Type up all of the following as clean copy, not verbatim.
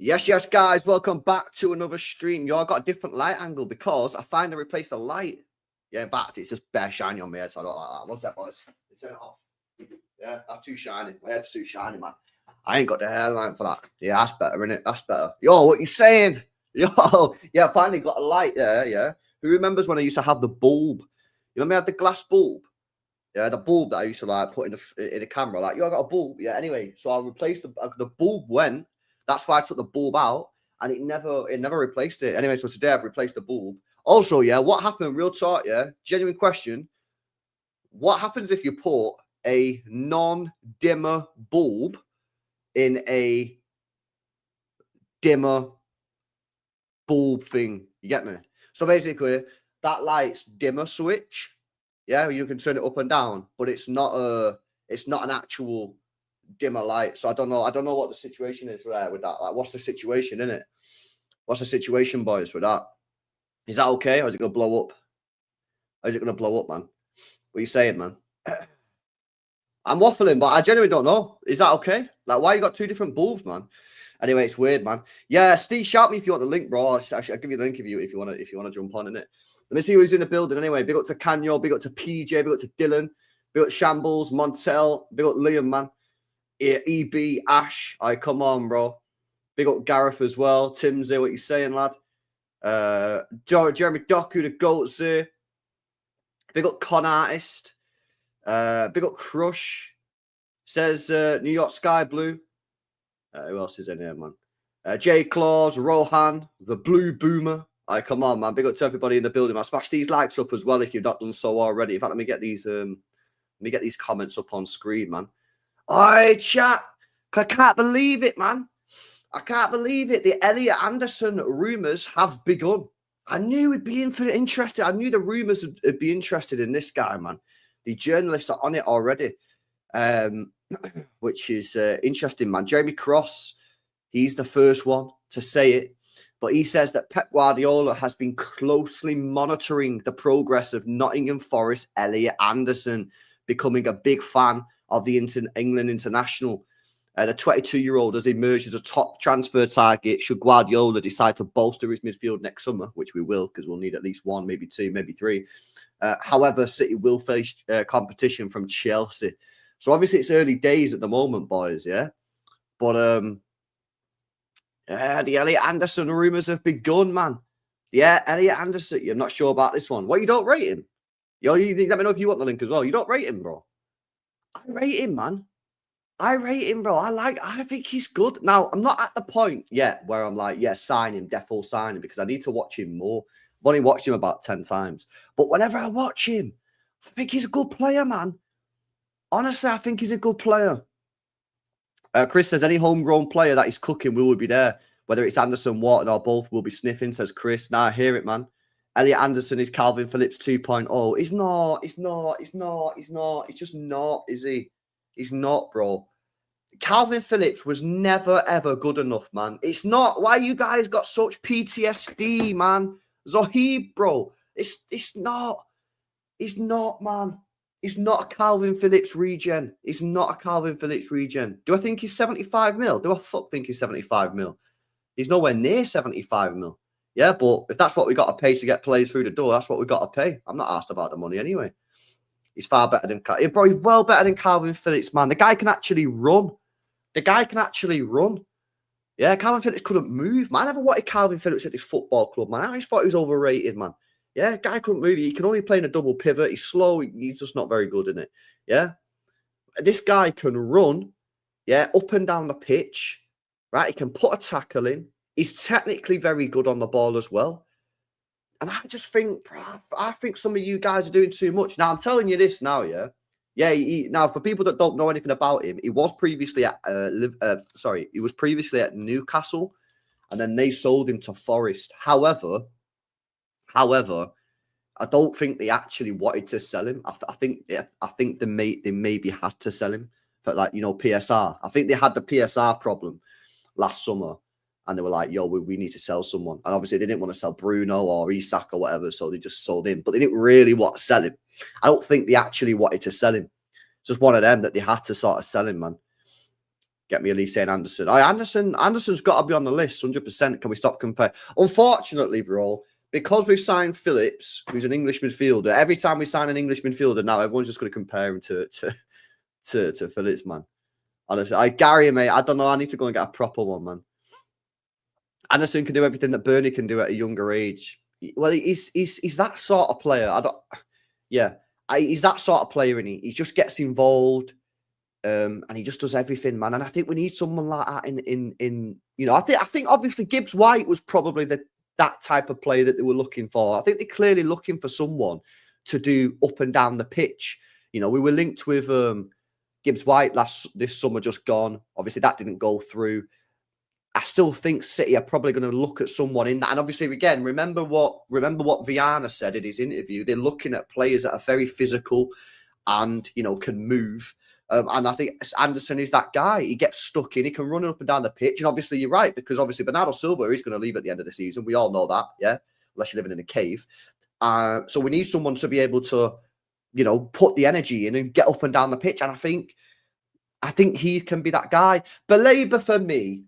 Yes, guys. Welcome back to another stream. Yo, I got a different light angle because I finally replaced the light. Yeah, in fact, it's just bare shiny on my head, so I don't like that. What's that, boys? Turn it off. Yeah, that's too shiny. My head's too shiny, man. I ain't got the hairline for that. Yeah, that's better, innit? That's better. Yo, what you saying? Yo, yeah, I finally got a light there, yeah. Who remembers when I used to have the bulb? You remember I had the glass bulb? Yeah, the bulb that I used to like put in the camera. Like, yo, I got a bulb. Yeah, anyway, so I replaced the bulb went. That's why I took the bulb out, and it never replaced it. Anyway, so today I've replaced the bulb. Also, yeah, what happened? Real talk, yeah, genuine question. What happens if you put a non-dimmer bulb in a dimmer bulb thing? You get me? So basically, that light's dimmer switch. Yeah, you can turn it up and down, but it's not an actual dimmer light. So I don't know what the situation is there with that. Like, what's the situation in it? What's the situation, boys, with that? Is that okay, or is it gonna blow up? Or is it gonna blow up, man? What are you saying, man? I'm waffling, but I genuinely don't know. Is that okay? Like, why you got two different bulbs, man? Anyway, it's weird, man. Yeah, Steve, shout me if you want the link, bro. I'll give you the link if you want to jump on in it. Let me see who's in the building. Anyway, big up to Canyo, big up to PJ, big up to Dylan, big up to Shambles, Montel, big up Liam, man. EB, Ash, come on, bro. Big up Gareth as well. Tim's there. What you saying, lad? Jeremy Doku, the goats there. Big up Con Artist. Big up Crush. Says New York Sky Blue. Who else is in here, man? J Claus, Rohan, the Blue Boomer. Come on, man. Big up to everybody in the building, man. Smash these likes up as well if you've not done so already. In fact, let me get these comments up on screen, man. Chat. I can't believe it, man. I can't believe it. The Elliot Anderson rumours have begun. I knew he'd be interested. I knew the rumours would be interested in this guy, man. The journalists are on it already, which is interesting, man. Jeremy Cross, he's the first one to say it, but he says that Pep Guardiola has been closely monitoring the progress of Nottingham Forest Elliot Anderson, becoming a big fan of the England international. The 22-year-old has emerged as a top transfer target should Guardiola decide to bolster his midfield next summer, which we will, because we'll need at least one, maybe two, maybe three. However, City will face competition from Chelsea. So obviously it's early days at the moment, boys, yeah? But the Elliot Anderson rumours have begun, man. Yeah, Elliot Anderson. You're not sure about this one. What, you don't rate him? Yo, you let me know if you want the link as well. You don't rate him, bro? I rate him, man. I rate him, bro. I think he's good. Now, I'm not at the point yet where I'm like, yeah, sign him, defo sign him, because I need to watch him more. I've only watched him about 10 times. But whenever I watch him, I think he's a good player, man. Honestly, I think he's a good player. Chris says, any homegrown player that is cooking will be there. Whether it's Anderson, Wharton, or both will be sniffing, says Chris. Now I hear it, man. Elliot Anderson is Calvin Phillips 2.0. He's not. He's just not, is he? He's not, bro. Calvin Phillips was never, ever good enough, man. It's not. Why you guys got such PTSD, man? Zohib, bro. It's not. It's not, man. It's not a Calvin Phillips regen. It's not a Calvin Phillips regen. Do I think he's 75 mil? Do I think he's 75 mil? He's nowhere near 75 mil. Yeah, but if that's what we got to pay to get players through the door, that's what we got to pay. I'm not asked about the money anyway. He's far better than Calvin. Bro, he's well better than Calvin Phillips, man. The guy can actually run. Yeah, Calvin Phillips couldn't move, man. I never wanted Calvin Phillips at this football club, man. I always thought he was overrated, man. Yeah, guy couldn't move. He can only play in a double pivot. He's slow. He's just not very good in it. Yeah. This guy can run, yeah, up and down the pitch, right? He can put a tackle in. He's technically very good on the ball as well. And I just think, bro, I think some of you guys are doing too much. Now, I'm telling you this now, yeah? Yeah, now, for people that don't know anything about him, he was previously at Newcastle, and then they sold him to Forest. However, I don't think they actually wanted to sell him. I think they maybe had to sell him for, like, you know, PSR. I think they had the PSR problem last summer, and they were like, yo, we need to sell someone. And obviously they didn't want to sell Bruno or Isak or whatever, so they just sold him. But they didn't really want to sell him. I don't think they actually wanted to sell him. It's just one of them that they had to sort of sell him, man. Get me at least saying Anderson. Anderson's got to be on the list, 100%. Can we stop comparing? Unfortunately, bro, because we've signed Phillips, who's an English midfielder, every time we sign an English midfielder, now everyone's just going to compare him to Phillips, man. Honestly, Gary, mate, I don't know. I need to go and get a proper one, man. Anderson can do everything that Burnley can do at a younger age. Well, he's that sort of player. He's that sort of player, and he just gets involved, and he just does everything, man. And I think we need someone like that in I think obviously Gibbs White was probably that type of player that they were looking for. I think they're clearly looking for someone to do up and down the pitch. We were linked with Gibbs White this summer just gone. Obviously, that didn't go through. I still think City are probably going to look at someone in that. And obviously, again, remember what Viana said in his interview. They're looking at players that are very physical and, can move. And I think Anderson is that guy. He gets stuck in. He can run up and down the pitch. And obviously, you're right, because obviously Bernardo Silva is going to leave at the end of the season. We all know that, yeah? Unless you're living in a cave. So we need someone to be able to, put the energy in and get up and down the pitch. And I think he can be that guy. Baleba for me,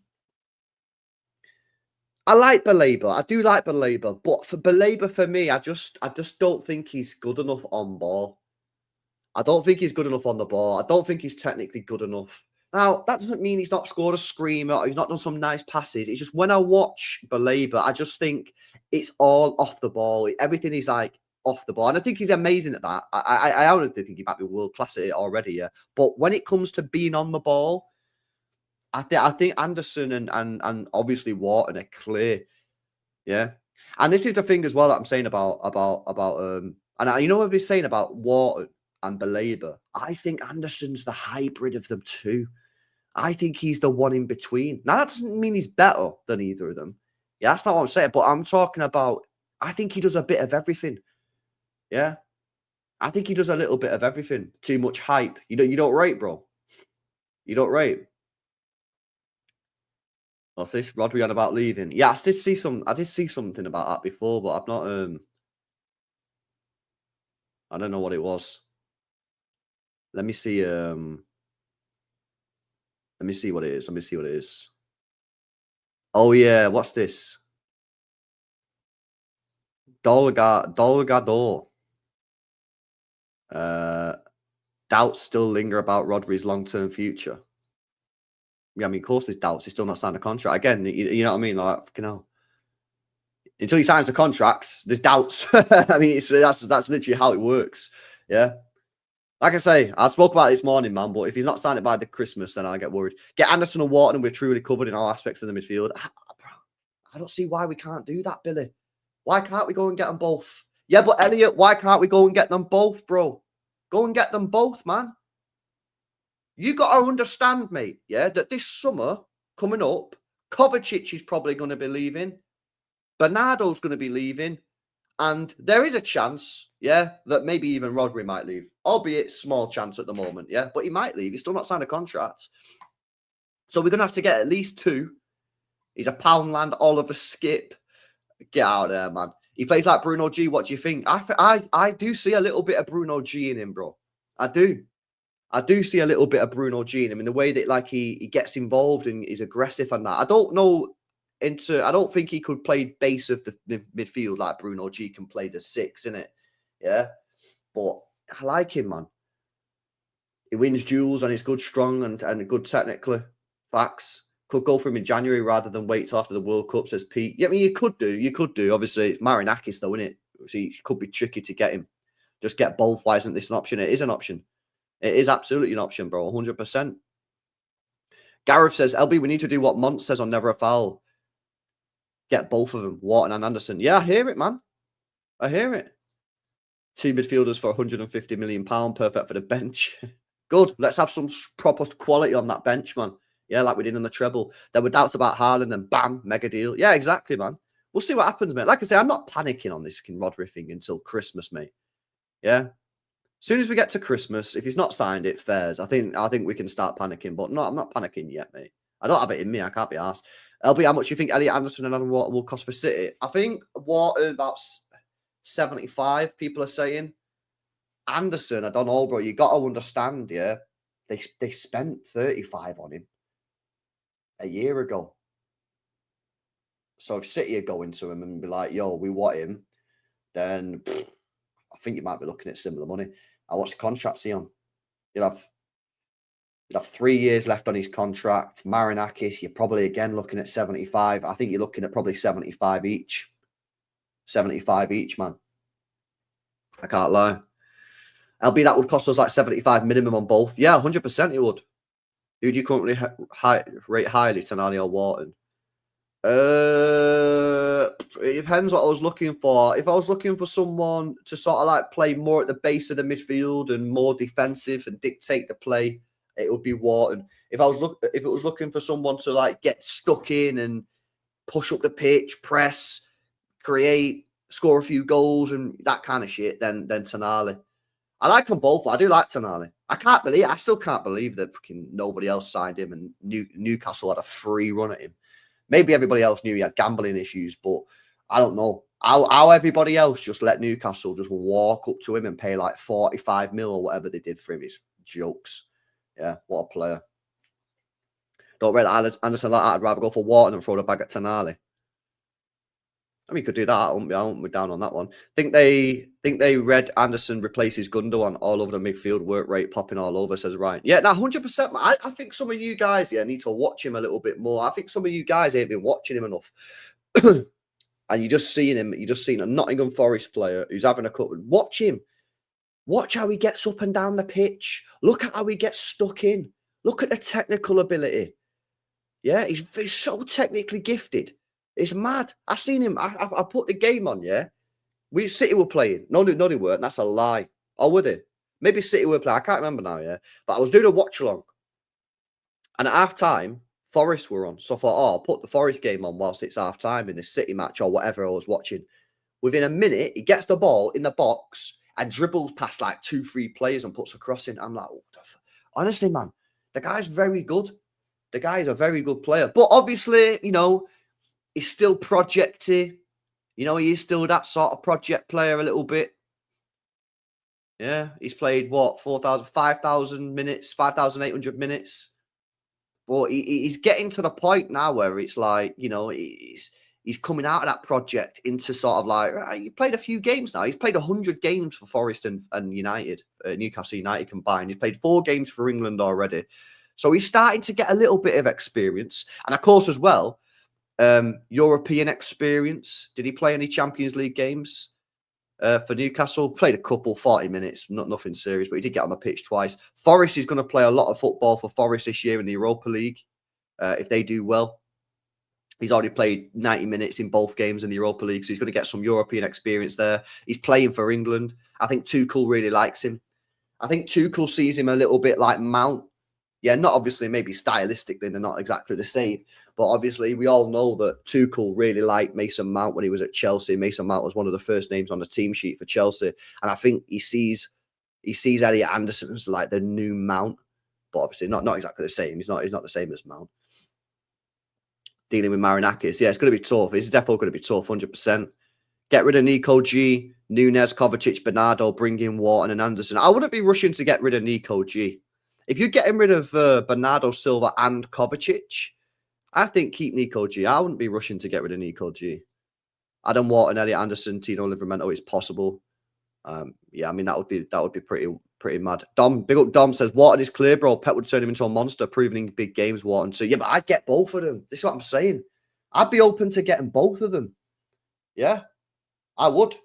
I like Baleba. I do like Baleba. But for Baleba, for me, I just don't think he's good enough on ball. I don't think he's good enough on the ball. I don't think he's technically good enough. Now, that doesn't mean he's not scored a screamer or he's not done some nice passes. It's just when I watch Baleba, I just think it's all off the ball. Everything is like off the ball. And I think he's amazing at that. I honestly think he might be world class at it already, yeah. But when it comes to being on the ball, I think Anderson and obviously Wharton are clear. Yeah. And this is the thing as well that I'm saying about and what I've been saying about Wharton and Baleba. I think Anderson's the hybrid of them too. I think he's the one in between. Now, that doesn't mean he's better than either of them. Yeah, that's not what I'm saying. But I'm talking about, I think he does a bit of everything. Yeah. I think he does a little bit of everything. Too much hype. You don't rate, bro. You don't rate. What's this? Rodri on about leaving. Yeah, I did see something about that before, but I've not I don't know what it was. Let me see. Let me see what it is. Oh yeah, what's this? Dolgador. Doubts still linger about Rodri's long-term future. Yeah, I mean, of course there's doubts. He's still not signed a contract. Again, you know what I mean? Like, until he signs the contracts, there's doubts. I mean, that's literally how it works. Yeah. Like I say, I spoke about it this morning, man, but if he's not signed it by the Christmas, then I get worried. Get Anderson and Wharton, and we're truly covered in all aspects of the midfield. I don't see why we can't do that, Billy. Why can't we go and get them both? Yeah, but Elliot, why can't we go and get them both, bro? Go and get them both, man. You got to understand, mate, yeah, that this summer coming up, Kovacic is probably going to be leaving. Bernardo's going to be leaving. And there is a chance, yeah, that maybe even Rodri might leave. Albeit small chance at the moment, yeah. But he might leave. He's still not signed a contract. So we're going to have to get at least two. He's a Poundland Oliver Skip. Get out of there, man. He plays like Bruno G. What do you think? I do see a little bit of Bruno G in him, bro. I do see a little bit of Bruno G in him in the way that like he gets involved and is aggressive and that. I don't think he could play base of the midfield like Bruno G can play the 6, innit? Yeah. But I like him, man. He wins duels and he's good, strong and good technically. Facts. Could go for him in January rather than wait till after the World Cup, says Pete. Yeah, I mean, you could do. Obviously, it's Marinakis, though, isn't it? So it could be tricky to get him. Just get both. Why isn't this an option? It is an option. It is absolutely an option, bro. 100%. Gareth says, LB, we need to do what Mont says on Never a Foul. Get both of them, Wharton and Anderson. Yeah, I hear it, man. I hear it. 2 midfielders for £150 million, perfect for the bench. Good. Let's have some proper quality on that bench, man. Yeah, like we did on the treble. There were doubts about Haaland, and bam, mega deal. Yeah, exactly, man. We'll see what happens, mate. Like I say, I'm not panicking on this Rodri thing until Christmas, mate. Yeah. As soon as we get to Christmas, if he's not signed it, fares. I think we can start panicking. But no, I'm not panicking yet, mate. I don't have it in me. I can't be asked. LB, how much do you think Elliot Anderson and Adam Wharton will cost for City? I think Wharton about 75, people are saying. Anderson, I don't know, bro. You got to understand, yeah. They spent 35 on him. a year ago. So if City are going to him and be like, yo, we want him, then I think you might be looking at similar money. And what's the contract he on? You'll have 3 years left on his contract. Marinakis, you're probably again looking at 75. I think you're looking at probably 75 each. 75 each, man. I can't lie. LB, that would cost us like 75 minimum on both. Yeah, 100% it would. Who do you currently rate highly, Tonali or Wharton? It depends what I was looking for. If I was looking for someone to sort of like play more at the base of the midfield and more defensive and dictate the play, it would be Wharton. If it was looking for someone to like get stuck in and push up the pitch, press, create, score a few goals and that kind of shit, then Tonali. I like them both. I do like Tonali. I still can't believe that fucking nobody else signed him and Newcastle had a free run at him. Maybe everybody else knew he had gambling issues, but I don't know how everybody else just let Newcastle just walk up to him and pay like 45 mil or whatever they did for him. It's jokes. Yeah, what a player. Don't rate Anderson like that. I'd rather go for Wharton and throw the bag at Tonali. I mean, you could do that. I won't be down on that one. Think they read Anderson replaces Gundogan all over the midfield, work rate popping all over, says Ryan. Yeah, now 100%. I think some of you guys need to watch him a little bit more. I think some of you guys ain't been watching him enough. And you're just seeing a Nottingham Forest player who's having a cut. Watch him. Watch how he gets up and down the pitch. Look at how he gets stuck in. Look at the technical ability. Yeah, he's so technically gifted. It's mad. I seen him. I put the game on, yeah. City were playing. No, they weren't. That's a lie. Or were they? Maybe City were playing. I can't remember now, yeah. But I was doing a watch along. And at half time, Forest were on. So I thought, I'll put the Forest game on whilst it's half time in this City match or whatever I was watching. Within a minute, he gets the ball in the box and dribbles past like 2-3 players and puts a cross in. I'm like, what the fuck? Honestly, man, the guy's very good. The guy's a very good player. But obviously, he's still projecty. He is still that sort of project player a little bit. Yeah, he's played, 5,000 minutes, 5,800 minutes. But he's getting to the point now where it's like, he's coming out of that project into sort of like, he played a few games now. He's played 100 games for Forest and United, Newcastle United combined. He's played 4 games for England already. So he's starting to get a little bit of experience. And of course, as well, European experience. Did he play any Champions League games for Newcastle? Played a couple, 40 minutes, nothing serious, but he did get on the pitch twice. Forest is going to play a lot of football for Forest this year in the Europa League if they do well. He's already played 90 minutes in both games in the Europa League, so he's going to get some European experience there. He's playing for England. I think Tuchel really likes him. I think Tuchel sees him a little bit like Mount. Yeah, not obviously, maybe stylistically, they're not exactly the same. But obviously, we all know that Tuchel really liked Mason Mount when he was at Chelsea. Mason Mount was one of the first names on the team sheet for Chelsea. And I think he sees Elliot Anderson as like the new Mount. But obviously, not exactly the same. He's not the same as Mount. Dealing with Marinakis. Yeah, it's going to be tough. It's definitely going to be tough, 100%. Get rid of Nico G, Nunez, Kovacic, Bernardo, bring in Wharton and Anderson. I wouldn't be rushing to get rid of Nico G. If you're getting rid of Bernardo Silva and Kovacic, I think keep Nico G. I wouldn't be rushing to get rid of Nico G. Adam Wharton, Elliot Anderson, Tino Livramento is possible. Yeah, I mean that would be pretty mad. Big up Dom says Wharton is clear, bro. Pep would turn him into a monster, proving in big games. Wharton. So yeah, but I'd get both of them. This is what I'm saying. I'd be open to getting both of them. Yeah, I would.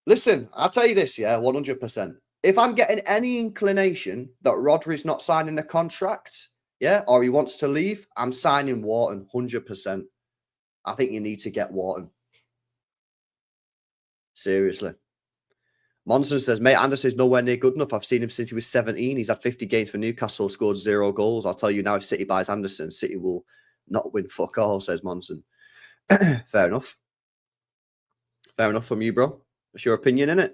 Listen, I'll tell you this, yeah, 100%. If I'm getting any inclination that Rodri's not signing the contract, yeah, or he wants to leave, I'm signing Wharton, 100%. I think you need to get Wharton. Seriously. Monson says, mate, Anderson's nowhere near good enough. I've seen him since he was 17. He's had 50 games for Newcastle, scored 0 goals. I'll tell you now, if City buys Anderson, City will not win fuck all, says Monson. Fair enough. Fair enough from you, bro. That's your opinion, innit?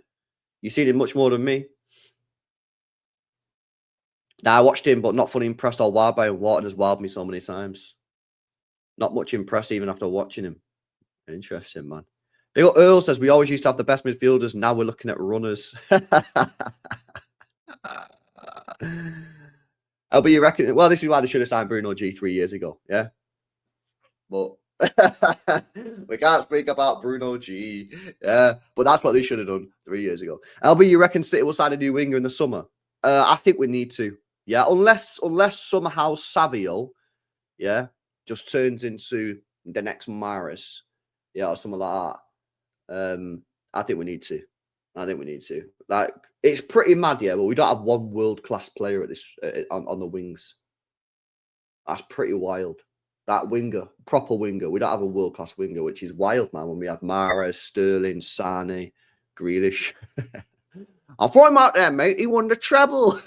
You've seen him much more than me. Now, I watched him, but not fully impressed or wowed by him. Wharton has wowed me so many times. Not much impressed even after watching him. Interesting, man. Big up Earl says, we always used to have the best midfielders. Now we're looking at runners. LB, you reckon? Well, this is why they should have signed Bruno G 3 years ago. Yeah. but we can't speak about Bruno G. Yeah, but that's what they should have done 3 years ago. LB, you reckon City will sign a new winger in the summer? I think we need to. Yeah, unless somehow Savio, yeah, just turns into the next Maris, yeah, or something like that. I think we need to. I think we need to. Like, it's pretty mad, yeah, but we don't have one world-class player at this on the wings. That's pretty wild. That winger, proper winger. We don't have a world-class winger, which is wild, man, when we have Mahrez, Sterling, Sane, Grealish. I'll throw him out there, mate. He won the treble.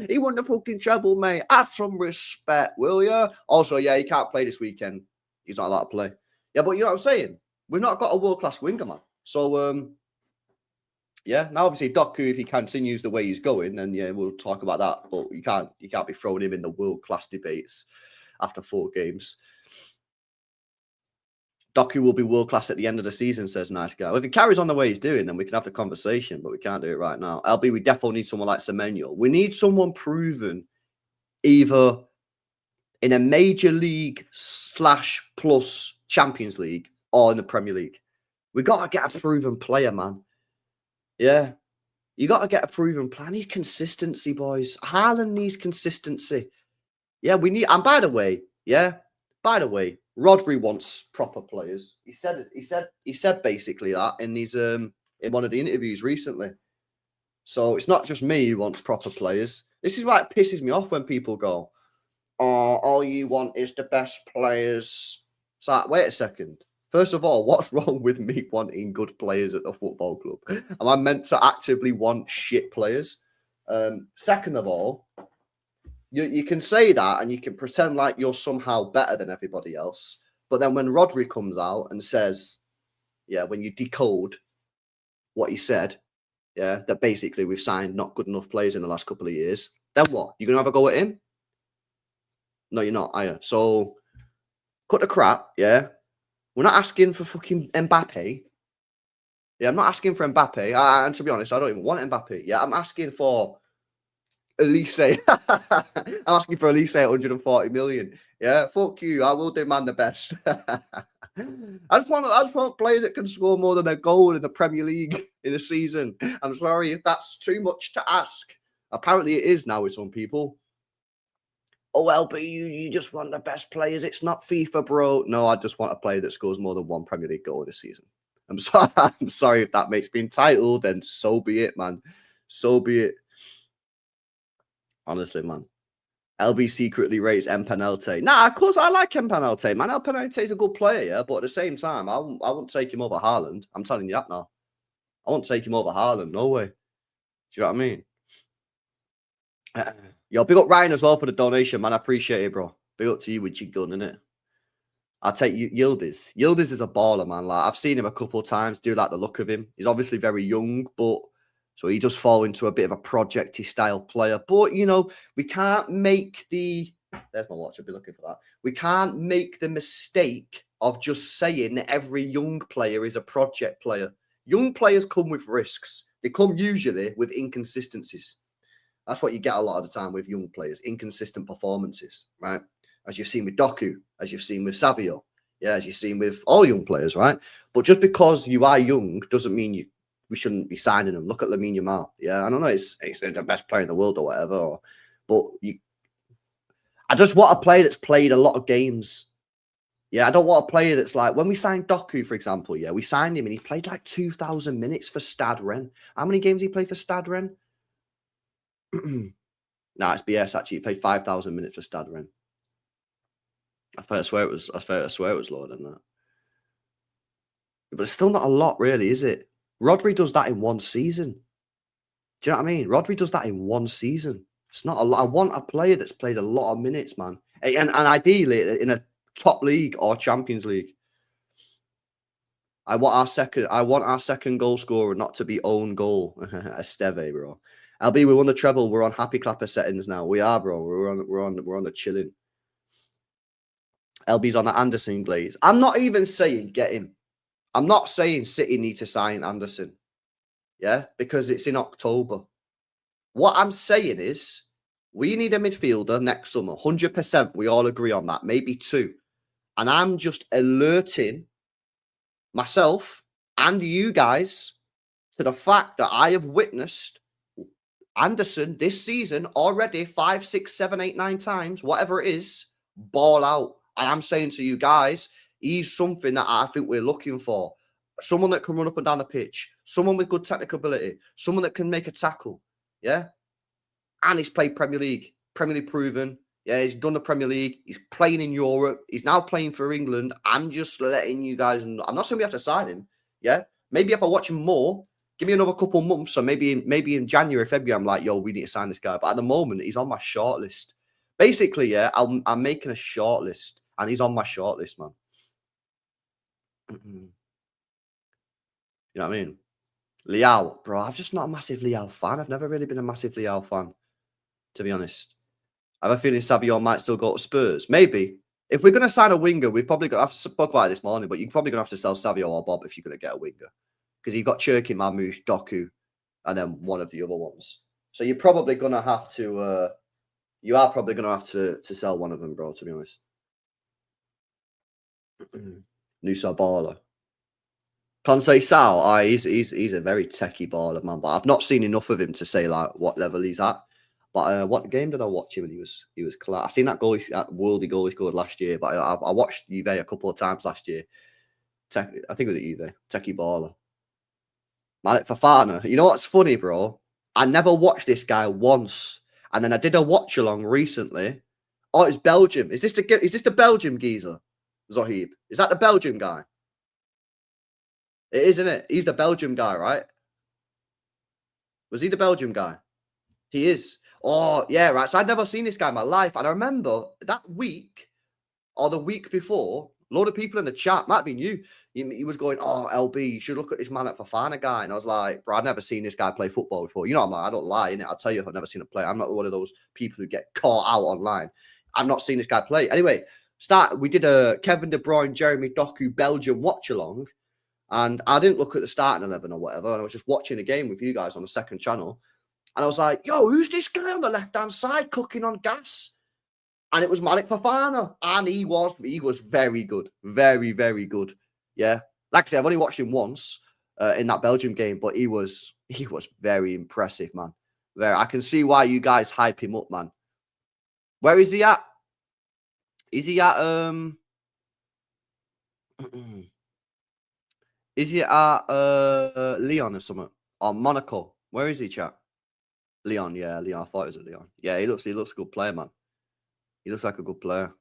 He won the fucking treble, mate. Have some respect, will you? Also, yeah, he can't play this weekend. He's not allowed to play. Yeah, but you know what I'm saying? We've not got a world-class winger, man. So, yeah, now obviously Doku, if he continues the way he's going, then yeah, we'll talk about that. But you can't be throwing him in the world-class debates after 4 games. Doku will be world class at the end of the season, says nice guy. Well, if he carries on the way he's doing, then we can have the conversation, but we can't do it right now. LB, we definitely need someone like Semenyo. We need someone proven either in a major league / plus Champions League or in the Premier League. We got to get a proven player, man. Yeah. You got to get a proven player. I need consistency, boys. Haaland needs consistency. Yeah, we need, and by the way, Rodri wants proper players. He said basically that in his in one of the interviews recently. So it's not just me who wants proper players. This is why it pisses me off when people go, "Oh, all you want is the best players." It's like, wait a second. First of all, what's wrong with me wanting good players at the football club? Am I meant to actively want shit players? Second of all, you can say that and you can pretend like you're somehow better than everybody else. But then when Rodri comes out and says, yeah, when you decode what he said, yeah, that basically we've signed not good enough players in the last couple of years, then what? You're going to have a go at him? No, you're not, are you? So cut the crap, yeah? We're not asking for fucking Mbappe. Yeah, I'm not asking for Mbappe. And to be honest, I don't even want Mbappe. Yeah, I'm asking for Elise. I'm asking for Elise 140 million. Yeah, fuck you. I will demand the best. I just want a player that can score more than a goal in the Premier League in a season. I'm sorry if that's too much to ask. Apparently, it is now with some people. Oh, LB, you just want the best players. It's not FIFA, bro. No, I just want a player that scores more than 1 Premier League goal in a season. I'm sorry. I'm sorry if that makes me entitled. Then so be it, man. So be it. Honestly, man. LB secretly rates Empanelте. Nah, of course I like Empanelte, man. Empanelte is a good player, yeah, but at the same time, I wouldn't take him over Haaland. I'm telling you that now. I won't take him over Haaland. No way. Do you know what I mean? Yo, big up Ryan as well for the donation, man. I appreciate it, bro. Big up to you with your gun, innit? I'll take you, Yildiz. Yildiz is a baller, man. Like, I've seen him a couple of times. Do like the look of him. He's obviously very young, but so he does fall into a bit of a projecty style player. But you know, we can't make the. There's my watch. I'll be looking for that. We can't make the mistake of just saying that every young player is a project player. Young players come with risks. They come usually with inconsistencies. That's what you get a lot of the time with young players, inconsistent performances, right? As you've seen with Doku, as you've seen with Savio, yeah, as you've seen with all young players, right? But just because you are young doesn't mean we shouldn't be signing them. Look at Lamine Yamal, yeah. I don't know, he's the best player in the world or whatever, but I just want a player that's played a lot of games. Yeah, I don't want a player that's like, when we signed Doku, for example, yeah, we signed him and he played like 2,000 minutes for Stade Rennes. How many games he played for Stade Rennes? Nah, it's BS actually. He played 5,000 minutes for Stade Rennes. I swear it was lower than that. But it's still not a lot, really, is it? Rodri does that in 1 season. Do you know what I mean? Rodri does that in 1 season. It's not a lot. I want a player that's played a lot of minutes, man. And ideally in a top league or Champions League. I want our second goal scorer not to be own goal. Esteve, bro. LB, we won the treble. We're on happy clapper settings now. We are, bro. We're on the chilling. LB's on the Anderson glaze. I'm not even saying get him. I'm not saying City need to sign Anderson. Yeah, because it's in October. What I'm saying is we need a midfielder next summer. 100%. We all agree on that. Maybe 2. And I'm just alerting myself and you guys to the fact that I have witnessed Anderson this season already 5, 6, 7, 8, 9 times, whatever it is, ball out. And I'm saying to you guys, he's something that I think we're looking for. Someone that can run up and down the pitch, someone with good technical ability, someone that can make a tackle. Yeah. And he's played Premier League proven. Yeah, he's done the Premier League. He's playing in Europe. He's now playing for England. I'm just letting you guys know. I'm not saying we have to sign him. Yeah. Maybe if I watch him more, give me another couple months. So maybe in January, February, I'm like, yo, we need to sign this guy. But at the moment, he's on my shortlist. Basically, yeah, I'm making a shortlist. And he's on my shortlist, man. You know what I mean? Liao, bro, I'm just not a massive Liao fan. I've never really been a massive Liao fan, to be honest. I have a feeling Savio might still go to Spurs. Maybe. If we're going to sign a winger, we're probably going to have to spoke about it this morning, but you're probably going to have to sell Savio or Bob if you're going to get a winger. Because you've got Cherki, Mamouche, Doku, and then one of the other ones. So you're probably going to have to, you are probably going to have to sell one of them, bro, to be honest. Nusa Baller. Conte Sal, he's a very techie baller, man. But I've not seen enough of him to say like what level he's at. But what game did I watch him? And he was class. I seen that goal, that worldy goal he scored last year. But I watched Juve a couple of times last year. I think it was at Juve. Techie baller. Malik Fofana. You know what's funny, bro? I never watched this guy once, and then I did a watch along recently. Oh, it's Belgium. Is this the Belgium geezer? Zohib. Is that the Belgium guy? It is, isn't it? He's the Belgium guy, right? Was he the Belgium guy? He is. Oh, yeah, right. So I'd never seen this guy in my life. And I remember that week or the week before, a lot of people in the chat, might have been you, he was going, oh, LB, you should look at this Malik Fofana guy. And I was like, bro, I've never seen this guy play football before. You know, I'm like, I don't lie, innit? I'll tell you if I've never seen him play. I'm not one of those people who get caught out online. I've not seen this guy play. Anyway, we did a Kevin De Bruyne, Jeremy Doku, Belgium watch along. And I didn't look at the starting 11 or whatever. And I was just watching a game with you guys on the second channel. And I was like, yo, who's this guy on the left-hand side cooking on gas? And it was Malik Fofana. And he was very good. Very, very good. Yeah. Like I said, I've only watched him once in that Belgium game, but he was very impressive, man. I can see why you guys hype him up, man. Where is he at? Is he at is he at Lyon or something? Or Monaco? Where is he, chat? Lyon, yeah, Lyon. I thought it was at Lyon. Yeah, he looks a good player, man. He looks like a good player.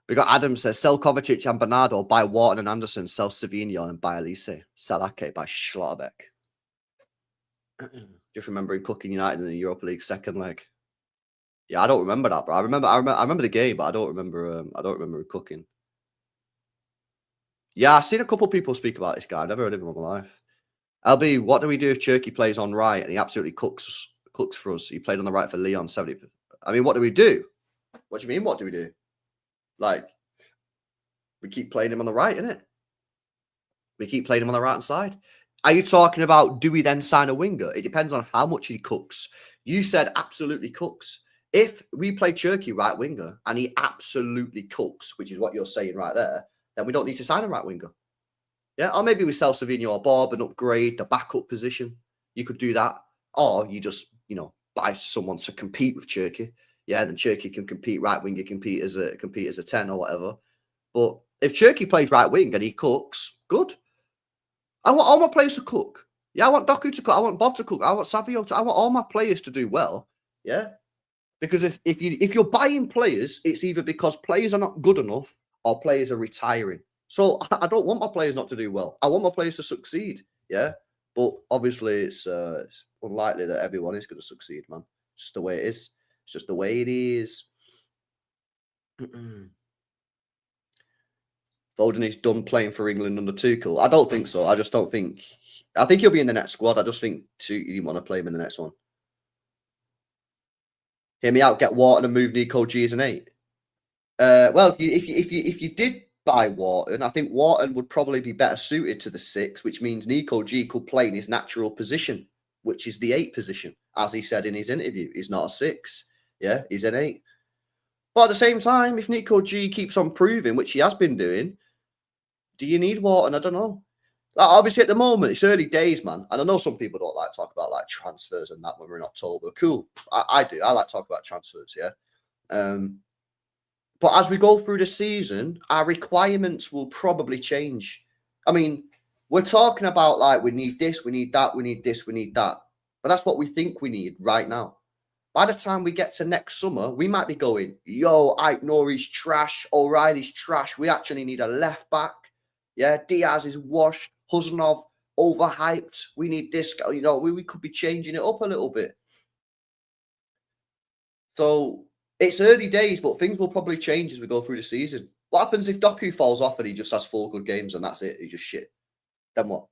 We got Adam says, sell Kovacic and Bernardo, buy Wharton and Anderson, sell Savinho and buy Elise. Sell Ake, buy Schlotterbeck. Just remembering cooking United in the Europa League second leg. Yeah, I don't remember that, bro. I remember the game, but I don't remember cooking. Yeah, I've seen a couple people speak about this guy. I've never heard of him in my life. LB, what do we do if Cherki plays on right and he absolutely cooks for us? He played on the right for Lyon 70. I mean, what do we do? What do you mean, what do we do? Like, we keep playing him on the right, innit? We keep playing him on the right-hand side. Are you talking about, do we then sign a winger? It depends on how much he cooks. You said absolutely cooks. If we play Cherki right winger and he absolutely cooks, which is what you're saying right there, then we don't need to sign a right winger. Yeah, or maybe we sell Savinho or Bob and upgrade the backup position. You could do that. Or you just, buy someone to compete with Cherki. Yeah, then Cherki can compete right wing, compete as a 10 or whatever. But if Cherki plays right wing and he cooks, good. I want all my players to cook. Yeah, I want Doku to cook. I want Bob to cook. I want Savio to. I want all my players to do well. Yeah, because if you're buying players, it's either because players are not good enough or players are retiring. So I don't want my players not to do well. I want my players to succeed. Yeah, but obviously it's unlikely that everyone is going to succeed, man. It's just the way it is. It's just the way it is. Foden is done playing for England under Tuchel. I don't think so. I just don't think. I think he'll be in the next squad. I just think you didn't want to play him in the next one. Hear me out. Get Wharton and move Nico G as an 8. Well, if you did buy Wharton, I think Wharton would probably be better suited to the 6, which means Nico G could play in his natural position, which is the 8 position. As he said in his interview, he's not a 6. Yeah, he's an 8. But at the same time, if Nico G keeps on proving, which he has been doing, do you need Wharton? I don't know. Like, obviously, at the moment, it's early days, man. And I know some people don't like to talk about like transfers and that when we're in October. Cool. I do. I like to talk about transfers, yeah. But as we go through the season, our requirements will probably change. I mean, we're talking about like we need this, we need that, we need this, we need that. But that's what we think we need right now. By the time we get to next summer, we might be going, yo, Ike Nori's trash, O'Reilly's trash. We actually need a left back. Yeah, Diaz is washed, Huzanov overhyped. We need this guy. You know, we could be changing it up a little bit. So it's early days, but things will probably change as we go through the season. What happens if Doku falls off and he just has 4 good games and that's it? He's just shit. Then what?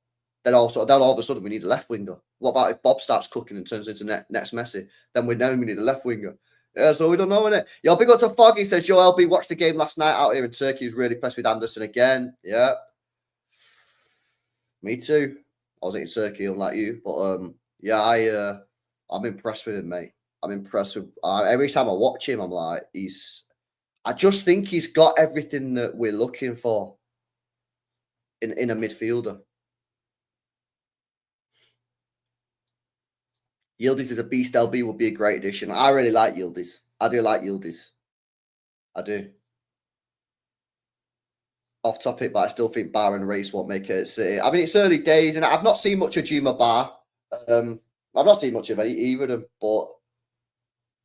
Then all of a sudden we need a left winger. What about if Bob starts cooking and turns into next Messi? Then we need a left winger. Yeah, so we don't know, innit? Yo, big up to Foggy says, yo, LB watched the game last night out here in Turkey. He was really impressed with Anderson again. Yeah. Me too. I was in Turkey, unlike you. But yeah, I'm impressed with him, mate. I'm impressed with every time I watch him, I'm like, I just think he's got everything that we're looking for in a midfielder. Yildiz is a beast. LB will be a great addition. I really like Yildiz. I do like Yildiz. I do. Off topic, but I still think Bar and Race won't make it at City. I mean, it's early days, and I've not seen much of Juma Bar. I've not seen much of either of them, but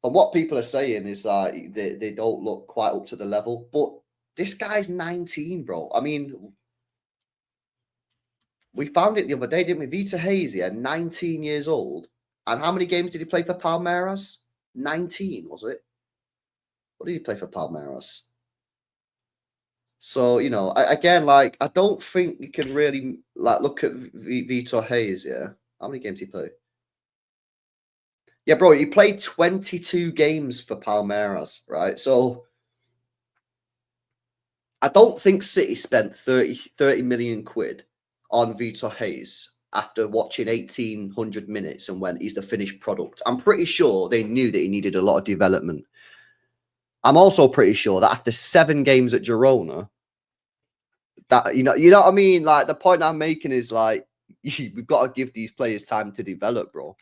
from what people are saying is like they don't look quite up to the level. But this guy's 19, bro. I mean, we found it the other day, didn't we? Vita Hayes, 19 years old. And how many games did he play for Palmeiras? 19, was it? What did he play for Palmeiras? So, you know, again, like, I don't think you can really, like, look at Vitor Hayes, yeah? How many games did he play? Yeah, bro, he played 22 games for Palmeiras, right? So, I don't think City spent 30 million quid on Vitor Hayes after watching 1,800 minutes and went, he's the finished product. I'm pretty sure they knew that he needed a lot of development. I'm also pretty sure that after 7 games at Girona, that you know what I mean? Like, the point I'm making is like, we've got to give these players time to develop, bro.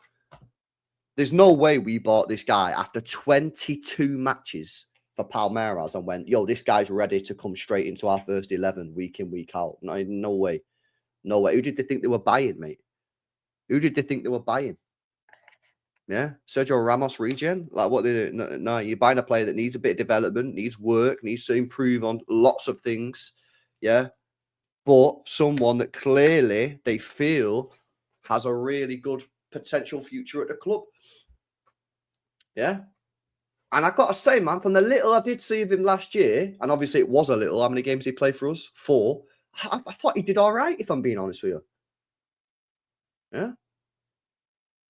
There's no way we bought this guy after 22 matches for Palmeiras and went, yo, this guy's ready to come straight into our first 11 week in, week out. No way. No way. Who did they think they were buying, mate? Who did they think they were buying? Yeah, Sergio Ramos regen. Like, what they do? No, you're buying a player that needs a bit of development, needs work, needs to improve on lots of things. Yeah, but someone that clearly they feel has a really good potential future at the club. Yeah, and I got to say, man, from the little I did see of him last year, and obviously it was a little. How many games did he play for us? 4. I thought he did all right, if I'm being honest with you. Yeah.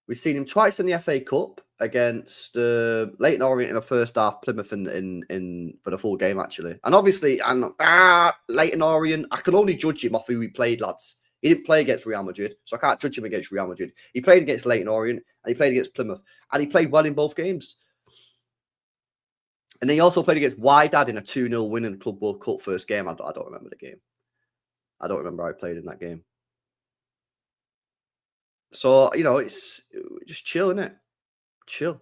We've seen him twice in the FA Cup against Leyton Orient in the first half, Plymouth in for the full game, actually. And obviously, Leyton Orient, I can only judge him off who he played, lads. He didn't play against Real Madrid, so I can't judge him against Real Madrid. He played against Leyton Orient, and he played against Plymouth, and he played well in both games. And then he also played against Wydad in a 2-0 win in the Club World Cup first game. I don't remember the game. I don't remember how he played in that game. So, you know, it's just chill, innit? Chill.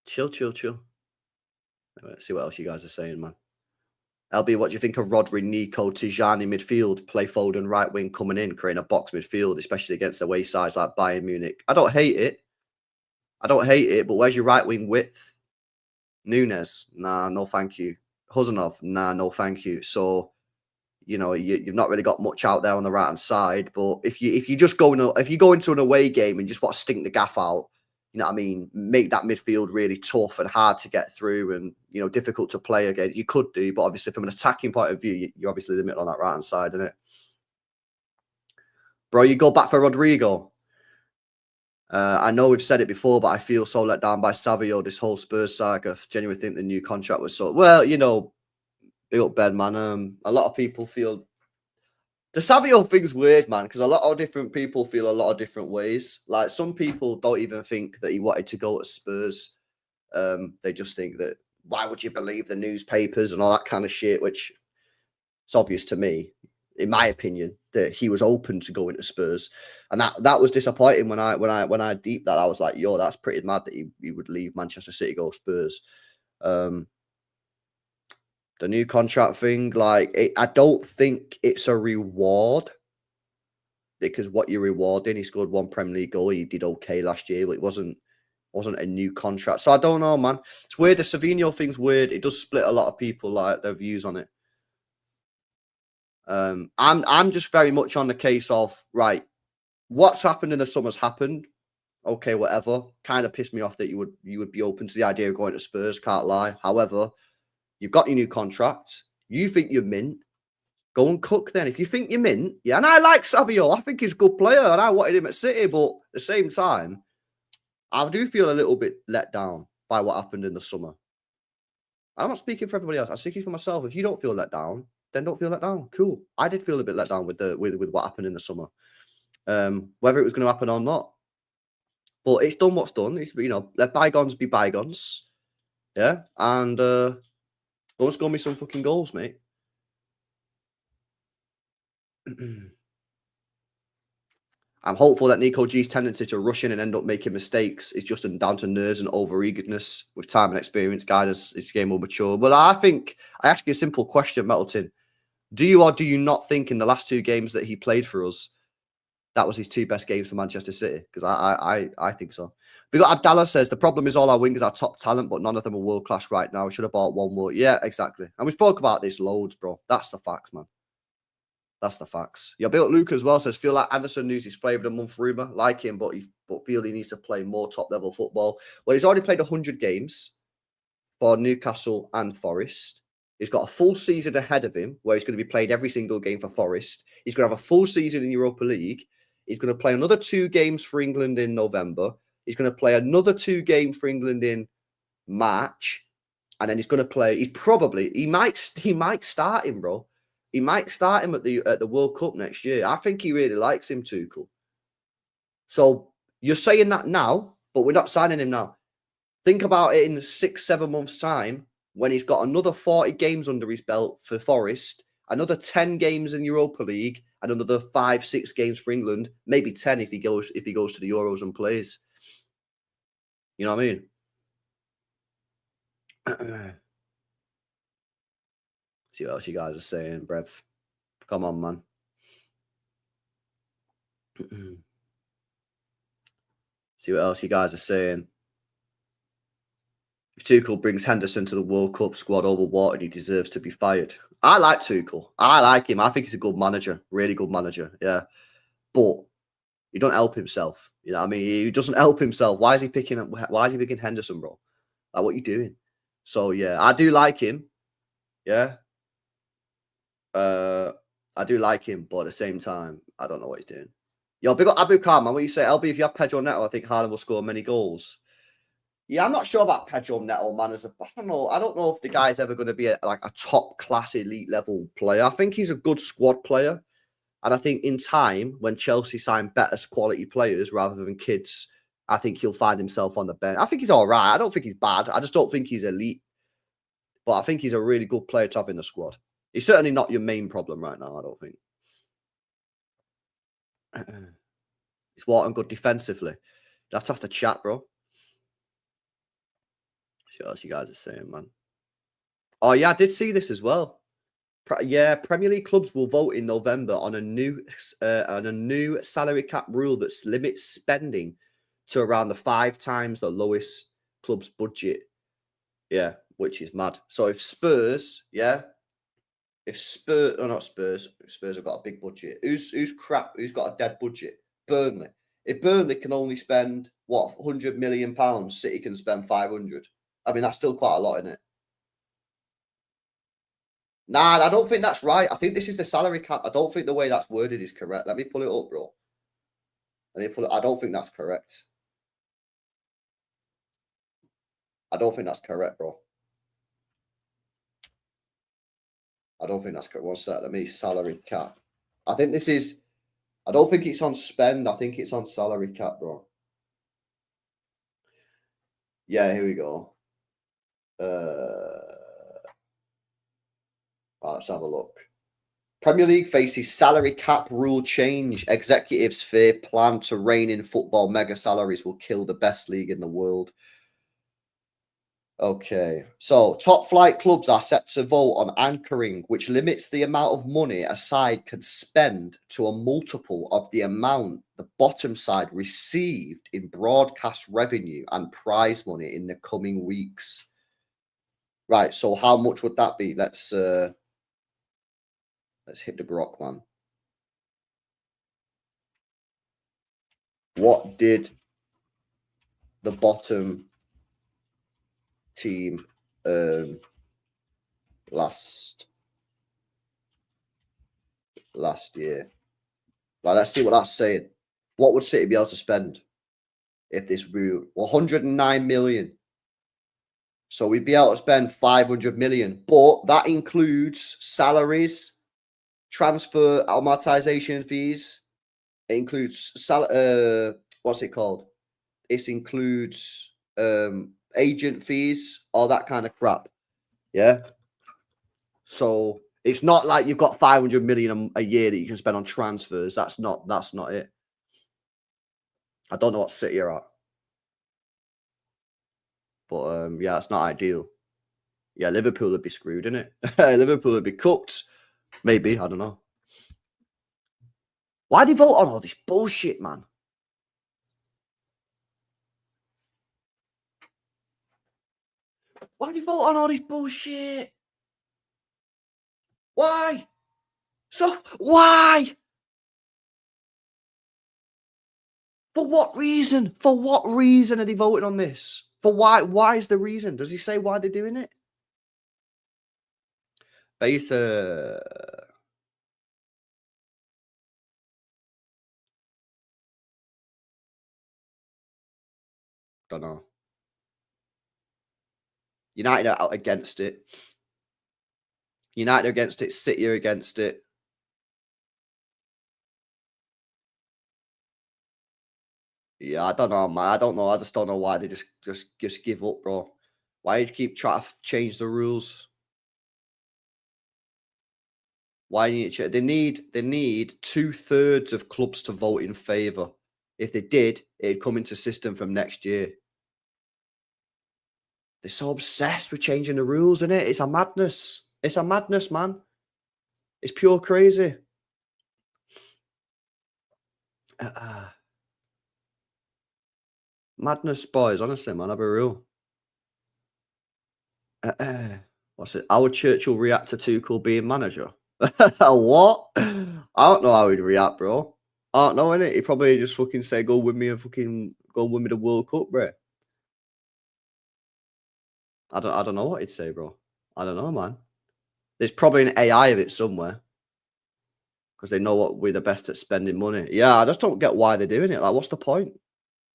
Chill. Let's see what else you guys are saying, man. LB, what do you think of Rodri, Nico, Tijani midfield, play Foden right wing coming in, creating a box midfield, especially against away sides like Bayern Munich? I don't hate it. But where's your right wing width? Nunes, nah, no thank you. Huzanov, nah, no thank you. So, you know, you've not really got much out there on the right hand side. But if you go into an away game and just want to stink the gaff out, you know what I mean, make that midfield really tough and hard to get through and, you know, difficult to play against. You could do, but obviously from an attacking point of view, you're obviously limited on that right hand side, isn't it? Bro, you go back for Rodrigo. I know we've said it before, but I feel so let down by Savio this whole Spurs saga. Genuinely think the new contract was so well, you know. Big up Ben, man. A lot of people feel the Savio thing's weird, man, because a lot of different people feel a lot of different ways. Like, some people don't even think that he wanted to go to Spurs. They just think that, why would you believe the newspapers and all that kind of shit, which it's obvious to me, in my opinion, that he was open to going to Spurs. And that was disappointing when I deeped that. I was like, yo, that's pretty mad that he would leave Manchester City, go Spurs. The new contract thing, I don't think it's a reward, because what you're rewarding, he scored 1 Premier League goal. He did okay last year, but it wasn't a new contract. So I don't know, man. It's weird. The Savinho thing's weird. It does split a lot of people, like, their views on it. I'm just very much on the case of, right, what's happened in the summer's happened. Okay, whatever. Kind of pissed me off that you would be open to the idea of going to Spurs, can't lie. However, you've got your new contract. You think you're mint. Go and cook then. If you think you're mint, yeah. And I like Savio. I think he's a good player, and I wanted him at City, but at the same time, I do feel a little bit let down by what happened in the summer. I'm not speaking for everybody else. I'm speaking for myself. If you don't feel let down, then don't feel let down. Cool. I did feel a bit let down with what happened in the summer. Whether it was going to happen or not. But it's done what's done. It's, let bygones be bygones. Yeah. And go and score me some fucking goals, mate. I'm hopeful that Nico G's tendency to rush in and end up making mistakes is just down to nerves and over-eagerness. With time and experience, guys, his game will mature. But I ask you a simple question, Middleton. Do you or do you not think in the last 2 games that he played for us, that was his 2 best games for Manchester City? Because I think so. We got Abdallah says, the problem is all our wingers are top talent, but none of them are world-class right now. Should have bought one more. Yeah, exactly. And we spoke about this loads, bro. That's the facts, man. That's the facts. Yeah, Bill Luke as well says, feel like Anderson news his flavour of the month rumour. Like him, but feel he needs to play more top-level football. Well, he's already played 100 games for Newcastle and Forest. He's got a full season ahead of him where he's going to be played every single game for Forest. He's going to have a full season in Europa League. He's going to play another 2 games for England in November. He's going to play another 2 games for England in March. And then he's going to play, he might start him, bro. He might start him at the World Cup next year. I think he really likes him, Tuchel. So you're saying that now, but we're not signing him now. Think about it in 6-7 months' time when he's got another 40 games under his belt for Forest, another 10 games in Europa League, and another 5-6 games for England, maybe 10 if he goes to the Euros and plays. You know what I mean? See what else you guys are saying, Brev. Come on, man. See what else you guys are saying. If Tuchel brings Henderson to the World Cup squad over Water, he deserves to be fired. I like Tuchel. I like him. I think he's a good manager. Really good manager. Yeah. But he don't help himself. You know what I mean? He doesn't help himself. Why is he picking Henderson, bro? Like, what are you doing? So, yeah, I do like him. Yeah. I do like him, but at the same time, I don't know what he's doing. Yo, big up Abu Khan, man. What you say? LB, if you have Pedro Neto, I think Haaland will score many goals. Yeah, I'm not sure about Pedro Neto, man. I don't know if the guy's ever going to be a top class elite level player. I think he's a good squad player. And I think in time, when Chelsea sign better quality players rather than kids, I think he'll find himself on the bench. I think he's all right. I don't think he's bad. I just don't think he's elite. But I think he's a really good player to have in the squad. He's certainly not your main problem right now, I don't think. He's Wharton good defensively. That's off the chat, bro. See what else you guys are saying, man. Oh, yeah, I did see this as well. Yeah, Premier League clubs will vote in November on a new salary cap rule that limits spending to around the 5 times the lowest club's budget. Yeah, which is mad. So if Spurs, Spurs have got a big budget. Who's got a dead budget? Burnley. If Burnley can only spend £100 million, City can spend 500. I mean, that's still quite a lot, isn't it? Nah, I don't think that's right. I think this is the salary cap. I don't think the way that's worded is correct. Let me pull it up, bro. I don't think that's correct. I don't think that's correct, bro. I don't think that's correct. One sec. Let me salary cap. I think this is. I don't think it's on spend. I think it's on salary cap, bro. Yeah, here we go. Let's have a look. Premier League faces salary cap rule change. Executives fear plan to rein in football mega salaries will kill the best league in the world. Okay, so top flight clubs are set to vote on anchoring, which limits the amount of money a side can spend to a multiple of the amount the bottom side received in broadcast revenue and prize money in the coming weeks. Right, so how much would that be? Let's hit the grok, man. What did the bottom team earn last year? Right, let's see what that's saying. What would City be able to spend if this rule? 109 million. So we'd be able to spend 500 million, but that includes salaries, transfer amortization fees. It includes what's it called? It includes agent fees, all that kind of crap. Yeah. So it's not like you've got 500 million a year that you can spend on transfers. That's not it. I don't know what City are at. But yeah, it's not ideal. Yeah, Liverpool would be screwed, innit? Liverpool would be cooked. Maybe, I don't know. Why they vote on all this bullshit, man? Why do you vote on all this bullshit? Why? So why? For what reason? For what reason are they voting on this? For why? Why is the reason? Does he say why they're doing it? Base don't know. United are out against it. United are against it. City are against it. Yeah, I don't know, man. I don't know. I just don't know why they just give up, bro. Why do you keep trying to change the rules? Why you need to, they need 2/3 of clubs to vote in favour. If they did, it'd come into system from next year. They're so obsessed with changing the rules, isn't it? It's a madness. It's a madness, man. It's pure crazy. Madness, boys. Honestly, man, I'll be real. What's it? How would Churchill react to Tuchel being manager? What? I don't know how he'd react, bro. I don't know, innit? He'd probably just fucking say, go with me and fucking go win me the World Cup, bro. I don't know what he'd say, bro. I don't know, man. There's probably an AI of it somewhere. Because they know what we're the best at spending money. Yeah, I just don't get why they're doing it. Like, what's the point?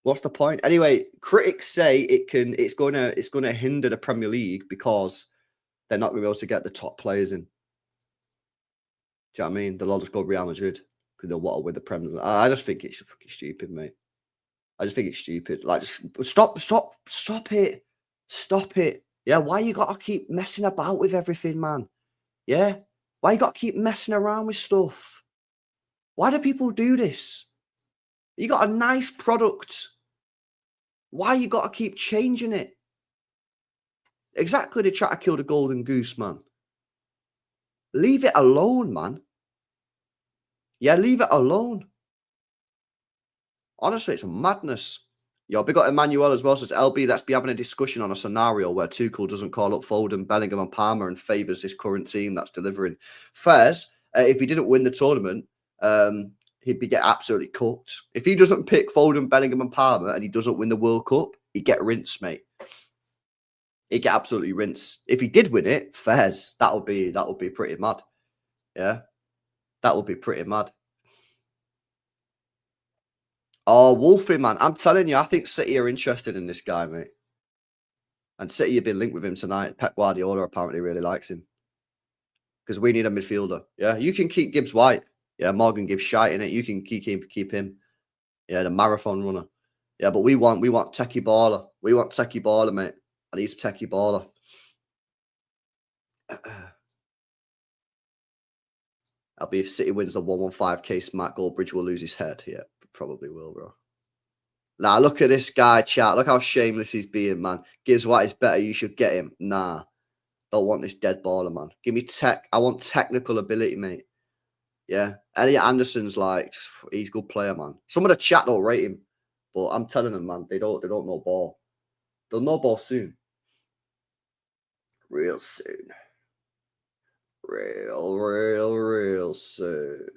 What's the point? Anyway, critics say it's gonna hinder the Premier League because they're not gonna be able to get the top players in. Do you know what I mean? They'll all just go Real Madrid because they'll want to win the Premier League. I just think it's fucking stupid, mate. I just think it's stupid. Like, just stop it. Stop it. Yeah, why you gotta keep messing about with everything, man? Yeah? Why you gotta keep messing around with stuff? Why do people do this? You got a nice product. Why you got to keep changing it? Exactly, they try to kill the golden goose, man. Leave it alone, man. Yeah, leave it alone. Honestly, it's a madness. Yo, big up Emmanuel as well. Says LB, let's be having a discussion on a scenario where Tuchel doesn't call up Foden, Bellingham, and Palmer and favours his current team that's delivering. Fairs, if he didn't win the tournament, he'd be get absolutely cooked. If he doesn't pick Foden, Bellingham, and Palmer, and he doesn't win the World Cup, he'd get rinsed, mate. He'd get absolutely rinsed. If he did win it, fairs. That would be pretty mad. Yeah, that would be pretty mad. Oh, Wolfie, man. I'm telling you, I think City are interested in this guy, mate. And City have been linked with him tonight. Pep Guardiola apparently really likes him. Because we need a midfielder. Yeah, you can keep Gibbs White. Yeah, Morgan Gibbs shite in it. You can keep him. Yeah, the marathon runner. Yeah, but we want techie baller. We want techie baller, mate. And he's techie baller. I'll be if City wins the 115 case, Matt Goldbridge will lose his head. Yeah, probably will, bro. Nah, look at this guy, chat. Look how shameless he's being, man. Gibbs White is better. You should get him. Nah, don't want this dead baller, man. Give me tech. I want technical ability, mate. Yeah, Elliot Anderson's like, he's a good player, man. Some of the chat don't rate him, but I'm telling them, man, they don't know ball. They'll know ball soon. Real soon. Real soon.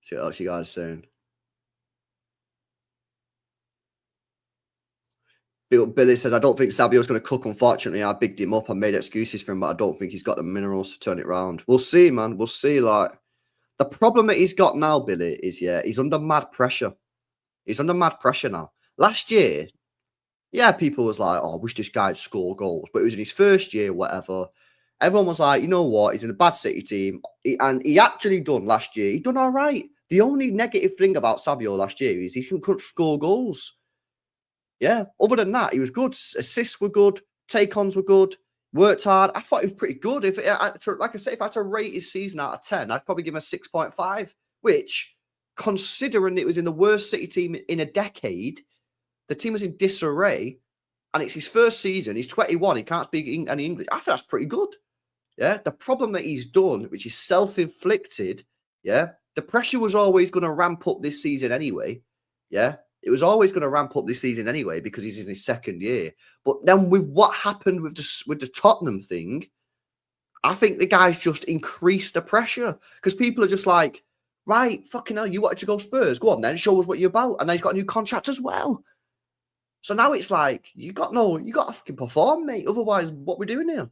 What else you guys saying? Billy says, I don't think Savio's going to cook, unfortunately. I bigged him up. I made excuses for him, but I don't think he's got the minerals to turn it around. We'll see, man. We'll see. Like, the problem that he's got now, Billy, is, he's under mad pressure. He's under mad pressure now. Last year, people was like, oh, I wish this guy'd score goals. But it was in his first year, whatever. Everyone was like, you know what? He's in a bad City team. And he actually done last year. He done all right. The only negative thing about Savio last year is he couldn't score goals. Yeah. Other than that, he was good. Assists were good. Take-ons were good. Worked hard. I thought he was pretty good. Like I said, if I had to rate his season out of 10, I'd probably give him a 6.5, which, considering it was in the worst City team in a decade, the team was in disarray, and it's his first season. He's 21. He can't speak any English. I think that's pretty good. Yeah. The problem that he's done, which is self-inflicted, the pressure was always going to ramp up this season anyway. Yeah. It was always going to ramp up this season anyway because he's in his second year. But then with what happened with the Tottenham thing, I think the guy's just increased the pressure because people are just like, right, fucking hell, you wanted to go Spurs? Go on then, show us what you're about. And then he's got a new contract as well. So now it's like, you got to fucking perform, mate. Otherwise, what we're doing here?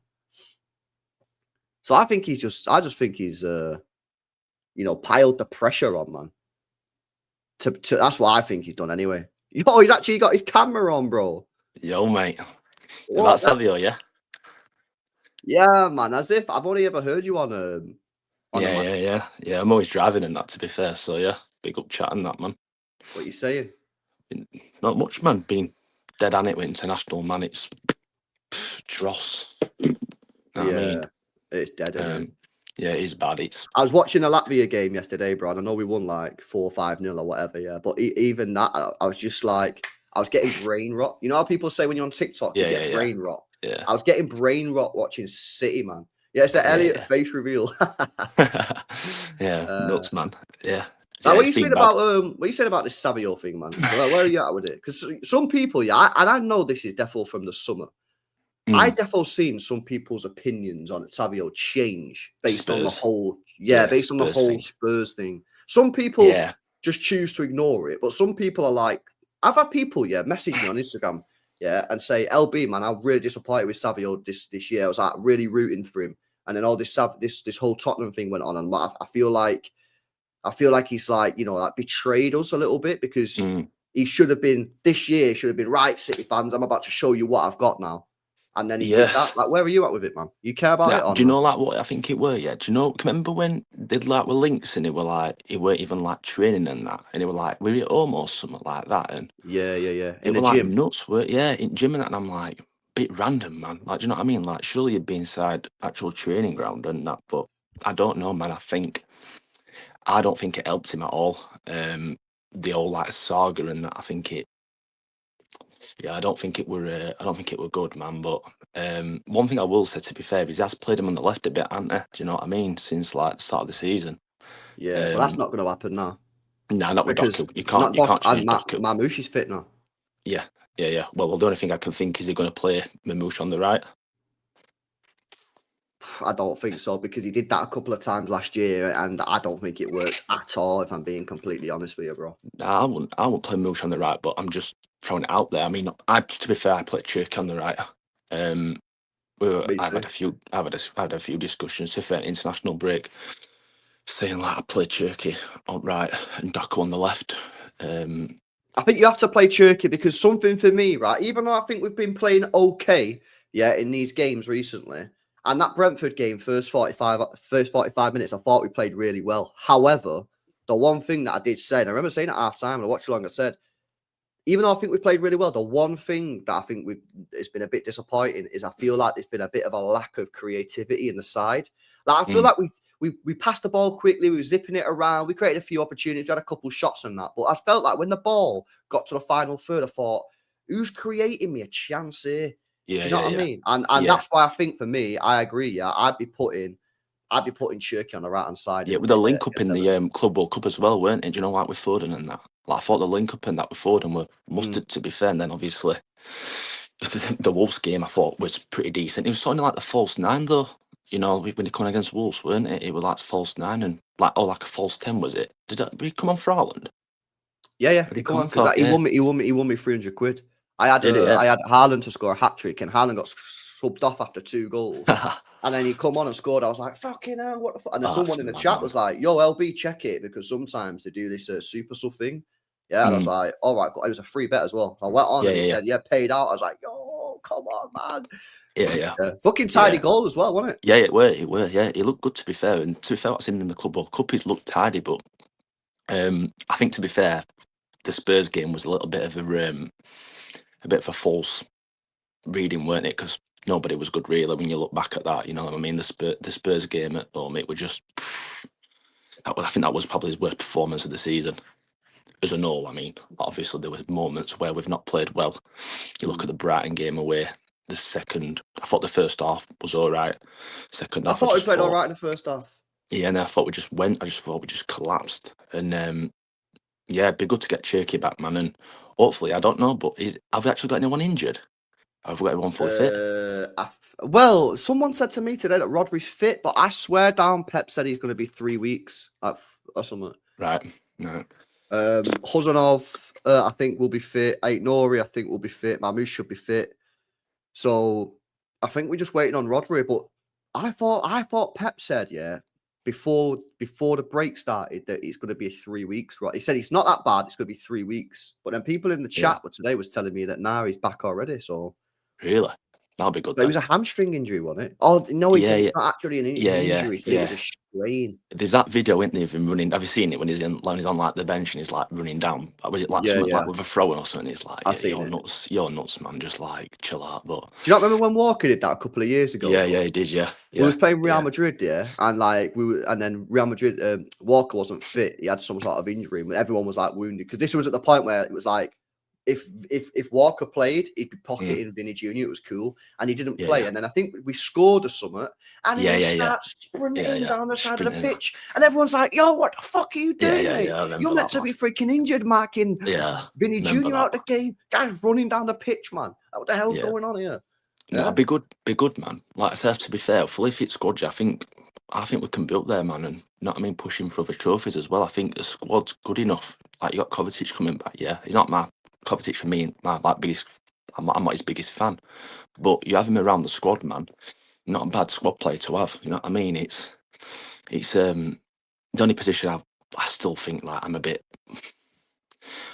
So I just think he's piled the pressure on, man. That's what I think he's done anyway. Yo, he's actually got his camera on, bro. Yo, mate. That's Savio, yeah? Yeah, man. As if I've only ever heard you on Yeah. I'm always driving in that, to be fair. So yeah, big up chatting that, man. What are you saying? Not much, man. Being dead on it with international, man. It's dross. I mean? It's dead, isn't it? Yeah, it is bad. I was watching the Latvia game yesterday, bro, and I know we won like 4-5-0 or whatever, yeah. But even that, I was just like, I was getting brain rot. You know how people say when you're on TikTok, you get brain rot? Yeah. I was getting brain rot watching City, man. Yeah, it's the Elliot face reveal. Nuts, man. Yeah. Now, what you said about this Savio thing, man? Where are you at with it? Because some people, I know this is defo from the summer. I definitely seen some people's opinions on Savio change based on the whole, based on the whole Spurs thing. Some people just choose to ignore it, but some people are like, I've had people, message me on Instagram, and say, LB, man, I'm really disappointed with Savio this year. I was like really rooting for him, and then all this whole Tottenham thing went on, and I feel like he's like, like betrayed us a little bit because he should have been this year. Should have been right, City fans. I'm about to show you what I've got now. And then he did that. Like, where are you at with it, man? You care about it? Do you know like what I think it were? Yeah. Do you know? Remember when they like were links and it were like he weren't even like training and that, and it were like we were almost something like that, and yeah. In the gym, like nuts. In gym and that, and I'm like, bit random, man. Like, do you know what I mean? Like, surely you'd be inside actual training ground and that, but I don't know, man. I don't think it helped him at all. The whole like saga and that. I think it. Yeah, I don't think it were good, man. But one thing I will say, to be fair, is he has played him on the left a bit, hasn't he? Do you know what I mean? Since like the start of the season. Yeah, well, that's not going to happen now. Nah, not with Doku. You can't change Doku. Mamouche is fit now. Yeah. Well, the only thing I can think is he going to play Mamouche on the right. I don't think so because he did that a couple of times last year, and I don't think it worked at all. If I'm being completely honest with you, bro. Nah, I wouldn't play Mamouche on the right, but I'm just throwing it out there. I mean, to be fair, I played Cherky on the right. I've had a few discussions if an international break, saying like I played Cherky on right and Doku on the left. I think you have to play Cherky because something for me, right? Even though I think we've been playing okay, in these games recently. And that Brentford game, first 45 minutes, I thought we played really well. However, the one thing that I did say, and I remember saying at half time, and I watched along, I said, even though I think we played really well, the one thing that I think it's been a bit disappointing is I feel like there's been a bit of a lack of creativity in the side. Like I feel like we passed the ball quickly, we were zipping it around, we created a few opportunities, we had a couple shots and that. But I felt like when the ball got to the final third, I thought, who's creating me a chance here? Do Yeah, you know yeah, what I yeah. mean? And Yeah. that's why I think for me, I agree. Yeah, I'd be putting Cherky on the right hand side. Yeah, with the link up in the Club World Cup as well, weren't it? Do you know, like with Foden and that? Like I thought the link up in that with Foden were mustard, to be fair. And then obviously the Wolves game I thought was pretty decent. It was sort of like the false nine though. You know, when he come against Wolves, weren't it? It was like false nine and like like a false 10, was it? Did he come on for Ireland? Yeah. Did He come on for? because he won me 300 quid. I had Haaland to score a hat trick, and Haaland got subbed off after 2 goals. And then he come on and scored. I was like, fucking hell, what the fuck? And then someone in the chat was like, yo, LB, check it, because sometimes they do this super sub thing. Yeah, and I was like, all right, it was a free bet as well. So I went on and he said, paid out. I was like, yo, come on, man. Yeah. Fucking tidy goal as well, wasn't it? Yeah, it were. Yeah, he looked good, to be fair. And to be fair, what's in the Club World Cup, he's looked tidy. But I think, to be fair, the Spurs game was a little bit of a false reading, weren't it? Because nobody was good, really, when you look back at that. You know what I mean? The Spurs game at home, it was just... I think that was probably his worst performance of the season. As a whole, I mean. Obviously, there were moments where we've not played well. You look at the Brighton game away, I thought the first half was all right. Second half, I thought we played all right in the first half. Yeah, and I thought we just collapsed. And it'd be good to get Cherky back, man. And hopefully, I don't know, but have we actually got anyone injured? Have we got everyone fully fit? Well, someone said to me today that Rodri's fit, but I swear down, Pep said he's going to be 3 weeks or something. Right. No. Huzanov, I think will be fit. Nori, I think will be fit. Mamouche should be fit. So I think we're just waiting on Rodri. But I thought Pep said, before the break started, that it's going to be 3 weeks. Right? He said it's not that bad. It's going to be 3 weeks. But then people in the chat today was telling me that now he's back already. So really, that'll be good. But it was a hamstring injury, wasn't it? Oh no, he said it's not actually an injury. He said it was a strain. There's that video, isn't there, of him running? Have you seen it when he's on like the bench and he's like running down? Was it like something like with a throw-in or something? It's like, you're nuts, man. Just like chill out. But do you not remember when Walker did that a couple of years ago? Yeah, he did. Yeah. We was playing Real Madrid, and then Real Madrid, Walker wasn't fit. He had some sort of injury, and everyone was like wounded because this was at the point where it was like, if Walker played, he'd be pocketing Vinny Jr. It was cool, and he didn't play. And then I think we scored a summit, and he starts sprinting down the side of the pitch, and everyone's like, "Yo, what the fuck are you doing, mate? You're meant to be freaking injured, marking Vinny Jr. out the game. Guys running down the pitch, man. What the hell's going on here?" No, be good, man. Like I said, to be fair, fully fit squad, I think we can build there, man, and pushing for other trophies as well. I think the squad's good enough. Like you got Kovacic coming back, he's not my Kovacic for me, my biggest. I'm not his biggest fan, but you have him around the squad, man. Not a bad squad player to have. You know what I mean? It's the only position I still think like I'm a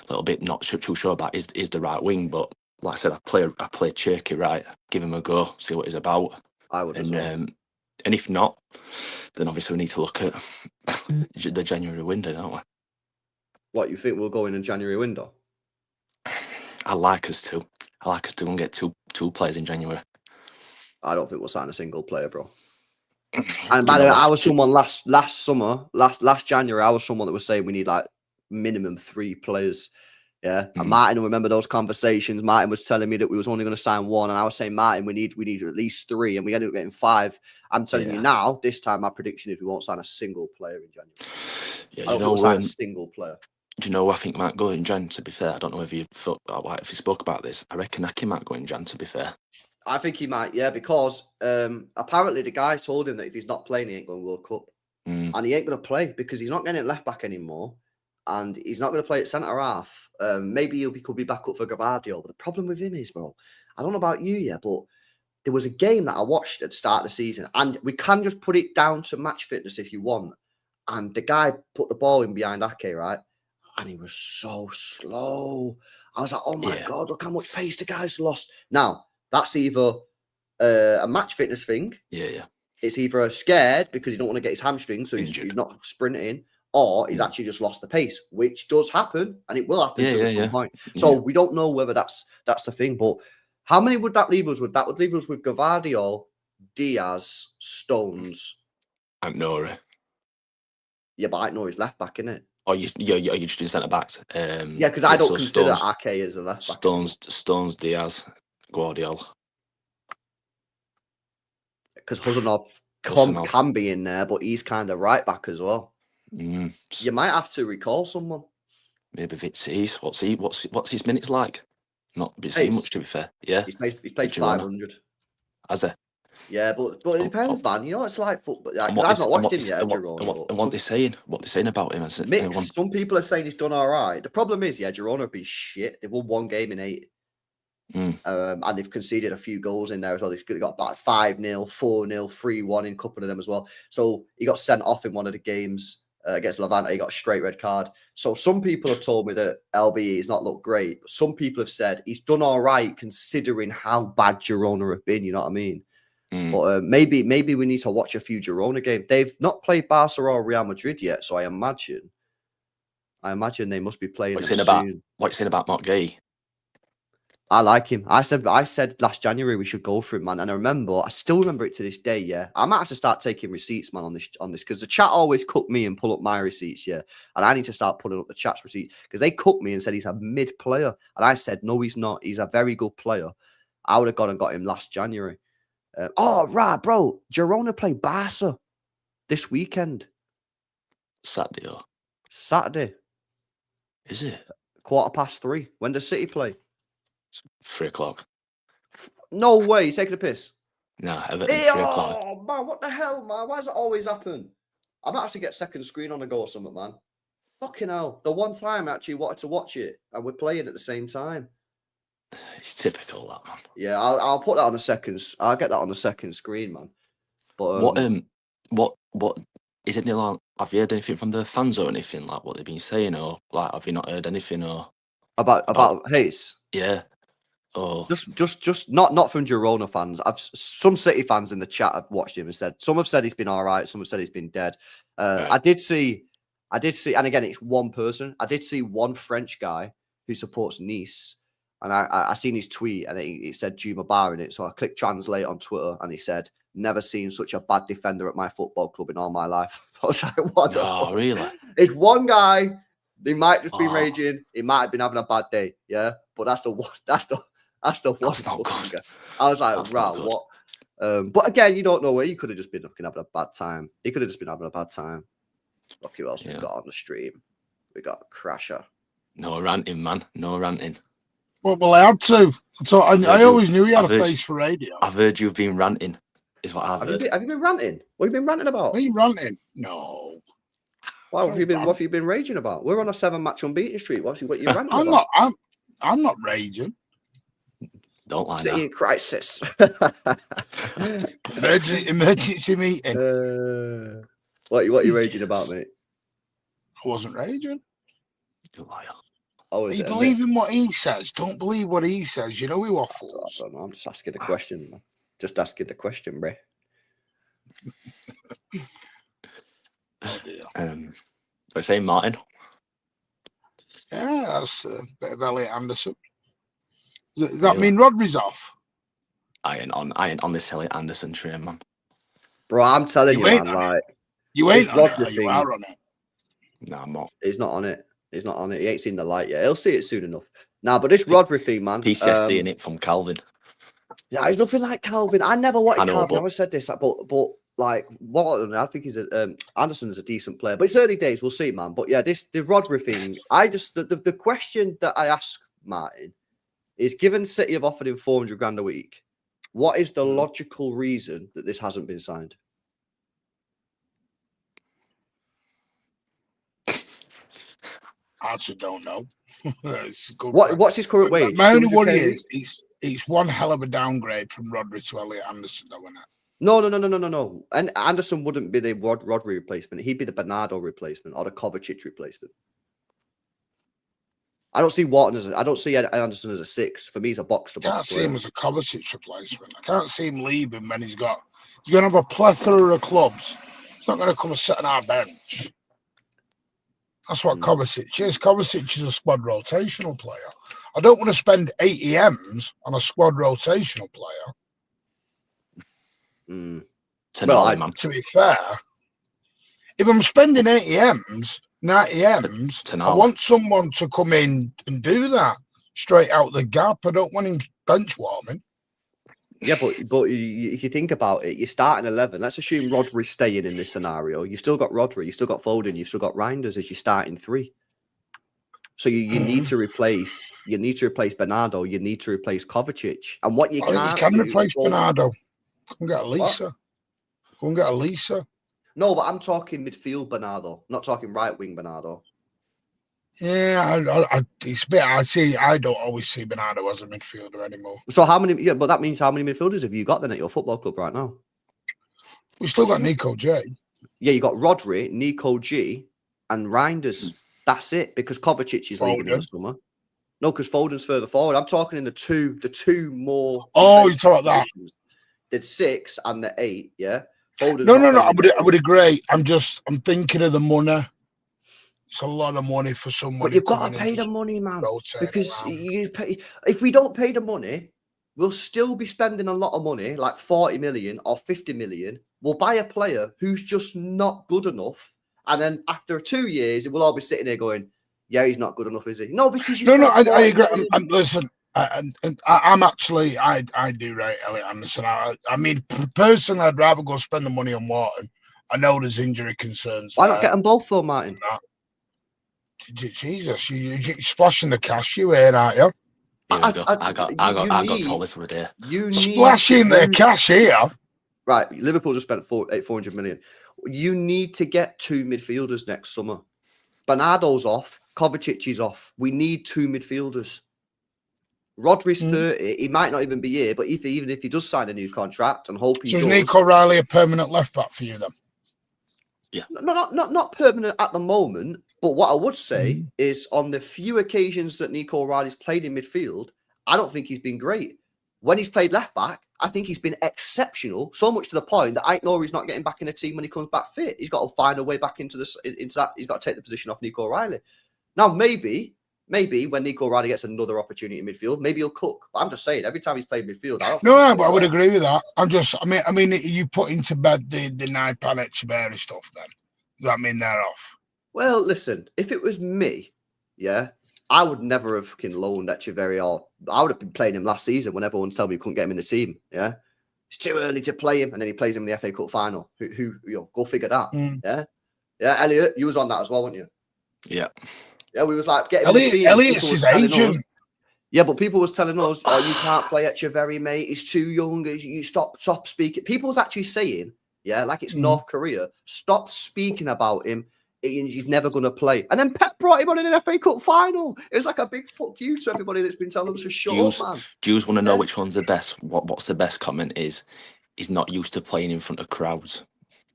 little bit not too sure about is the right wing, but like I said, I play Cherky right. Give him a go, see what he's about. I would as well. And if not, then obviously we need to look at the January window, don't we? What you think we'll go in January window? I like us to and get two players in January. I don't think we'll sign a single player, bro. And by the way, I was someone last January. I was someone that was saying we need like minimum 3 players. Yeah, and Martin, remember those conversations? Martin was telling me that we was only going to sign 1, and I was saying, Martin, we need at least 3, and we ended up getting 5. I'm telling you now, this time my prediction is we won't sign a single player in January. Yeah, I don't think we'll sign a single player. Do you know who I think might go in Jan, to be fair? I don't know if you spoke about this. I reckon Aki might go in Jan, to be fair. I think he might, because apparently the guy told him that if he's not playing, he ain't going to World Cup. And he ain't going to play because he's not getting it left back anymore. And he's not going to play at centre half. Maybe he could be back up for Gavadio. But the problem with him is, bro, I don't know about you, but there was a game that I watched at the start of the season. And we can just put it down to match fitness if you want. And the guy put the ball in behind Ake, right? And he was so slow. I was like, oh my God, look how much pace the guy's lost. Now, that's either a match fitness thing. Yeah. It's either scared because he don't want to get his hamstring, so he's not sprinting, or he's actually just lost the pace, which does happen, and it will happen at some point. So we don't know whether that's the thing. But how many would that leave us with? That would leave us with Gvardiol, Diaz, Stones, and Nori. Yeah, but I know he's left back, innit? Oh, you're just doing centre backs. Yeah, because I don't consider Ake as a left back. Stones, Diaz, Guardiola. Because Huzanov can be in there, but he's kind of right back as well. You might have to recall someone. Maybe Vitesse. What's his minutes like? Not been seen much, to be fair. Yeah, he's played 500. Has he? Yeah, but it depends, man. You know, it's like football. Like, I've not watched him yet, Girona. And what they saying? What they saying about him? Mixed. Some people are saying he's done all right. The problem is, Girona have been shit. They've won one game in 8. And they've conceded a few goals in there as well. They've got about 5-0, 4-0, 3-1 in a couple of them as well. So he got sent off in one of the games against Levante. He got a straight red card. So some people have told me that LBE has not looked great. Some people have said he's done all right considering how bad Girona have been. You know what I mean? But maybe we need to watch a few Girona games. They've not played Barca or Real Madrid yet, so I imagine they must be playing them soon. What you saying about Mark Gay? I like him. I said last January we should go for him, man. And I still remember it to this day. Yeah, I might have to start taking receipts, man, on this because the chat always cook me and pull up my receipts. Yeah, and I need to start pulling up the chat's receipts because they cooked me and said he's a mid player, and I said no, he's not. He's a very good player. I would have gone and got him last January. Right, bro. Girona play Barca this weekend. Saturday. Is it? 3:15. When does City play? 3 o'clock. No way. You taking a piss? No, Everton. 3 o'clock. Oh, man, what the hell, man? Why does it always happen? I might have to get second screen on the go or something, man. Fucking hell. The one time I actually wanted to watch it and we're playing at the same time. It's typical, that, man. Yeah, I'll put that on the second. I'll get that on the second screen, man. But what is it? Like, have you heard anything from the fans or anything like what they've been saying, or like have you not heard anything or about Hayes? Yeah. Oh, just not from Girona fans. Some City fans in the chat have watched him and said some have said he's been all right. Some have said he's been dead. Right. I did see, and again, it's one person. I did see one French guy who supports Nice. And I seen his tweet and it said Juma Bar in it. So I clicked translate on Twitter and he said, never seen such a bad defender at my football club in all my life. I was like, what? Oh, really? It's one guy. They might just be raging. He might have been having a bad day. Yeah. But that's the one. That's the one. Not good. I was like, right, what? But again, you don't know where he could have just been having a bad time. He could have just been having a bad time. Look who else we got on the stream. We got Crasher. No ranting, man. No ranting. Well, I had to. So I always knew he had a face for radio. I've heard you've been ranting, is what I've heard. Have you been ranting? What have you been ranting about? Are you ranting? No. What have you been raging about? We're on a 7-match unbeaten streak. What you ranting about? I'm not raging. Don't lie. City in crisis. Emergency meeting. What are you raging about, mate? I wasn't raging. You liar. Oh, you believe in what he says. Don't believe what he says. You know he waffles. I don't know. I'm just asking the question, man. Just asking the question, bro. Oh dear. I say Martin. Yeah, that's a bit of Elliot Anderson. Does that mean Rodri's off? I ain't on this Elliot Anderson train, man. Bro, I'm telling you, man. Like you ain't on it. You are on it. No, I'm not. He's not on it. He's not on it. He ain't seen the light yet. He'll see it soon enough. Nah, but this Rodri thing, man. PTSD in it from Calvin. Yeah, he's nothing like Calvin. I never wanted Calvin. I always said this, but like, what I think Anderson is a decent player. But it's early days. We'll see, man. But yeah, the Rodri thing. The question that I ask Martin is: given City have offered him 400 grand a week, what is the logical reason that this hasn't been signed? I actually don't know. What's his current wage? My only worry is it's one hell of a downgrade from Rodri to Elliot Anderson, though, isn't it? No. And Anderson wouldn't be the Rodri replacement. He'd be the Bernardo replacement or the Kovacic replacement. I don't see Anderson as a 6. For me, he's a box to box. I can't see him as a Kovacic replacement. I can't see him leaving when he's going to have a plethora of clubs. He's not going to come and sit on our bench. That's what Kovacic is. Kovacic is a squad rotational player. I don't want to spend 80 M's on a squad rotational player. Man. To be fair, if I'm spending 80 M's, 90 M's, I want someone to come in and do that straight out the gap. I don't want him bench warming. Yeah, but if you think about it, you're starting 11. Let's assume Rodri's staying in this scenario. You've still got Rodri, you've still got Foden, you've still got Reinders as your starting 3. So you need to replace Bernardo, you need to replace Kovacic. And what you can't you can do replace Bernardo. Go and get Elisa. Go and get Elisa. No, but I'm talking midfield Bernardo, not talking right wing Bernardo. Yeah, it's a bit. I don't always see Bernardo as a midfielder anymore. So how many? Yeah, but that means how many midfielders have you got then at your football club right now? We still got Nico J. Yeah, you got Rodri, Nico G, and Reinders. That's it, because Kovacic is leaving in the summer. No, because Foden's further forward. I'm talking in the two more. Oh, you talk about that. The 6 and the 8. Yeah. Foden's no. I would agree. I'm thinking of the money. It's a lot of money for someone. But you've got to pay the money, man. Because if we don't pay the money, we'll still be spending a lot of money, like 40 million or 50 million. We'll buy a player who's just not good enough. And then after 2 years, we'll all be sitting there going, yeah, he's not good enough, is he? No, because I agree. Listen, I'm actually, I do rate Elliot Anderson. I mean, personally, I'd rather go spend the money on Wharton. I know there's injury concerns. Why not get them both, though, Martin? Jesus, you're splashing the cash you here, aren't you? I got told this for a day. Splashing the cash here. Right, Liverpool just spent 400 million. You need to get 2 midfielders next summer. Bernardo's off. Kovacic is off. We need 2 midfielders. Rodri's 30. He might not even be here, but even if he does sign a new contract and hope he does. So is Nico Riley a permanent left back for you then? Yeah. Not permanent at the moment. But what I would say is on the few occasions that Nico O'Reilly's played in midfield, I don't think he's been great. When he's played left back, I think he's been exceptional, so much to the point that I know he's not getting back in the team when he comes back fit. He's got to find a way back into that. He's got to take the position off Nico O'Reilly. Now, maybe when Nico O'Reilly gets another opportunity in midfield, maybe he'll cook. But I'm just saying, every time he's played midfield, but I would agree with that. I mean, you put into bed the Naipan Echeverri stuff then. Does that mean they're off? Well, listen, if it was me, yeah, I would never have fucking loaned Echeverri, or I would have been playing him last season when everyone told me you couldn't get him in the team. Yeah, it's too early to play him, and then he plays him in the FA Cup final. Who go figure that. Yeah, Elliot, you was on that as well, weren't you? Yeah, we was like getting in the team. Elliot's his agent. Yeah, but people was telling us, "Oh, you can't play Echeverri, mate. He's too young. You stop speaking." People was actually saying, "Yeah, like it's North Korea. Stop speaking about him. He's never going to play." And then Pep brought him on in an FA Cup final. It was like a big fuck you to everybody that's been telling us to shut up, man. Jews want to know which one's the best. What's the best comment is, he's not used to playing in front of crowds.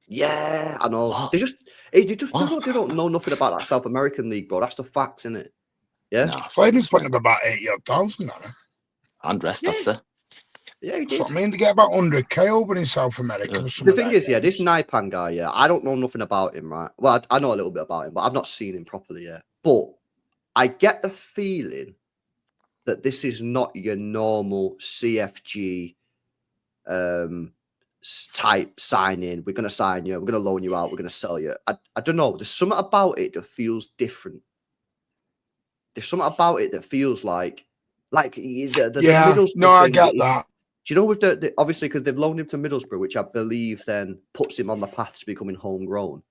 Yeah, I know. What? They don't know nothing about that South American league, bro. That's the facts, isn't it? Yeah. No, played in front of about 80,000, and rest, that's it. Yeah, he did. So, I mean, to get about 100k over in South America. The thing is, this Naipan guy, I don't know nothing about him, right? Well, I know a little bit about him, but I've not seen him properly yet. But I get the feeling that this is not your normal CFG type signing. We're going to sign you. We're going to loan you out. We're going to sell you. I don't know. There's something about it that feels different. There's something about it that feels like the middle. No, I get that. Do you know with the obviously because they've loaned him to Middlesbrough, which I believe then puts him on the path to becoming homegrown.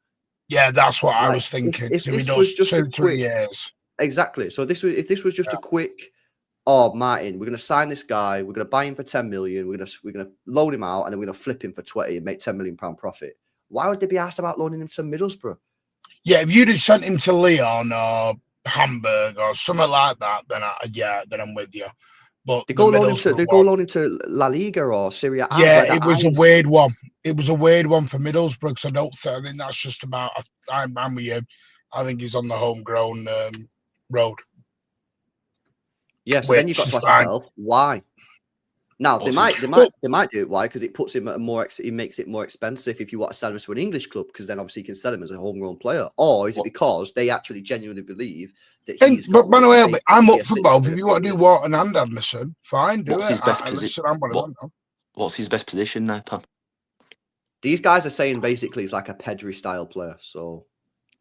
Yeah, that's what I was thinking. If this was just 2-3 years, exactly. So if this was just a quick, Martin, we're going to sign this guy, we're going to buy him for 10 million, we're going to loan him out, and then we're going to flip him for 20 and make £10 million profit. Why would they be asked about loaning him to Middlesbrough? Yeah, if you'd have sent him to Lyon or Hamburg or something like that, then I'm with you. But they go loan him to La Liga or Serie A. Yeah, it was a weird one. It was a weird one for Middlesbrough. So I think that's just about. I'm with you. I think he's on the homegrown road. Yeah, so then you've got to ask yourself, why? Now they might do it. Why? Because it puts him at it makes it more expensive if you want to sell him to an English club, because then obviously you can sell him as a homegrown player. Or is it because they actually genuinely believe that he's got? But by the way, I'm up for both. If you want to do Wharton and Anderson, fine, do What's it. His best position? What's his best position there, Tom? These guys are saying basically he's like a Pedri style player, so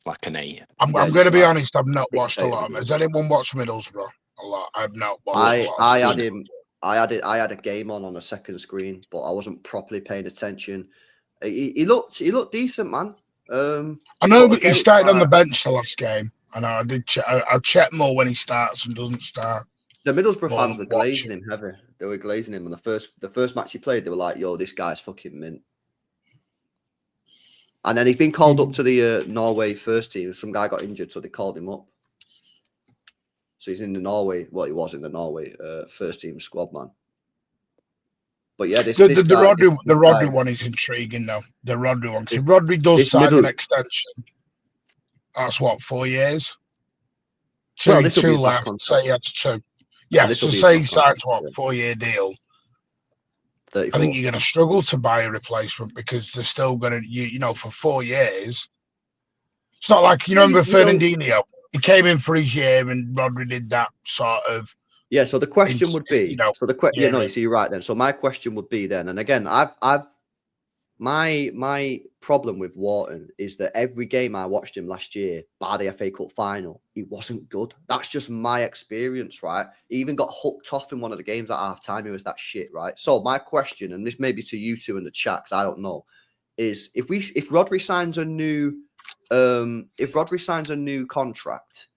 like an 8. I'm going to be honest. I've not watched a lot of him. Has anyone watched Middlesbrough? A lot. I've not watched a lot. I had a game on a second screen, but I wasn't properly paying attention. He looked decent, man. I know that he started on the bench the last game, and I did. I check more when he starts and doesn't start. The Middlesbrough fans were glazing him heavy. They were glazing him on the first match he played. They were like, "Yo, this guy's fucking mint." And then he's been called up to the Norway first team. Some guy got injured, so they called him up. So he's in the Norway. Well, he was in the Norway first team squad, man. But yeah, the Rodri one is intriguing, though. The Rodri one, because Rodri does sign an extension. That's what, 4 years. Two left. Say he had 2. Yeah, so say he signs 4-year deal. 34. I think you're going to struggle to buy a replacement because they're still going to, you know, for 4 years. It's not like, you remember Fernandinho? He came in for his year and Rodri did that sort of. Yeah, so the question would be, so you're right then. So my question would be then, and again, my problem with Wharton is that every game I watched him last year, bar the FA Cup final, he wasn't good. That's just my experience, right? He even got hooked off in one of the games at half time. He was that shit, right? So my question, and this may be to you two in the chat, because I don't know, is if Rodri signs a new contract,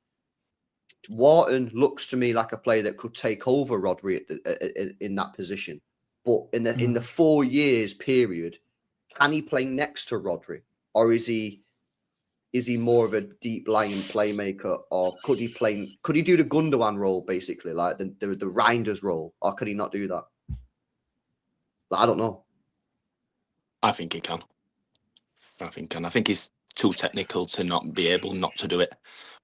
Wharton looks to me like a player that could take over Rodri in that position. But in the 4 years period, can he play next to Rodri, or is he more of a deep lying playmaker, or could he do the Gundogan role basically, like the Reinders role, or could he not do that? I don't know. I think he can. I think he's too technical to not be able not to do it.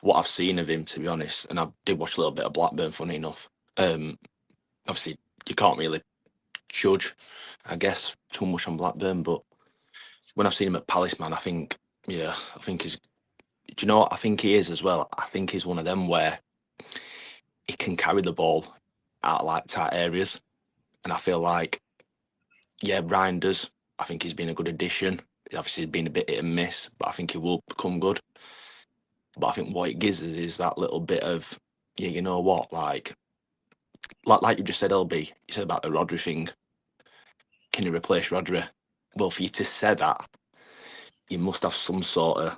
What I've seen of him, to be honest, and I did watch a little bit of Blackburn, funny enough. Obviously, you can't really judge, I guess, too much on Blackburn, but when I've seen him at Palace, man, I think he's. Do you know what I think he is as well? I think he's one of them where he can carry the ball out like tight areas, and I feel like, Reinders, I think he's been a good addition. Obviously, he's been a bit hit and miss, but I think he will become good. But I think what it gives us is that little bit of, you know what, like you just said, LB, you said about the Rodri thing. Can you replace Rodri? Well, for you to say that, you must have some sort of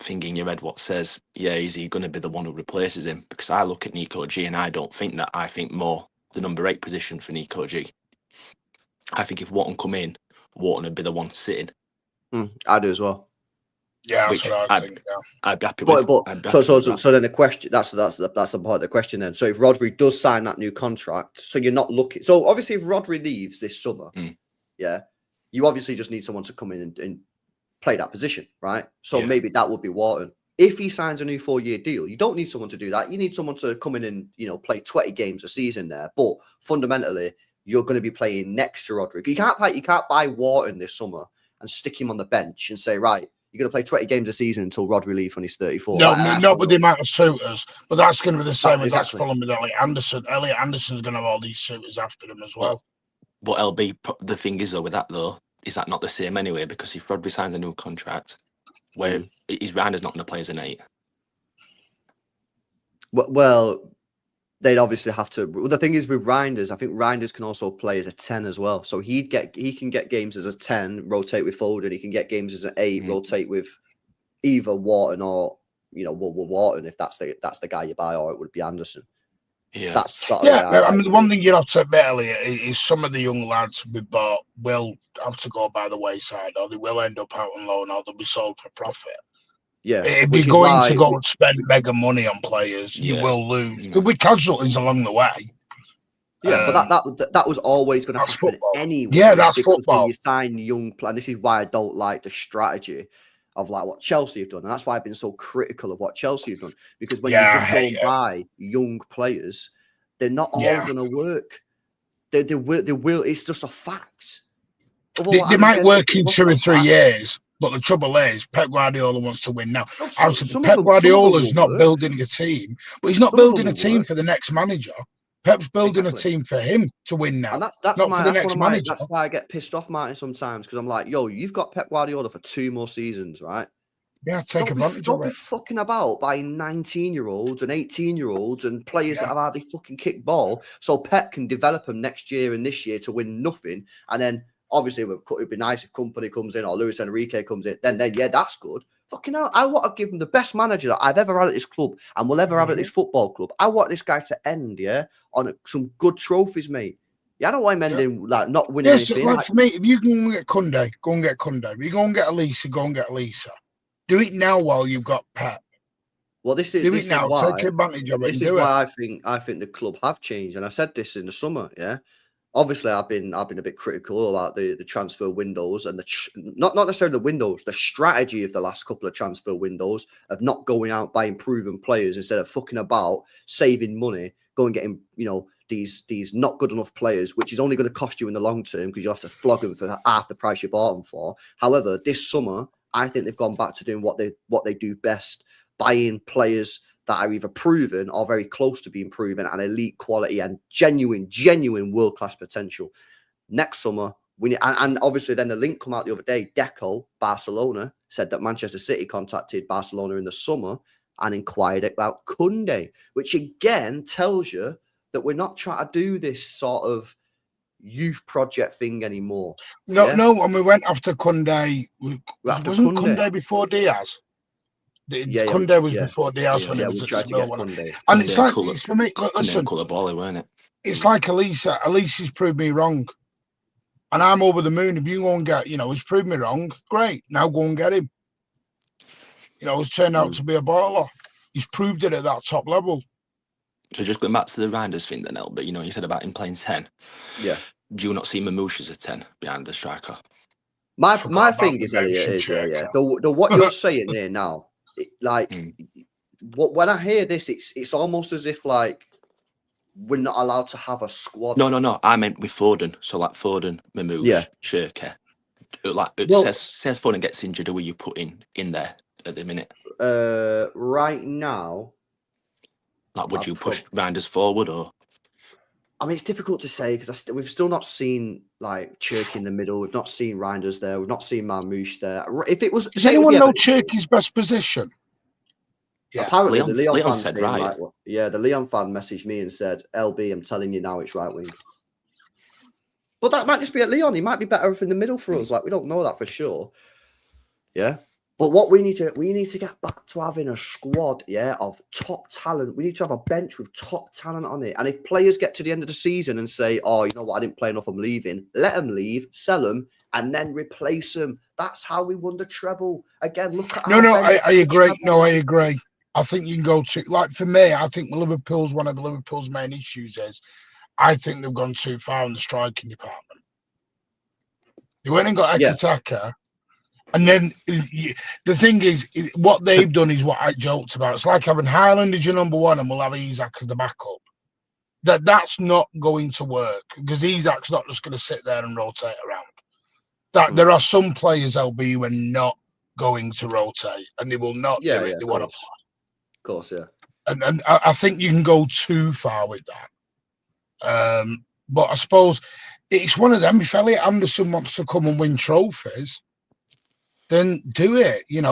thing in your head what says, is he going to be the one who replaces him? Because I look at Nico G and I don't think that. I think more the number 8 position for Nico G. I think if Wharton come in, Wharton would be the one sitting. I do as well. Yeah, that's what I think. Yeah. I'd be happy with. So then the question, that's the part of the question then. So if Rodri does sign that new contract, so you're not looking. So obviously, if Rodri leaves this summer, you obviously just need someone to come in and play that position, right? So maybe that would be Wharton. If he signs a new 4-year deal, you don't need someone to do that. You need someone to come in and play 20 games a season there. But fundamentally, you're going to be playing next to Rodri. You can't buy Wharton this summer and stick him on the bench and say, right, you're going to play 20 games a season until Rodri leaves when he's 34. No, not with the amount of suitors. But that's going to be the same with that's problem with Elliot Anderson. Elliot Anderson's going to have all these suitors after him as well. But LB, the thing is, though, with that, though, is that not the same anyway? Because if Rodri signs a new contract, where his Reinder's not going to play as an 8. Well, they'd obviously have to. Well, the thing is with Reinders, I think Reinders can also play as a 10 as well. So he can get games as a 10, rotate with Foden. He can get games as an 8, rotate with either Wharton or Wharton if that's the guy you buy, or it would be Anderson. Yeah, that's sort of I mean, the one thing you have to admit, Elliot, is some of the young lads we bought will have to go by the wayside, or they will end up out on loan, or they'll be sold for profit. Yeah, if you're going to go and spend mega money on players, you will lose. There'll be casualties along the way. Yeah, but that was always going to happen anyway. Yeah, that's football. When you sign young players, and this is why I don't like the strategy of like what Chelsea have done, and that's why I've been so critical of what Chelsea have done. Because when you just go and buy young players, they're not all going to work. They will. It's just a fact. They might work in 2 or 3 years, but the trouble is, Pep Guardiola wants to win now. Pep Guardiola's not building a team, but he's not building a team for the next manager. Pep's building a team for him to win now, and that's not for the next manager. That's why I get pissed off, Martin, sometimes, because I'm like, yo, you've got Pep Guardiola for 2 more seasons, right? Yeah, take advantage of it. Don't be fucking about buying 19-year-olds and 18-year-olds and players that have hardly fucking kicked ball, so Pep can develop them next year and this year to win nothing. And then, obviously, it'd be nice if Company comes in or Luis Enrique comes in. Then yeah, that's good. Fucking hell, I want to give him the best manager that I've ever had at this club and will ever have at this football club. I want this guy to end, on some good trophies, mate. Yeah, I don't want him ending like not winning anything. Like for me, if you can get Kunde, go and get Kunde. If you go and get Elisa, go and get Elisa. Do it now while you've got Pep. Well, take advantage of it. This is why I think the club have changed, and I said this in the summer. Yeah, obviously I've been a bit critical about the transfer windows and not necessarily the windows, the strategy of the last couple of transfer windows of not going out buying proven players instead of fucking about saving money, going getting these not good enough players, which is only going to cost you in the long term because you have to flog them for half the price you bought them for. However, this summer, I think they've gone back to doing what they do best, buying players that are either proven or very close to being proven and elite quality and genuine world-class potential. Next summer, and obviously then the link come out the other day, Deco, Barcelona, said that Manchester City contacted Barcelona in the summer and inquired about Kunde, which again tells you that we're not trying to do this sort of youth project thing anymore. No, and we went after Kunde. Wasn't Kunde before Diaz? Kunde was before Diaz when he was at Seville. And it's like, it's for me, listen, weren't it? It's like Elisa. Elisa's proved me wrong. And I'm over the moon. If you go and get, he's proved me wrong, great. Now go and get him. He's turned out to be a baller. He's proved it at that top level. So just going back to the Reinders thing then, but you said about him playing 10. Yeah. Do you not see Mamouche as a 10 behind the striker? My thing is, Elliot, the what you're saying here now, when I hear this, it's almost as if like we're not allowed to have a squad. No. I meant with Foden. So like Foden, Mamouche, Cherki. Says Foden gets injured, who are you putting in there at the minute? Right now. Like, would you push Reinders forward or? I mean, it's difficult to say because we've still not seen like Cherki in the middle. We've not seen Reinders there. We've not seen Mamouche there. If it was, does anyone know Cherki's best position? Yeah, apparently the Leon fan said right. The Leon fan messaged me and said, "LB, I'm telling you now, it's right wing." But that might just be at Leon. He might be better off in the middle for us. Like, we don't know that for sure. Yeah. But what we need to get back to having a squad, of top talent. We need to have a bench with top talent on it. And if players get to the end of the season and say, "Oh, you know what? I didn't play enough. I'm leaving." Let them leave, sell them, and then replace them. That's how we won the treble. Again, look at. I agree. No, I agree. I think you can go to for me. I think one of Liverpool's main issues is, I think they've gone too far in the striking department. They went and got Ekitaka. And then the thing is, what they've done is what I joked about. It's like having Haaland as your number one and we'll have Isak as the backup. That's not going to work because Isak's not just going to sit there and rotate around. There are some players, LB, who are not going to rotate and they will not do it. They want to play. Of course, yeah. And I think you can go too far with that. But I suppose it's one of them. If Elliot Anderson wants to come and win trophies, then do it. In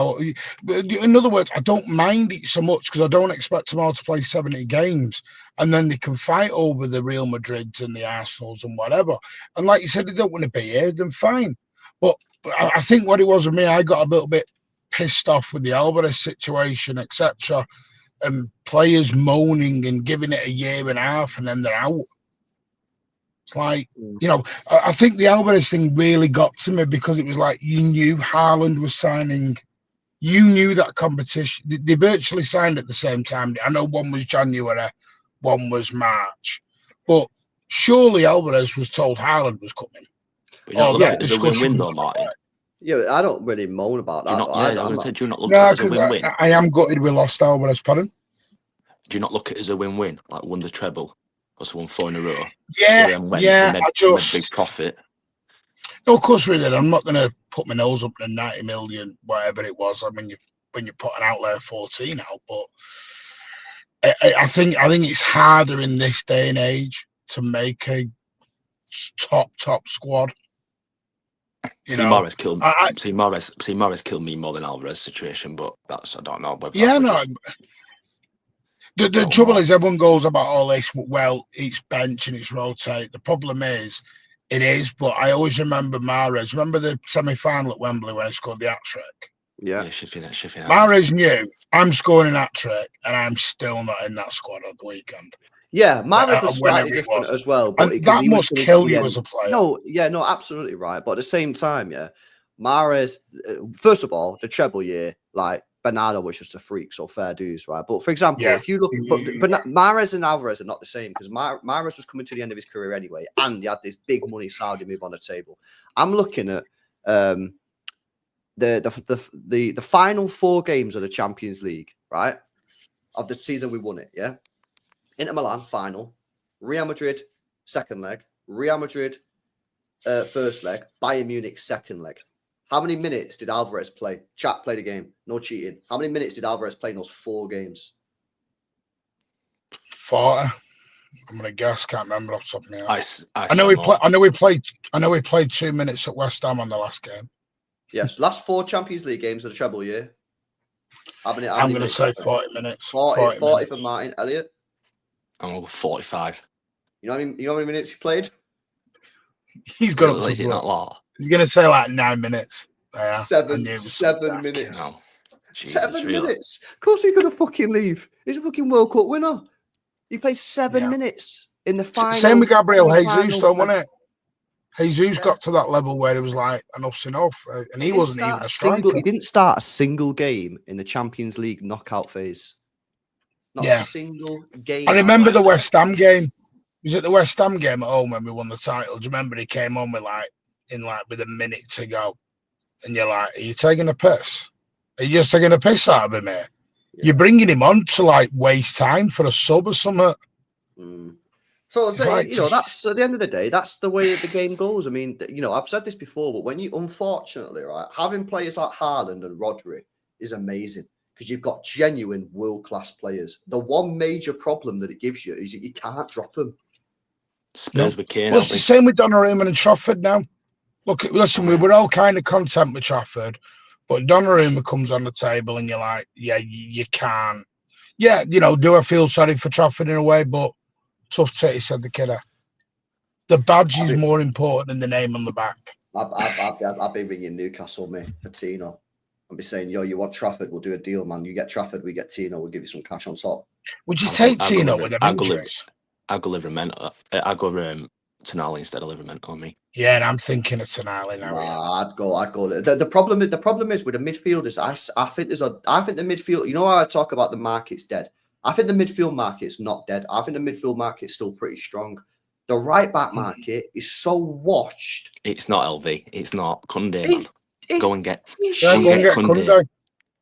other words, I don't mind it so much because I don't expect them all to play 70 games and then they can fight over the Real Madrids and the Arsenals and whatever. And like you said, they don't want to be here, then fine. But I think what it was with me, I got a little bit pissed off with the Alvarez situation, etc. And players moaning and giving it a year and a half and then they're out. It's like, I think the Alvarez thing really got to me because it was like you knew Haaland was signing. You knew that competition. They virtually signed at the same time. I know one was January, one was March. But surely Alvarez was told Haaland was coming. But it's a win-win though, Martin. Yeah, I don't really moan about that. Do you not look at it as a win-win? I am gutted we lost Alvarez, pardon? Do you not look at it as a win-win? Like won the treble? Must have won 4 in a row. Yeah, They made big profit. No, of course we did. I'm not going to put my nose up to 90 million, whatever it was. I mean, when you put an outlayer 14 out, but I think it's harder in this day and age to make a top squad. Morris killed me more than Alvarez situation, but that's I don't know whether the trouble is everyone goes about all this. Well, it's bench and it's rotate. The problem is, it is. But I always remember Mahrez. Remember the semi-final at Wembley when he scored the hat trick? Yeah, Shiffing. Mahrez knew I'm scoring an hat trick, and I'm still not in that squad on the weekend. Yeah, Mahrez was slightly different as well, but that must kill you as a player. No, absolutely right. But at the same time, yeah, Mahrez. First of all, the treble year, like Bernardo was just a freak, so fair dues, right? But for example, if you look, but Mahrez and Alvarez are not the same because Mahrez was coming to the end of his career anyway, and he had this big money Saudi move on the table. I'm looking at the final 4 games of the Champions League, right? Of the season we won it, yeah. Inter Milan final, Real Madrid second leg, Real Madrid first leg, Bayern Munich second leg. How many minutes did Alvarez play? Chat, play the game. No cheating. How many minutes did Alvarez play in those 4 games? 40. I'm gonna guess. Can't remember off the top of my head. I know we played 2 minutes at West Ham on the last game. Yes, last 4 Champions League games of the treble year. I'm going to say 40 minutes. 40 for Martin. Elliot? I'm over 45. You know how many minutes he played? He's got up to not a lot. He's going to say like 9 minutes. 7 minutes. 7 minutes. Of course he's going to fucking leave. He's a fucking World Cup winner. He played 7 minutes in the final. Same with Gabriel Jesus, though, wasn't it? Jesus got to that level where it was like enough's enough, and he wasn't even a striker. He didn't start a single game in the Champions League knockout phase. Not a single game. I remember the West Ham game. Was it the West Ham game at home when we won the title? Do you remember he came on with with a minute to go, and you're like, "Are you taking a piss? Are you just taking a piss out of him here? Yeah. You're bringing him on to like waste time for a sub or something." So that's at the end of the day, that's the way the game goes. I mean, I've said this before, but when you unfortunately, right, having players like Haaland and Rodri is amazing because you've got genuine world-class players. The one major problem that it gives you is that you can't drop them. Spurs with Kane. Well, it's the same with Donnarumma and Trafford now. Listen, we were all kind of content with Trafford, but Donnarumma comes on the table and you're like, yeah, you can't. Yeah, do I feel sorry for Trafford in a way, but tough titty, said the kidder. The badge is more important than the name on the back. I've been ringing Newcastle, mate, for Tino. I'll be saying, yo, you want Trafford? We'll do a deal, man. You get Trafford, we get Tino. We'll give you some cash on top. Would you take Tino with them injuries? I'll go Livramento. I'll go Tonali instead of Livramento on me. Yeah, and I'm thinking of Tonali now. I'd go. The problem is with the midfielders. I think the midfield. You know how I talk about the market's dead. I think the midfield market's not dead. I think the midfield market's still pretty strong. The right back market is so washed. It's not LV. It's not Kunde, man. Go and get Kunde.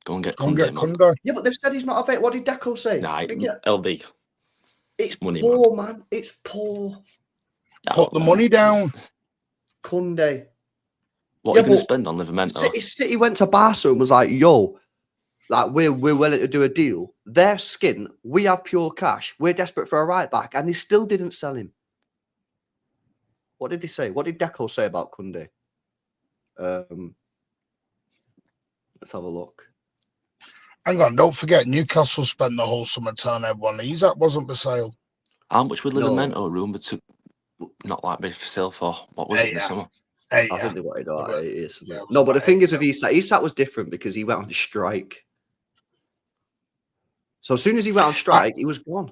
Go and get Kunde. Yeah, but they've said he's not available. What did Deco say? Nah, LV. It's money, poor, man. It's poor. Put the money down. Kunde. What are you going to spend on Livramento? City went to Barca and was like, yo, like we're willing to do a deal. Their skin, we have pure cash. We're desperate for a right back, and they still didn't sell him. What did they say? What did Deco say about Kunde? Let's have a look. Hang on, don't forget Newcastle spent the whole summer telling everyone Isak wasn't for sale. How much would Livramento rumored to not like bid for sale for? What was it this summer? I think they wanted to 80 No, but the thing is with Isak was different because he went on strike. So as soon as he went on strike, he was gone.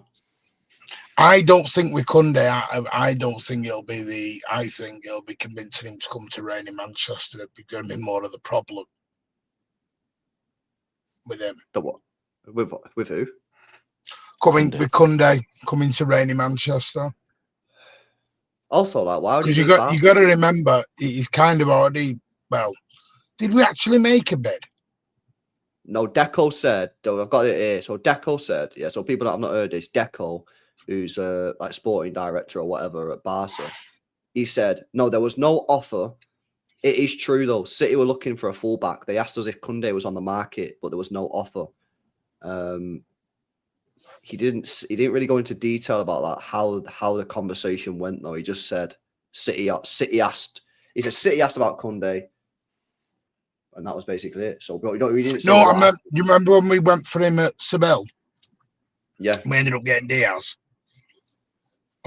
I don't think with Kunde, I don't think it'll be I think it'll be convincing him to come to rainy Manchester. It'd going to be more of the problem with him. The what? With who? With Kunde coming to rainy Manchester. Also, like, why? Because you got to remember, he's kind of already. Well, did we actually make a bid? No, Deco said. I've got it here. So Deco said, yeah. So people that have not heard this, Deco who's like sporting director or whatever at Barca. He said, no, there was no offer. It is true though. City were looking for a fullback. They asked us if Koundé was on the market, but there was no offer. He didn't really go into detail about that, how the conversation went though. He just said City asked. He said City asked about Koundé, and that was basically it. So we didn't say you remember when we went for him at Seville? Yeah. We ended up getting Diaz.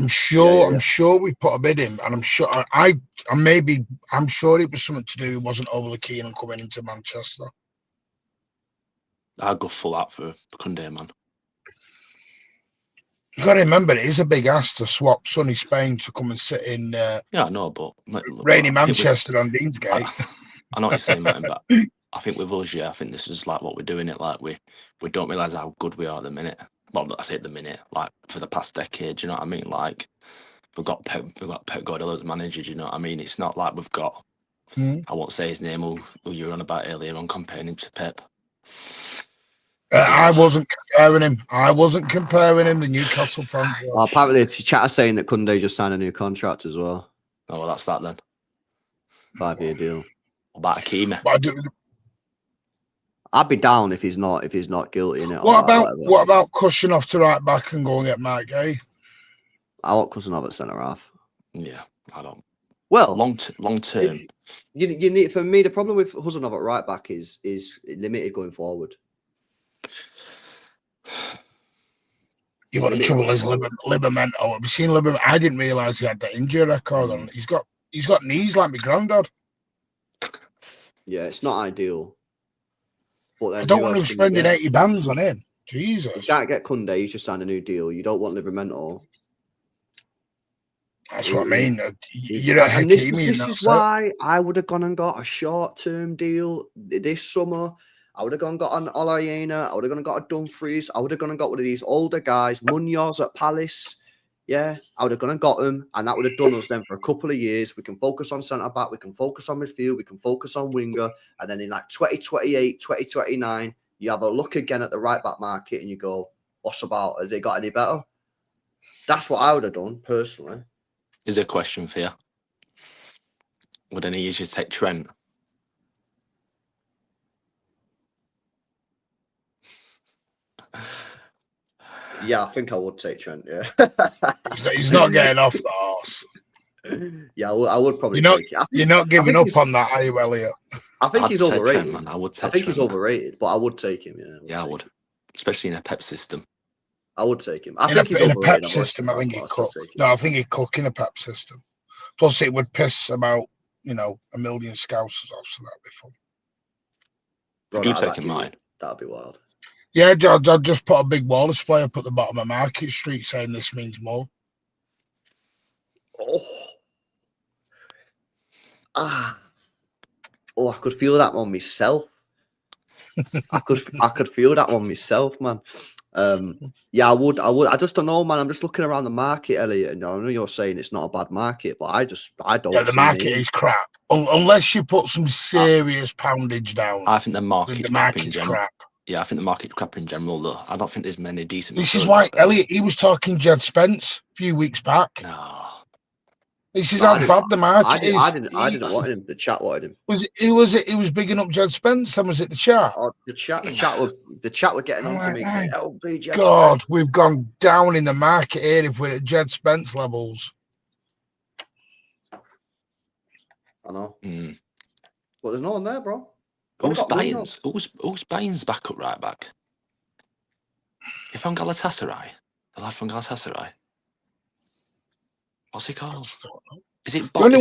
I'm sure we put a bid in, and I'm sure I'm sure it was something to do. He wasn't overly keen on coming into Manchester. I'd go full out for Koundé, man. You got to remember, it is a big ask to swap sunny Spain to come and sit in. Yeah, I know, but rainy Manchester on Deansgate. I know what you're saying, Martin, but I think with us, I think this is like what we're doing it. Like we don't realise how good we are at the minute. Well, I say at the minute, like for the past decade. You know what I mean? Like we've got Pep Guardiola as manager. You know what I mean? It's not like we've got. I won't say his name. Who you were on about earlier on comparing him to Pep. I wasn't comparing him. The Newcastle fans. Well, apparently, if chat are saying that Koundé just signed a new contract as well. Oh, well, that's that then. 5-year deal. What about Hakimi? I'd be down if he's not guilty in it. What about Cushion off to right back and go and get Mike Gay? I want Cushion off at centre half. Yeah, I don't. Well, long term. You need, for me, the problem with Huzanov at right back is limited going forward. You got the trouble is Libermento. Have you seen Libermento? I didn't realise he had that injury record on. He's got knees like my granddad. Yeah, it's not ideal. But then I don't want him spending 80 bands on him. Jesus. You can't get Koundé. He's just signed a new deal. You don't want Livramento. That's what I mean. This is why I would have gone and got a short-term deal this summer. I would have gone and got an Olayena. I would have gone and got a Dumfries. I would have gone and got one of these older guys, Munoz at Palace. Yeah, I would have gone and got them, and that would have done us then for a couple of years. We can focus on centre-back, we can focus on midfield, we can focus on winger, and then in like 2028, 2029, you have a look again at the right-back market and you go, what's about? Has it got any better? That's what I would have done, personally. Is there a question for you? Would any of you take Trent? Yeah, I think I would take Trent, yeah. He's not getting off the horse. Yeah, I would probably take it. You're not giving up on that, are you, Elliot? I think he's overrated. Trent, man. I think he's overrated, but I would take him, yeah. I would. Especially in a Pep system. I would take him. I think he's overrated. In a Pep system, I think he'd cook. No, I think he'd cook in a Pep system. Plus, it would piss about, a million scousers off, so that'd be fun. Would you take him, mine? That'd be wild. Yeah, I'd just put a big wall display up at the bottom of Market Street saying this means more. I could feel that one myself. I could feel that one myself, man. Yeah, I would. I just don't know, man. I'm just looking around the market, Elliot, and I know you're saying it's not a bad market, but I don't. Yeah, the market is crap. Unless you put some serious poundage down. I think the market's crap. Yeah, I think the market's crap in general, though. I don't think there's many decent. This is why Elliot. He was talking Jed Spence a few weeks back. No. This is how bad the market is. I didn't want him. The chat wanted him. It was bigging up Jed Spence. Then was it the chat? Oh, the chat were getting on to me. God, we've gone down in the market here if we're at Jed Spence levels. I know. But there's no one there, bro. Who's Bayern's backup right back? If I'm Galatasaray, the lad from Galatasaray. What's he called? Is it Bowie?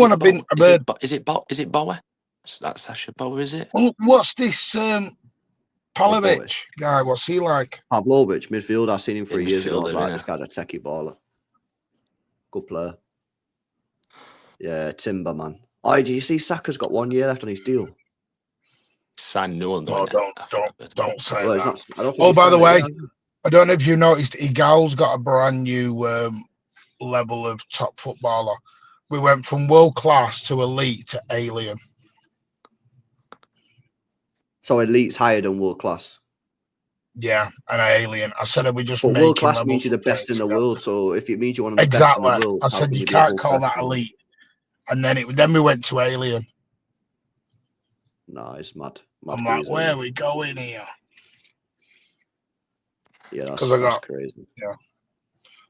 Is it Bowie? That's Sasha Bowie, is it? What's this Pavlovic guy? What's he like? Pavlovic, midfielder. I seen him 3 years ago. I was like, this guy's a techie baller. Good player. Yeah, Timber, man. Oh, did you see Saka's got 1 year left on his deal? Sign new one, though. Don't say that. By the way, I don't know if you noticed, Igal's got a brand new level of top footballer. We went from world class to elite to alien. So elite's higher than world class. Yeah, and Alien. I said, are we just But making world class levels means you're the and putting best it in the together? world. So if it means you're one of the best in Exactly. the world, I how said can you you be can't above call best that in the world? elite. And then we went to Alien. No, it's mad. I'm like, where are we going here? Yeah, that's crazy. Yeah.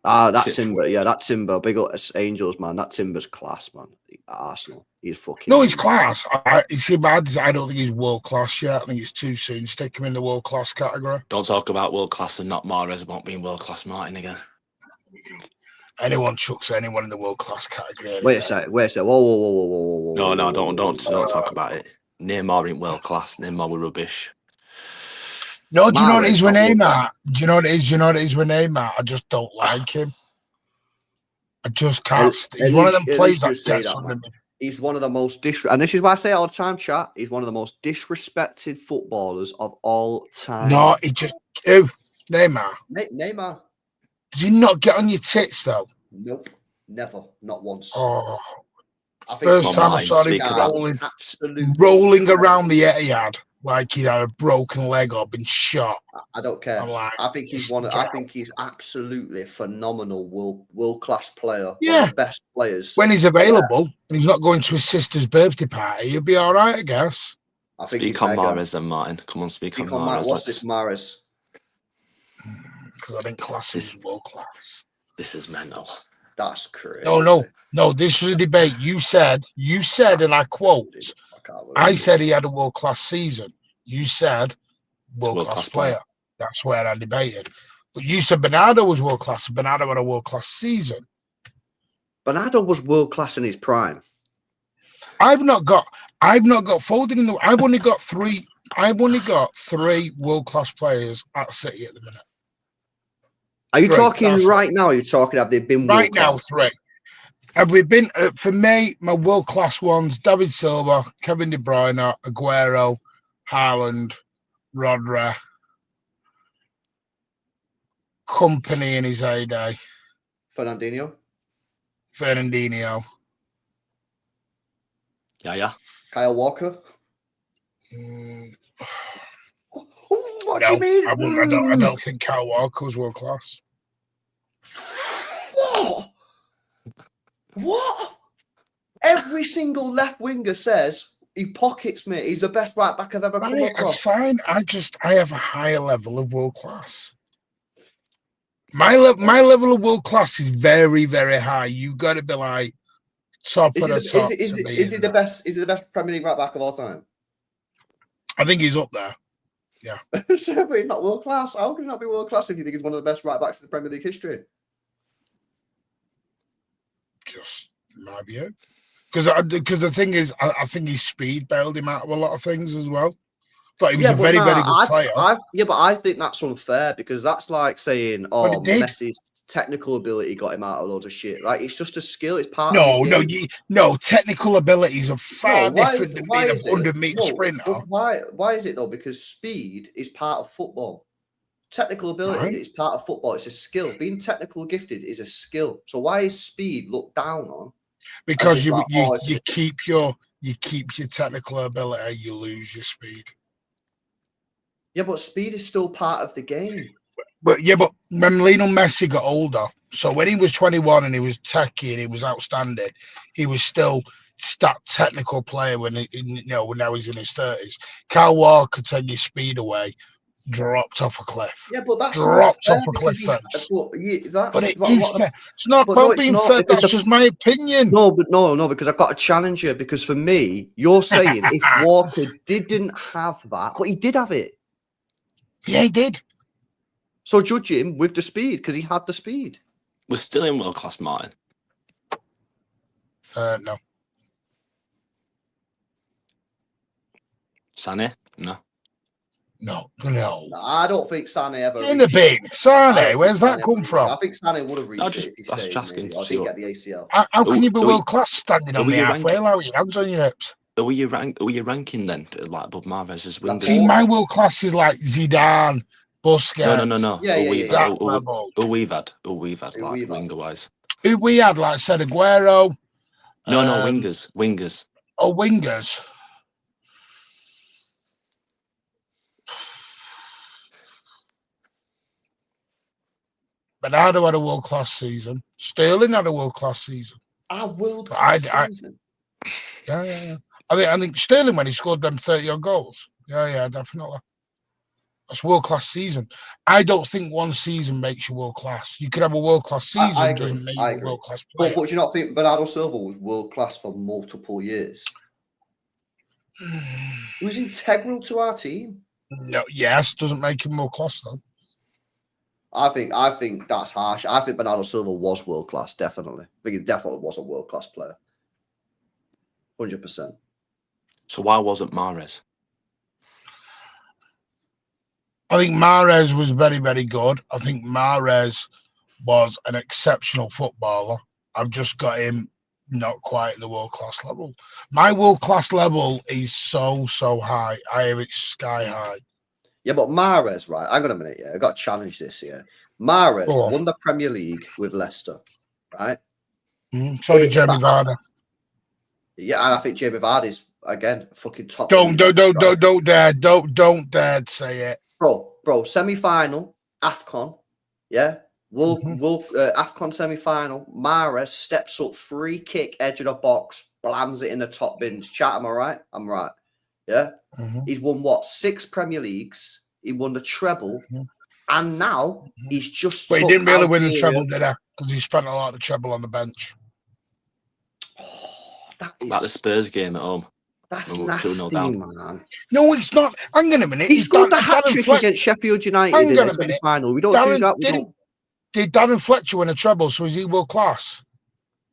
That Timber. Yeah, that Timber. Big up Angels, man. That Timber's class, man. Arsenal. He's fucking. No, he's class. I don't think he's world class yet. I think it's too soon. Stick him in the world class category. Don't talk about world class and not Mahrez about being world class, Martin again. Anyone chucks anyone in the world class category. Wait a sec. Whoa. No, don't talk about it. Neymar ain't world class. Neymar were rubbish. No, do you know what it is with Neymar? Do you know what it is with Neymar? I just don't like him. I just can't. He's one of them players that gets under me. He's one of the most and this is why I say all the time, chat. He's one of the most disrespected footballers of all time. No, he just Neymar. Neymar. Did he not get on your tits though? Nope, never, not once. Oh, I think first time I saw him rolling around the Etihad like he had a broken leg or been shot. I don't care. Like, I think he's I think he's absolutely phenomenal world class player. Yeah, one of the best players when he's available and he's not going to his sister's birthday party. He'll be all right, I guess. I think speak on Mahrez then, Martin. Come on, speak on Mahrez. What's this Mahrez? Because I think class is world class. This is mental. That's crazy. No. This was a debate. You said, and I quote, I said he had a world class season. You said world class player. That's where I debated. But you said Bernardo was world class. Bernardo had a world class season. Bernardo was world class in his prime. I've not got folded in the. I've only got three world class players at City at the minute. Are you talking right now? Or are you talking? Have they been right now? Three. Have we been for me? My world class ones: David Silva, Kevin De Bruyne, Aguero, Haaland, Rodri, Company in his heyday, Fernandinho. Yeah. Kyle Walker. What do you mean? I don't think Kyle Walker was world class. What? Every single left winger says he pockets me. He's the best right back I've ever come across. That's fine. I have a higher level of world class. My level of world class is very, very high. You got to be like top of the top. Is he the best? Is he the best Premier League right back of all time? I think he's up there. Yeah. So, but he's not world class. How can he not be world class if you think he's one of the best right backs in the Premier League history? Just my view. Because the thing is, I think his speed bailed him out of a lot of things as well. But he was a very, very good player. But I think that's unfair because that's like saying, Messi's technical ability got him out of loads of shit. Like, it's just a skill. It's part of his game. No, technical abilities are far different than being a 100-meter sprinter. Why is it, though? Because speed is part of football. Technical ability is part of football. It's a skill. Being technical gifted is a skill. So why is speed looked down on? Because you keep your technical ability, you lose your speed. Yeah, but speed is still part of the game. But when Lionel Messi got older, so when he was 21 and he was techie and he was outstanding, he was still that technical player when now he's in his 30s. Kyle Walker took his speed away, dropped off a cliff. Yeah, but that's dropped off a cliff first. But it is fair. It's not about being fair. That's just my opinion. No, because I've got to challenge you. Because for me, you're saying if Walker didn't have that, but he did have it. Yeah, he did. So judge him with the speed because he had the speed. We're still in world class, Martin. No. Sané? No. No. I don't think Sané ever. In the bin. Sané, where's that come from? I think Sané would have reached it if he stayed. Or didn't get the ACL. How can you be world class standing on the halfway line with your hands on your hips? Are you ranking then, like above Mahrez as wingers? See, my world class is like Zidane, Busquets. No. Yeah. Who we've had like winger wise. Who we had, like I said, Aguero. No, wingers. Oh, wingers. Bernardo had a world-class season. Sterling had a world-class season. A world-class season? Yeah. I think Sterling, when he scored them 30-odd goals. Yeah, definitely. That's world-class season. I don't think one season makes you world-class. You could have a world-class season, doesn't make you a world-class player. But do you not think Bernardo Silva was world-class for multiple years? He was integral to our team. No, yes, doesn't make him world-class, though. I think that's harsh. I think Bernardo Silva was world-class, definitely. I think he definitely was a world-class player. 100%. So why wasn't Mahrez? I think Mahrez was very, very good. I think Mahrez was an exceptional footballer. I've just got him not quite at the world-class level. My world-class level is so high. I have it sky high. Yeah, but Mahrez, right? Hang on a minute. Yeah, I got to challenge this here. Mahrez won the Premier League with Leicester, right? So did Jamie Vardy. Yeah, and I think Jamie Vardy's again fucking top. Don't dare say it, bro. Semi-final, AFCON, yeah. AFCON semi-final. Mahrez steps up, free kick, edge of the box, blams it in the top bins. Chat, am I right? I'm right. Yeah. He's won what? 6 Premier Leagues. He won the treble, and now he's just. But he didn't really win the treble, did he? Because he spent a lot of the treble on the bench. Oh, that is like the Spurs game at home. That's nasty, man. No, it's not. Hang on a minute. He scored the hat trick against Sheffield United in the semi-final. We don't do that. Did Darren Fletcher win a treble? So is he world class?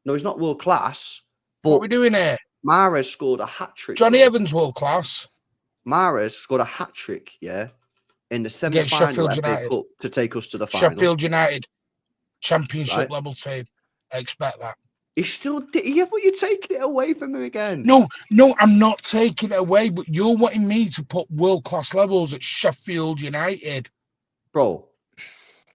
No, he's not world class. But what are we doing here? Mahrez scored a hat trick. Johnny Evans world class. Mahrez scored a hat trick, in the semi-final FA Cup to take us to the final. Sheffield United, championship level team. I expect that. He's still, but you're taking it away from him again. No, I'm not taking it away. But you're wanting me to put world-class levels at Sheffield United, bro.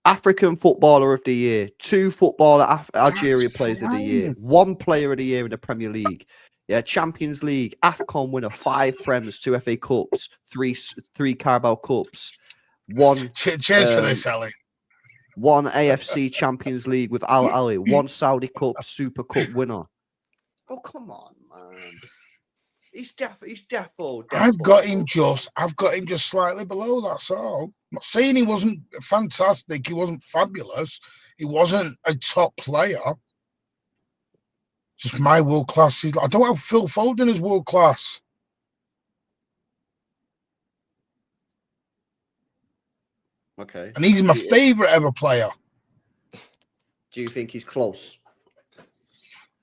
African Footballer of the Year, 2 Footballer Algeria Players of the Year, 1 Player of the Year in the Premier League. Yeah, Champions League, AFCON winner, 5 Prems, 2 FA Cups, 3 Carabao Cups, 1. Cheers for this, Ali. 1 AFC Champions League with Al Ali, 1 Saudi Cup Super Cup winner. Oh, come on, man. He's defo. I've got him just slightly below, that's all. I'm not saying he wasn't fantastic, he wasn't fabulous, he wasn't a top player. Just my world class. I don't have Phil Foden as world class. Okay. And he's my favourite ever player. Do you think he's close?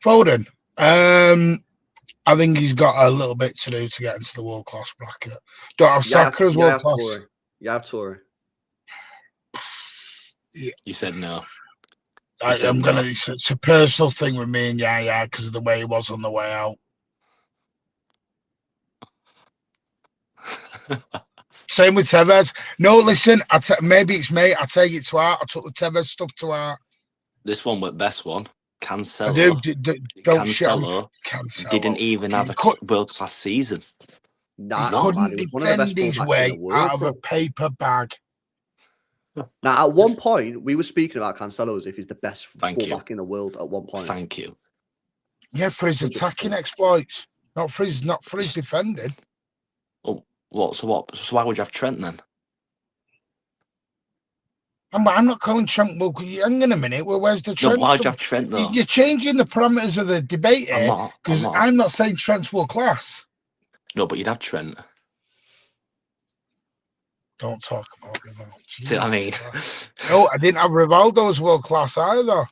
Foden. I think he's got a little bit to do to get into the world class bracket. Don't have Saka as world class. Toure. Yeah. You said no. I'm gonna. It's a personal thing with me and because of the way he was on the way out. Same with Tevez. No, listen. Maybe it's me. I take it to heart. I took the Tevez stuff to heart. This one was the best one. Cancelo. I do. Don't Cancelo didn't even have a world-class season. Nah, he couldn't defend his way out of a paper bag. Now, at one point, we were speaking about Cancelo as if he's the best fullback in the world. At one point, thank you. Yeah, for his attacking exploits, not for his defending. Oh, what? So why would you have Trent then? I'm not calling Trent. Well, hang on a minute. Well, where's the Trent? No, why would you have Trent though? You're changing the parameters of the debate here because I'm not saying Trent's world class. No, but you'd have Trent. Don't talk about Rivaldo. See what I mean? No, I didn't have Rivaldo as world class either.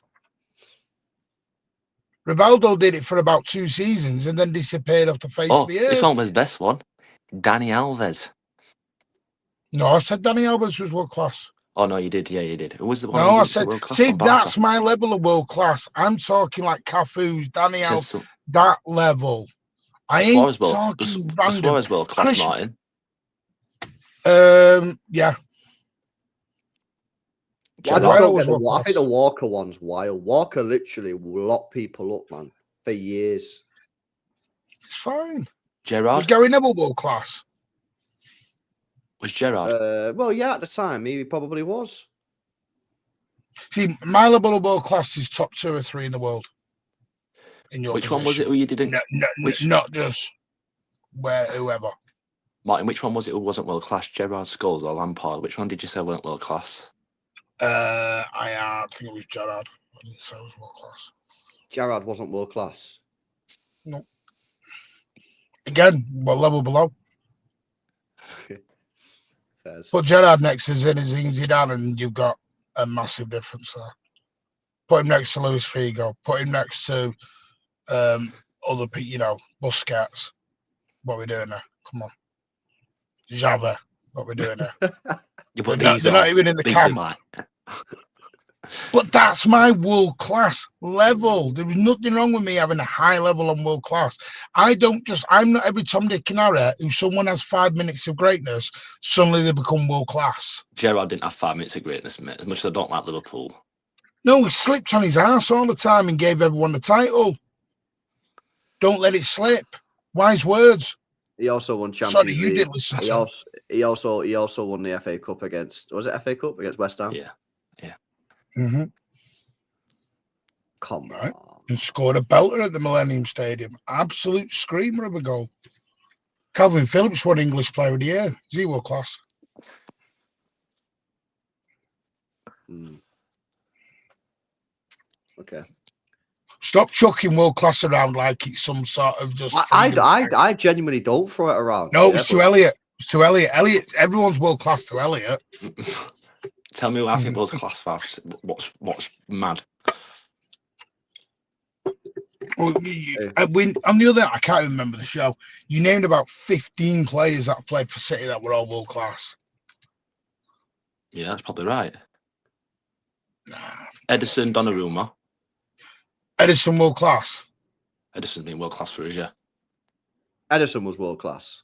Rivaldo did it for about 2 seasons and then disappeared off the face of the earth. This one was the best one. Dani Alves. No, I said Dani Alves was world class. Oh no, you did. Yeah, you did. It was the one. No, I said. See, that's my level of world class. I'm talking like Cafu's, Dani Alves, that level. I ain't talking random. Suarez world class, Martin. Yeah. I think the Walker one's wild. Walker literally locked people up, man, for years. It's fine. Gerrard was Gary Neville world class. Was Gerrard? Well, yeah, at the time he probably was. See, my level of world class is top 2 or 3 in the world. In your Which position. one was it where you didn't? Not just whoever. Martin, which one was it who wasn't world class? Gerrard, Scholes, or Lampard? Which one did you say weren't world class? I think it was Gerrard. I didn't say it was world class. Gerrard wasn't world class. No. Again, what level below? Put Gerrard next to Zinedine Zidane, and you've got a massive difference there. Put him next to Luis Figo. Put him next to other people, Busquets. What are we doing there? Come on. Xavi. What are we doing there? But they're not even in the camp. But that's my world class level. There was nothing wrong with me having a high level on world class. I'm not every Tom, Dick, and Harry who someone has 5 minutes of greatness, suddenly they become world class. Gerrard didn't have 5 minutes of greatness, mate, as much as I don't like Liverpool. No, he slipped on his ass all the time and gave everyone the title. Don't let it slip. Wise words. He also won Champions Sorry, League. you didn't listen to he also won the FA Cup against FA Cup against West Ham? Yeah. Mm-hmm. Come right. on. And scored a belter at the Millennium Stadium. Absolute screamer of a goal. Calvin Phillips won English Player of the Year. Is he world class? Okay. Stop chucking world class around like it's some sort of just. I genuinely don't throw it around. No, it's to Elliot. It's to Elliot. Elliot, everyone's world class to Elliot. Tell me what I think world class for. What's mad? Well, on the other, I can't remember the show. You named about 15 players that played for City that were all world class. Yeah, that's probably right. Nah, Edison, Donnarumma. Edison world class. Edison's been world class for us, yeah. Edison was world class.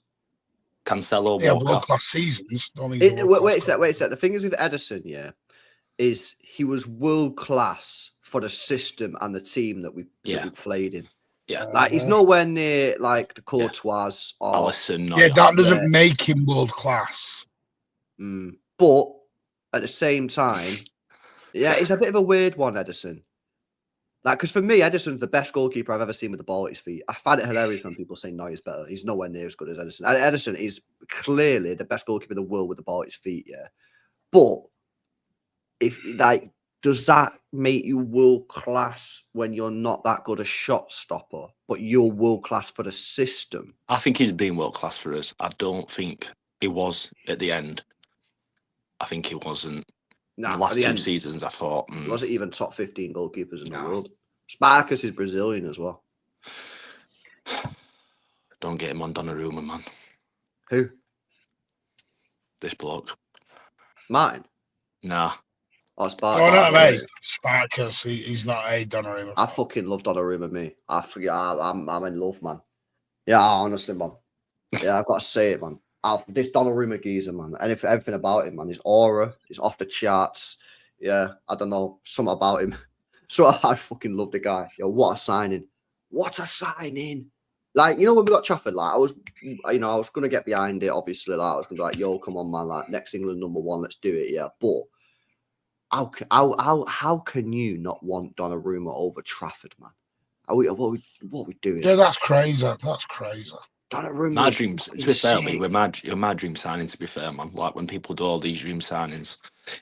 Cancelo, Yeah, Walker. world class seasons. Wait a sec. The thing is with Edison, yeah, is he was world class for the system and the team that we played in. Yeah, like he's nowhere near like the Courtois or Alisson. Yeah, that doesn't make him world class. But at the same time, yeah, it's a bit of a weird one, Edison. Like, because for me, Edison's the best goalkeeper I've ever seen with the ball at his feet. I find it hilarious when people say Neuer's better. He's nowhere near as good as Edison. Edison is clearly the best goalkeeper in the world with the ball at his feet, yeah. But does that make you world class when you're not that good a shot stopper, but you're world class for the system? I think he's been world class for us. I don't think he was at the end. I think he wasn't. The last 2 seasons, I thought. Wasn't even top 15 goalkeepers in the world. Sparkus is Brazilian as well. Don't get him on Donnarumma, man. Who? This bloke. Martin? Nah. Oh, Sparkus. Oh, not mate. Sparkus. He's not a Donnarumma. I fucking love Donnarumma, me. I'm in love, man. Yeah, honestly, man. Yeah, I've got to say it, man. This Donnarumma geezer, man, and if everything about him, man, his aura is off the charts. Yeah, I don't know, something about him. So I fucking love the guy. Yo, what a signing! What a signing! Like, when we got Trafford, like I was gonna get behind it. Obviously, like I was gonna be like, yo, come on, man, like next England #1, let's do it, yeah. But how can you not want Donnarumma over Trafford, man? What are we doing? Yeah, that's crazy. That's crazy. My dreams, to be fair, my dream signing, to be fair, man. Like when people do all these dream signings,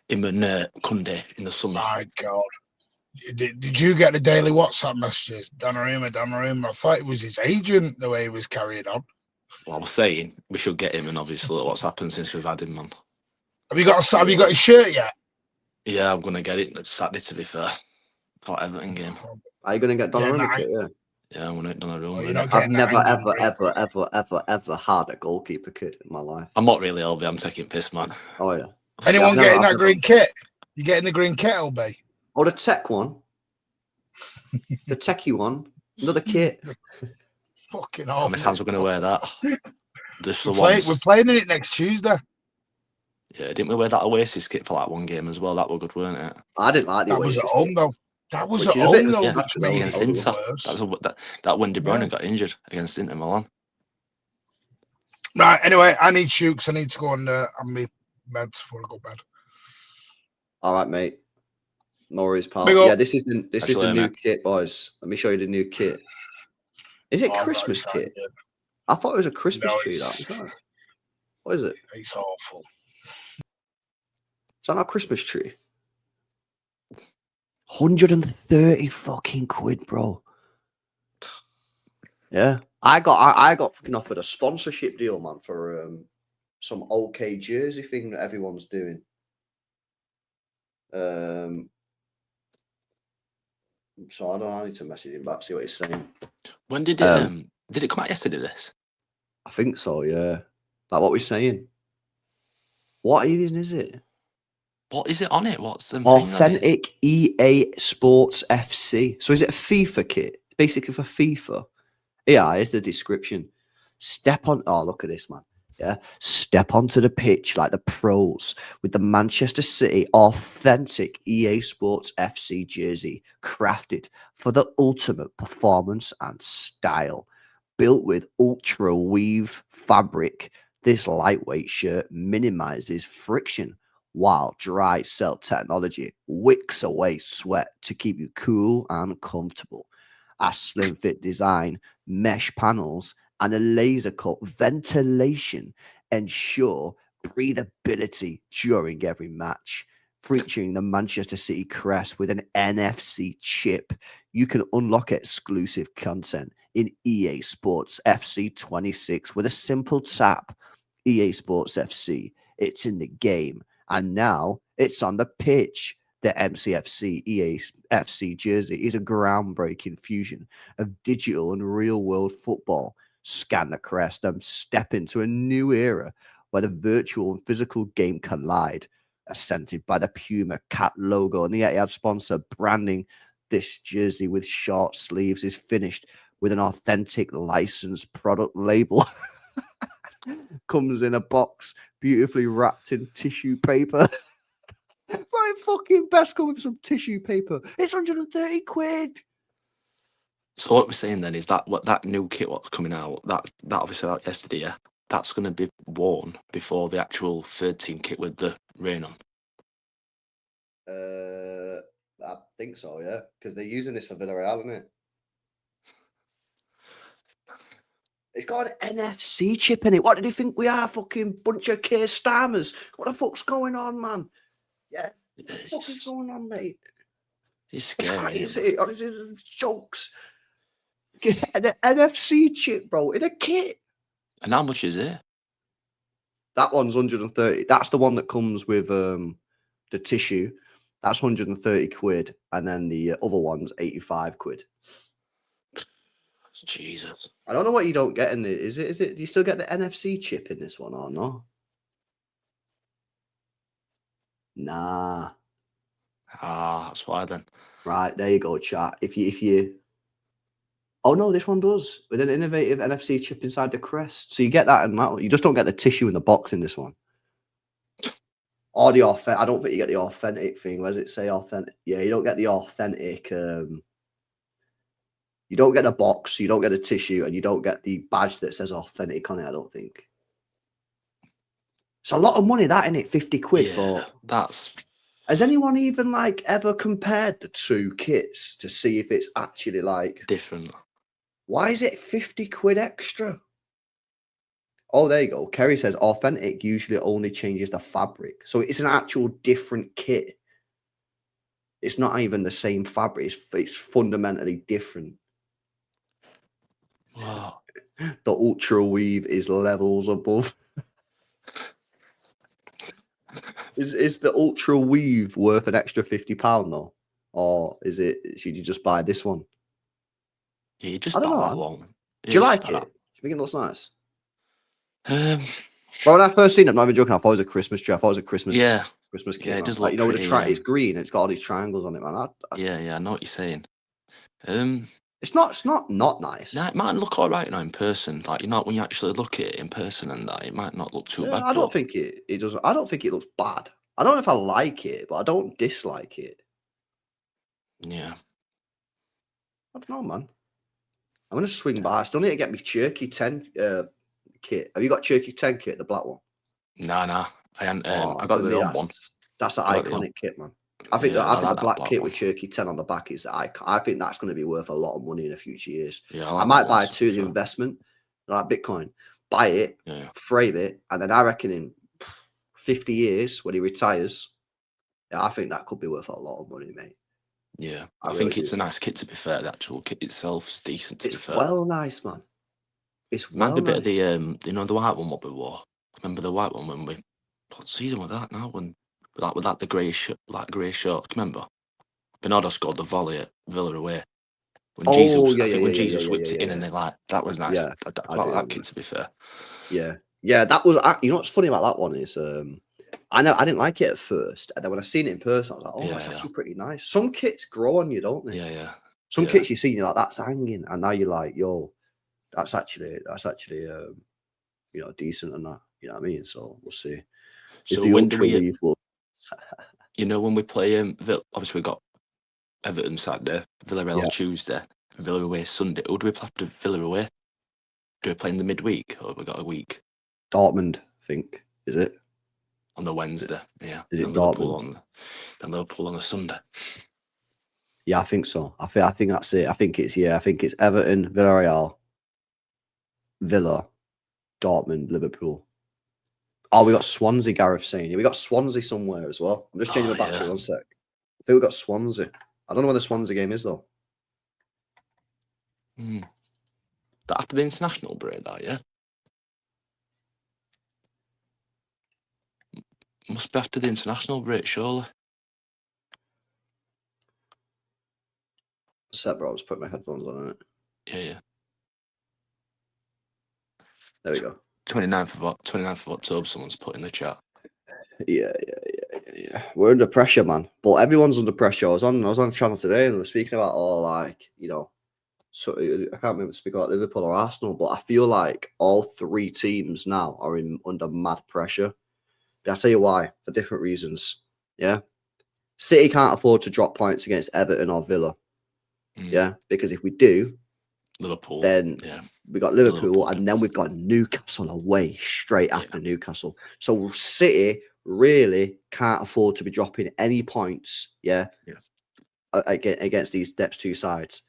him and Kunde in the summer. My God. Did you get the daily WhatsApp messages? Donnarumma. I thought it was his agent, the way he was carrying on. Well, I was saying we should get him, and obviously look what's happened since we've had him, man. Have you got his shirt yet? Yeah, I'm gonna get it Saturday, to be fair. For Everton game. Are you gonna get Donnarumma kit? Yeah. Yeah, I'm gonna get Donnarumma. I've never, ever had a goalkeeper kit in my life. I'm not really LB. I'm taking piss, man. Oh yeah. Anyone getting that green kit? You getting the green kit, LB? Oh, the tech one. The techie one. Another kit. Fucking hell. How many times we're going to wear that? Just the we're playing it next Tuesday. Yeah, didn't we wear that Oasis kit for like one game as well? That were good, weren't it? I didn't like the Oasis. That was at home, though. That was at home, though. Against Inter. That when De Bruyne got injured against Inter Milan. Right, anyway, I need shoots. I need to go on my meds before I go to bed. All right, mate. No worries, pal. Big up. Yeah, this is the Actually, new mate. kit, boys. Let me show you the new kit. Is it Oh, I'm not Christmas excited. kit? I thought it was a Christmas No, tree. That is that. What is it? It's awful. Is that not a Christmas tree? 130 fucking quid, bro. Yeah, I got fucking offered a sponsorship deal, man, for some OK jersey thing that everyone's doing. So I don't know. I need to message him back, see what he's saying. When did it come out yesterday? This? I think so. Yeah, like what we're saying. What even is it? What is it on it? What's the Authentic EA Sports FC. So is it a FIFA kit? Basically for FIFA. Yeah, here's the description. Step on. Oh, look at this, man. Yeah. Step onto the pitch like the pros with the Manchester City authentic EA Sports FC jersey, crafted for the ultimate performance and style. Built with ultra weave fabric, this lightweight shirt minimizes friction while dry cell technology wicks away sweat to keep you cool and comfortable. A slim fit design, mesh panels, and a laser cut ventilation ensure breathability during every match. Featuring the Manchester City crest with an NFC chip, you can unlock exclusive content in EA Sports FC 26 with a simple tap. EA Sports FC, it's in the game, and now it's on the pitch. The MCFC EA FC jersey is a groundbreaking fusion of digital and real world football. Scan the crest and step into a new era where the virtual and physical game collide. Ascented by the Puma Cat logo and the Etihad sponsor branding, this jersey with short sleeves is finished with an authentic licensed product label. Comes in a box beautifully wrapped in tissue paper. My fucking best come with some tissue paper. It's 130 quid. So what we're saying then is that new kit what's coming out, that obviously out yesterday, yeah, that's going to be worn before the actual third team kit with the rain on. I think so, yeah, because they're using this for Villarreal, isn't it? It's got an NFC chip in it. What did you think we are? Fucking bunch of Keir Starmers. What the fuck's going on, man? Yeah. What the fuck is going on, mate? It's scary. It's crazy. This is jokes. An NFC chip, bro, in a kit. And how much is it? That one's 130. That's the one that comes with the tissue. That's 130 quid. And then the other one's 85 quid. Jesus. I don't know what you don't get in it. Is it? Do you still get the NFC chip in this one or no? Nah. Ah, that's why then. Right, there you go, chat. If you oh no, this one does with an innovative NFC chip inside the crest. So you get that and that. You just don't get the tissue in the box in this one. Or the authentic. I don't think you get the authentic thing. Where does it say authentic? Yeah, you don't get the authentic. You don't get a box, you don't get a tissue, and you don't get the badge that says authentic on it, I don't think. It's a lot of money, that, isn't it? 50 quid for... That's... Has anyone even, like, ever compared the two kits to see if it's actually, like... different. Why is it 50 quid extra? Oh, there you go. Kerry says authentic usually only changes the fabric. So it's an actual different kit. It's not even the same fabric. It's fundamentally different. Wow. The ultra weave is levels above. Is the ultra weave worth an extra £50 though? Or is it, should you just buy this one? Yeah, you just I don't buy know. that one. Do you like it? Do you think it looks nice? But when I first seen it, I'm not even joking, I thought it was a Christmas tree. I thought it was a Christmas kit. Yeah, it does like, look you know, pretty, it's green, it's got all these triangles on it, man. Yeah, I know what you're saying. It's not nice. Nah, it might look all right now in person. Like, you know, when you actually look at it in person and that, it might not look too bad. I don't think it doesn't. I don't think it looks bad. I don't know if I like it, but I don't dislike it. Yeah. I don't know, man. I'm gonna swing by. I still need to get me Cherky 10 kit. Have you got Cherky 10 kit, the black one? Nah. I got for the me, old one. That's an iconic kit, man. I think Yeah, I think like the that black black kit one. with Cherokee 10 on the back is I think that's going to be worth a lot of money in the future years. Yeah, I like might that buy one, a two so. investment like Bitcoin, buy it, Yeah. frame it, and then I reckon in 50 years when he retires, yeah, I think that could be worth a lot of money, mate. Yeah, I I really think it's do. a nice kit. To be fair, the actual kit itself's decent. To be It's fair, well nice, man. It's might be well a bit of nice. the the white one what we wore. Remember the white one when we what season with that now when with that the grey shorts. Remember Bernardo scored the volley at Villa away when Oh, Jesus. yeah, I yeah, think yeah, when yeah, Jesus yeah, whipped yeah, it in yeah, and yeah. then like that was nice. Yeah, I I quite do like that remember. kit. To be fair, Yeah. Yeah, that was you know what's funny about that one is I know I didn't like it at first, and then when I seen it in person, I was like, oh, that's yeah, actually pretty nice. Some kits grow on you, don't they? yeah. Some kits you see, you're like, that's hanging, and now you're like, yo, that's actually you know, decent and that. You know what I mean? So we'll see. Is So the when do ultra we? leave? You know when we play obviously we got Everton Saturday, Villarreal Yeah. Tuesday, Villa away Sunday. Who do we play after Villa away? Do we play in the midweek or have we got a week? Dortmund, I think, is it? On the Wednesday, yeah. Is it And Dortmund? Liverpool on the Sunday. Yeah, I think so. I think that's it. I think it's Everton, Villarreal, Villa, Dortmund, Liverpool. Oh, we got Swansea, Gareth saying. Yeah, we got Swansea somewhere as well. I'm just changing my battery 1 sec. I think we got Swansea. I don't know where the Swansea game is though. That after the international break, that, yeah? Must be after the international break, surely. Set, bro. I'll just put my headphones on it. Yeah. There we go. 29th of October, someone's put in the chat. Yeah. We're under pressure, man. But everyone's under pressure. I was on channel today and we were speaking about all like, you know, so I can't remember speak about Liverpool or Arsenal, but I feel like all three teams now are under mad pressure. But I'll tell you why, for different reasons. Yeah. City can't afford to drop points against Everton or Villa. Yeah. Because if we do, Liverpool, then we got Liverpool and then we've got Newcastle away straight after Newcastle. So City really can't afford to be dropping any points, against these next two sides.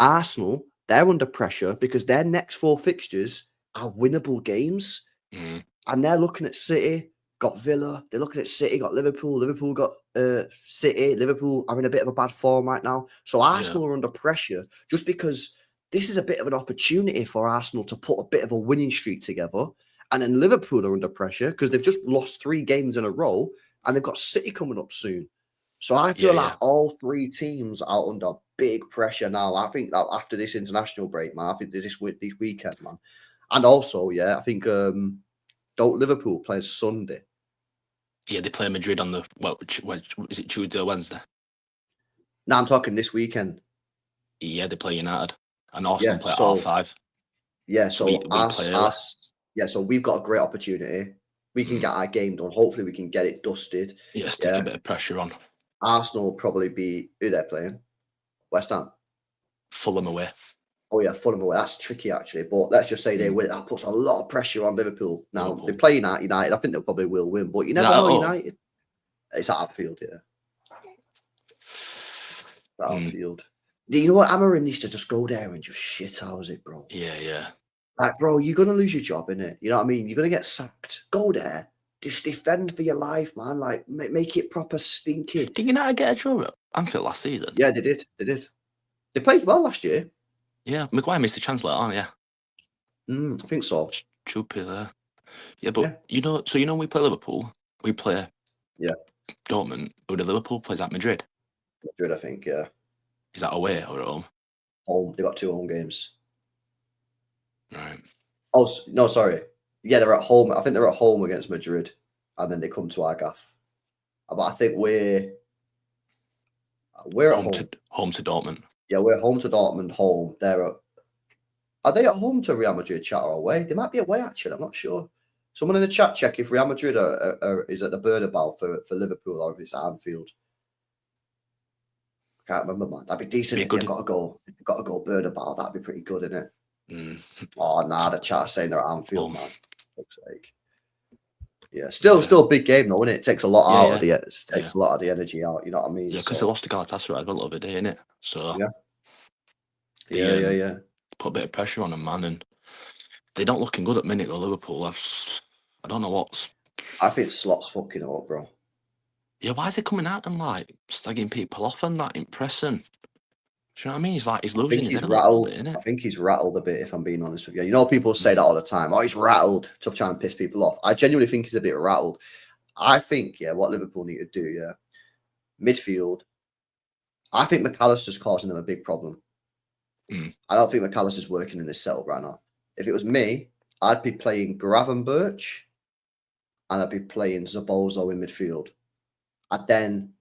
Arsenal, they're under pressure because their next four fixtures are winnable games. And they're looking at City, got Villa, they're looking at City, got Liverpool, Liverpool got City, Liverpool are in a bit of a bad form right now. So Arsenal are under pressure just because this is a bit of an opportunity for Arsenal to put a bit of a winning streak together. And then Liverpool are under pressure because they've just lost 3 games in a row and they've got City coming up soon. So I feel like all three teams are under big pressure now. I think that after this international break, man, I think this weekend, man. And also, I think don't Liverpool play Sunday? Yeah, they play Madrid on the is it Tuesday or Wednesday? No, I'm talking this weekend. Yeah, they play United. And Arsenal play at half-5. Yeah, so we play early. So we've got a great opportunity. We can get our game done. Hopefully we can get it dusted. Yeah, stick a bit of pressure on. Arsenal will probably be who they're playing. West Ham. Fulham away. Oh yeah, Fulham away. That's tricky actually. But let's just say they win. That puts a lot of pressure on Liverpool. Now they play United. I think they probably will win, but you never know. United. It's at Anfield, At Anfield. You know what? Amorim needs to just go there and just shit house it, bro. Yeah. Like, bro, you're gonna lose your job, innit? You know what I mean? You're gonna get sacked. Go there. Just defend for your life, man. Like, make it proper stinky. Did United get a draw at Anfield last season? Yeah, they did. They played well last year. Yeah, Maguire missed a chance later on, I think so. Stupid there. Yeah, but you know we play Liverpool, we play Dortmund, who the Liverpool plays at Madrid. Madrid, I think, yeah. Is that away or at home? Home. They got 2 home games. Right. Oh, no, sorry. Yeah, they're at home. I think they're at home against Madrid, and then they come to our gaff. But I think we're at home. Home to Dortmund. Yeah, we're home to Dortmund, home. Are they at home to Real Madrid, chat, or away? They might be away, actually. I'm not sure. Someone in the chat check if Real Madrid is at the Bernabeu for Liverpool or if it's at Anfield. I can't remember, man. That'd be decent if they've got to go Bernabeu. That'd be pretty good, isn't it? Oh, nah, the chat saying they're at Anfield, man. Looks like. Yeah, still a big game though, isn't it? It takes a lot out of a lot of the energy out. You know what I mean? Yeah, because they lost to Galatasaray a little bit, didn't it? So yeah. Put a bit of pressure on them, man, and they're not looking good at minute though. Liverpool, I don't know what's. I think Slot's fucking up, bro. Yeah, why is he coming out and like slagging people off and that impressing? Do you know what I mean? He's losing his head a little bit, isn't it? I think he's rattled a bit, if I'm being honest with you. You know, people say that all the time. Oh, he's rattled to try and piss people off. I genuinely think he's a bit rattled. I think, what Liverpool need to do, midfield. I think McAllister's causing them a big problem. I don't think McAllister's working in this setup right now. If it was me, I'd be playing Gravenberch and I'd be playing Zabozo in midfield. I'd then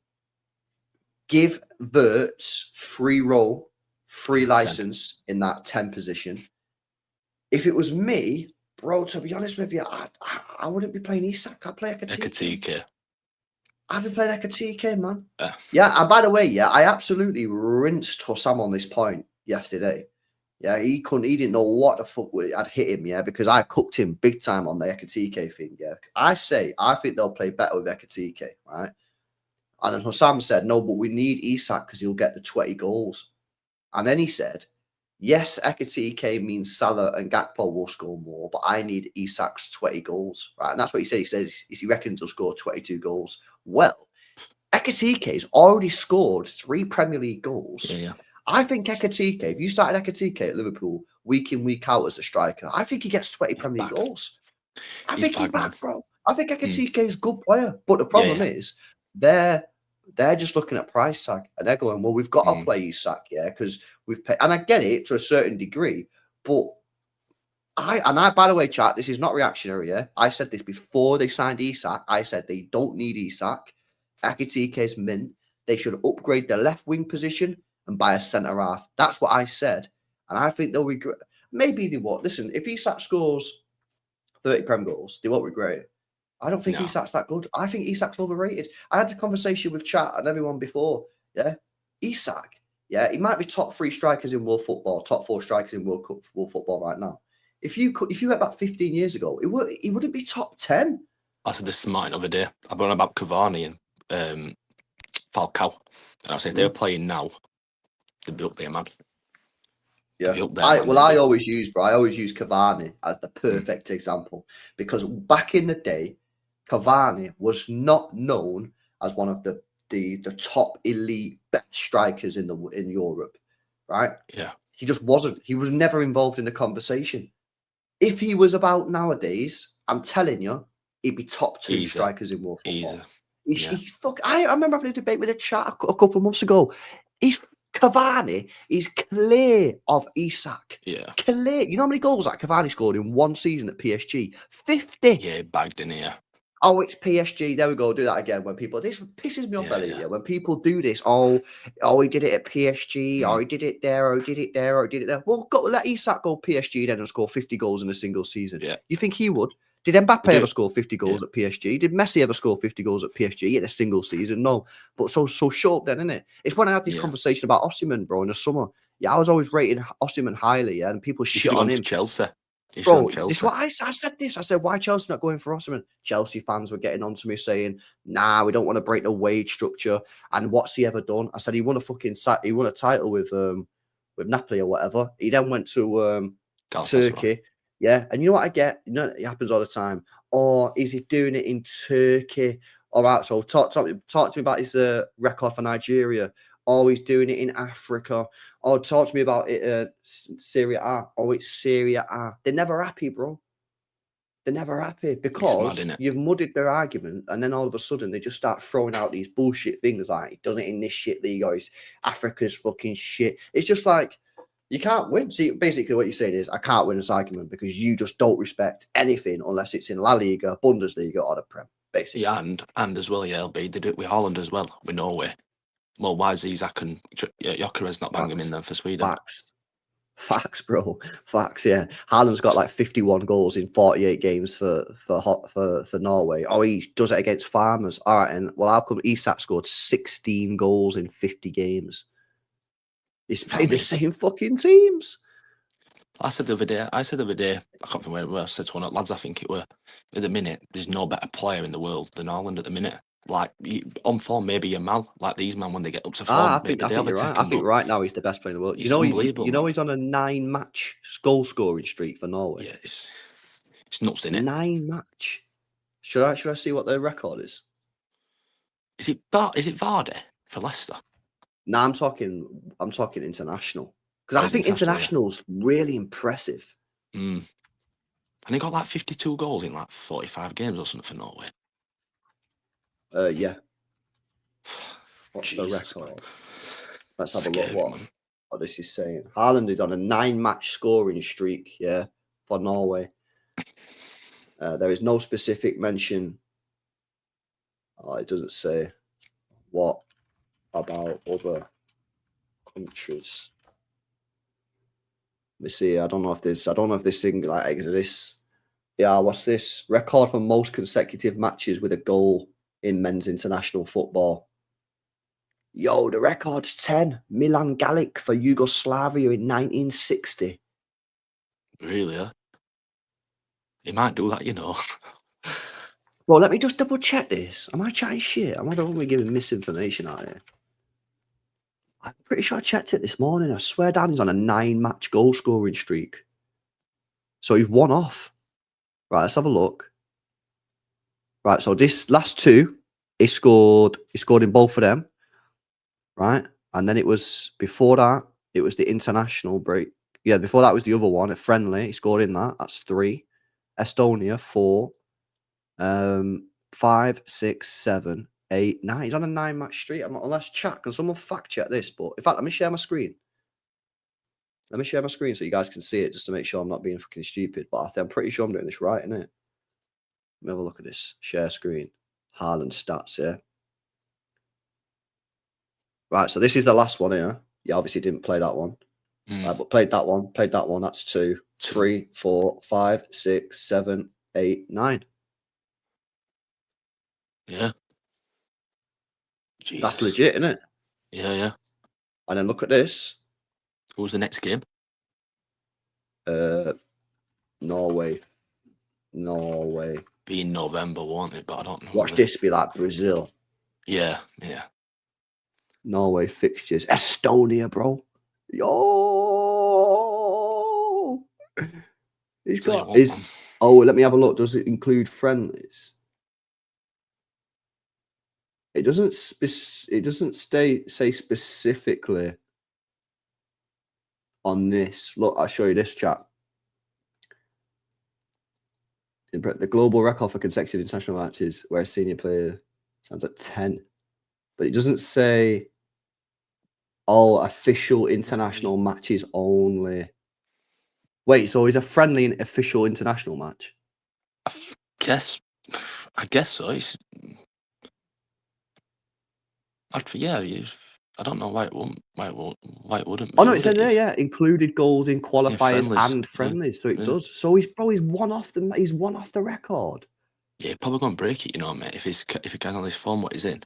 give Wirtz free role, free license in that 10 position. If it was me, bro, to be honest with you, I wouldn't be playing Isak. I'd play Ekatike. I'd be playing Ekatike, man. Yeah, and by the way, I absolutely rinsed Hussam on this point yesterday. Yeah, he didn't know what the fuck I'd hit him, because I cooked him big time on the Ekatike thing, I think they'll play better with Ekatike, right? And then Hussam said, no, but we need Isak because he'll get the 20 goals. And then he said, yes, Ekatike means Salah and Gakpo will score more, but I need Isak's 20 goals, right? And that's what he said. He says he reckons he'll score 22 goals. Well, Ekatike's already scored 3 Premier League goals. Yeah. I think Ekatike, if you started Ekatike at Liverpool week in, week out as a striker, I think he gets 20 Premier League goals. I think he's back, bro. I think Ekatike is a good player. But the problem is, they're just looking at price tag and they're going, well, we've got to play Isak, because we've paid. And I get it to a certain degree, but by the way, chat, this is not reactionary. I said this before they signed Isak. I said they don't need Isak. Ekatike's mint. They should upgrade the left wing position and buy a centre half. That's what I said. And I think they'll regret. Maybe they won't. Listen, if Isak scores 30 Prem goals, they won't regret it. I don't think Isak's that good. I think Isak's overrated. I had a conversation with chat and everyone before. Isak, he might be top 3 strikers in world football, top 4 strikers in world football right now. If you went back 15 years ago, he wouldn't be top 10. I said this to Martin the other day. I've gone about Cavani and Falcao, and I said if they were playing now, they'd be up there, man. Yeah, I always use Cavani as the perfect example, because back in the day, Cavani was not known as one of the top elite best strikers in Europe, right? Yeah, he just wasn't. He was never involved in the conversation. If he was about nowadays, I'm telling you, he'd be top 2 strikers in world football. I remember having a debate with a chat a couple of months ago. Cavani is clear of Isak. Yeah. Clear. You know how many goals that Cavani scored in one season at PSG? 50. Yeah, bagged in here. Oh, it's PSG. There we go. Do that again. When people, this pisses me off, Elliot. When people do this, he did it at PSG, or he did it there, or he did it there, or he did it there. Well, let Isak go PSG then and score 50 goals in a single season. Yeah. You think he would? Did Mbappe ever score 50 goals at PSG? Did Messi ever score 50 goals at PSG in a single season? No. But so short then, isn't it? It's when I had this conversation about Osimhen, bro, in the summer. Yeah, I was always rating Osimhen highly, and people shit on him. Chelsea. Bro, this is what I said this. I said, why Chelsea not going for Osimhen? Chelsea fans were getting on to me saying, nah, we don't want to break the wage structure. And what's he ever done? I said, he won a title with Napoli or whatever. He then went to Turkey. Yeah, and you know what I get? You know, it happens all the time. Or is he doing it in Turkey? All right, so talk to me about his record for Nigeria. Or he's doing it in Africa. Or talk to me about it Serie A. Oh, it's Serie A. They're never happy, bro. They're never happy because you've muddied their argument, and then all of a sudden they just start throwing out these bullshit things like he does it in this shit league, or Africa's fucking shit. It's just like, you can't win. See, basically what you're saying is, I can't win this argument because you just don't respect anything unless it's in La Liga, Bundesliga, or the Prem, basically. Yeah, and as well, LB, they do it with Holland as well, with Norway. Well, why is Isak and Gyökeres not banging him in then for Sweden? Facts, bro. Facts, yeah. Haaland's got like 51 goals in 48 games for Norway. Oh, he does it against Farmers. All right, and well, how come Isak scored 16 goals in 50 games? He's playing the same fucking teams. I said the other day, I can't remember where it was, I said to one of the lads, I think it were, at the minute, there's no better player in the world than Haaland at the minute. Like, on form, maybe Yamal, like these men, when they get up to form, I think maybe they you're have a right. I think but right now he's the best player in the world. he's unbelievable, You know man. he's on a 9-match goal scoring streak for Norway. Yeah, it's nuts, isn't it? 9-match. Should I see what their record is? Is it Vardy for Leicester? No, I'm talking international. Because I think international's really impressive. And he got like 52 goals in like 45 games or something for Norway. Yeah. What's the record? Man. Let's have a look what this is saying. Haaland is on a 9-match scoring streak, for Norway. There is no specific mention. It doesn't say what about other countries. Let me see. I don't know if this thing like exists. Yeah, what's this? Record for most consecutive matches with a goal in men's international football. Yo, the record's 10. Milan Galic for Yugoslavia in 1960. Really, yeah? He might do that, you know. Well, let me just double check this. Am I chatting shit? Am I the one giving misinformation out here? I'm pretty sure I checked it this morning. I swear down he's on a 9-match goal scoring streak. So he's one off. Right, let's have a look. Right, so this last two, he scored in both of them. Right? And then it was before that, it was the international break. Yeah, before that was the other one, a friendly. He scored in that. That's 3. Estonia, 4. 5, 6, 7, 8, 9. He's on a 9-match streak. Unless chat, can someone fact check this? But in fact, let me share my screen. Let me share my screen so you guys can see it, just to make sure I'm not being fucking stupid. But I'm pretty sure I'm doing this right, innit? Let me have a look at this. Share screen. Haaland stats, yeah. Right, so this is the last one here. Yeah, obviously didn't play that one. Right, but played that one. That's 2, 3, 4, 5, 6, 7, 8, 9. Yeah. Jesus. That's legit, isn't it? Yeah. And then look at this. Who's the next game? Norway. Be in November, won't it? But I don't know. Watch this be like Brazil. Yeah. Norway fixtures. Estonia, bro. Yo! He's got his. Oh, let me have a look. Does it include friendlies? It doesn't say specifically on this. Look, I'll show you this chat. The global record for consecutive international matches where a senior player sounds at 10. But it doesn't say official international matches only. Wait, so is a friendly an official international match? I guess so. I don't know why it wouldn't. Oh no, it says there, yeah, included goals in qualifiers and friendlies. So it does. So he's one off the record. Yeah, probably gonna break it, you know, mate. If he can on this form, what he's in.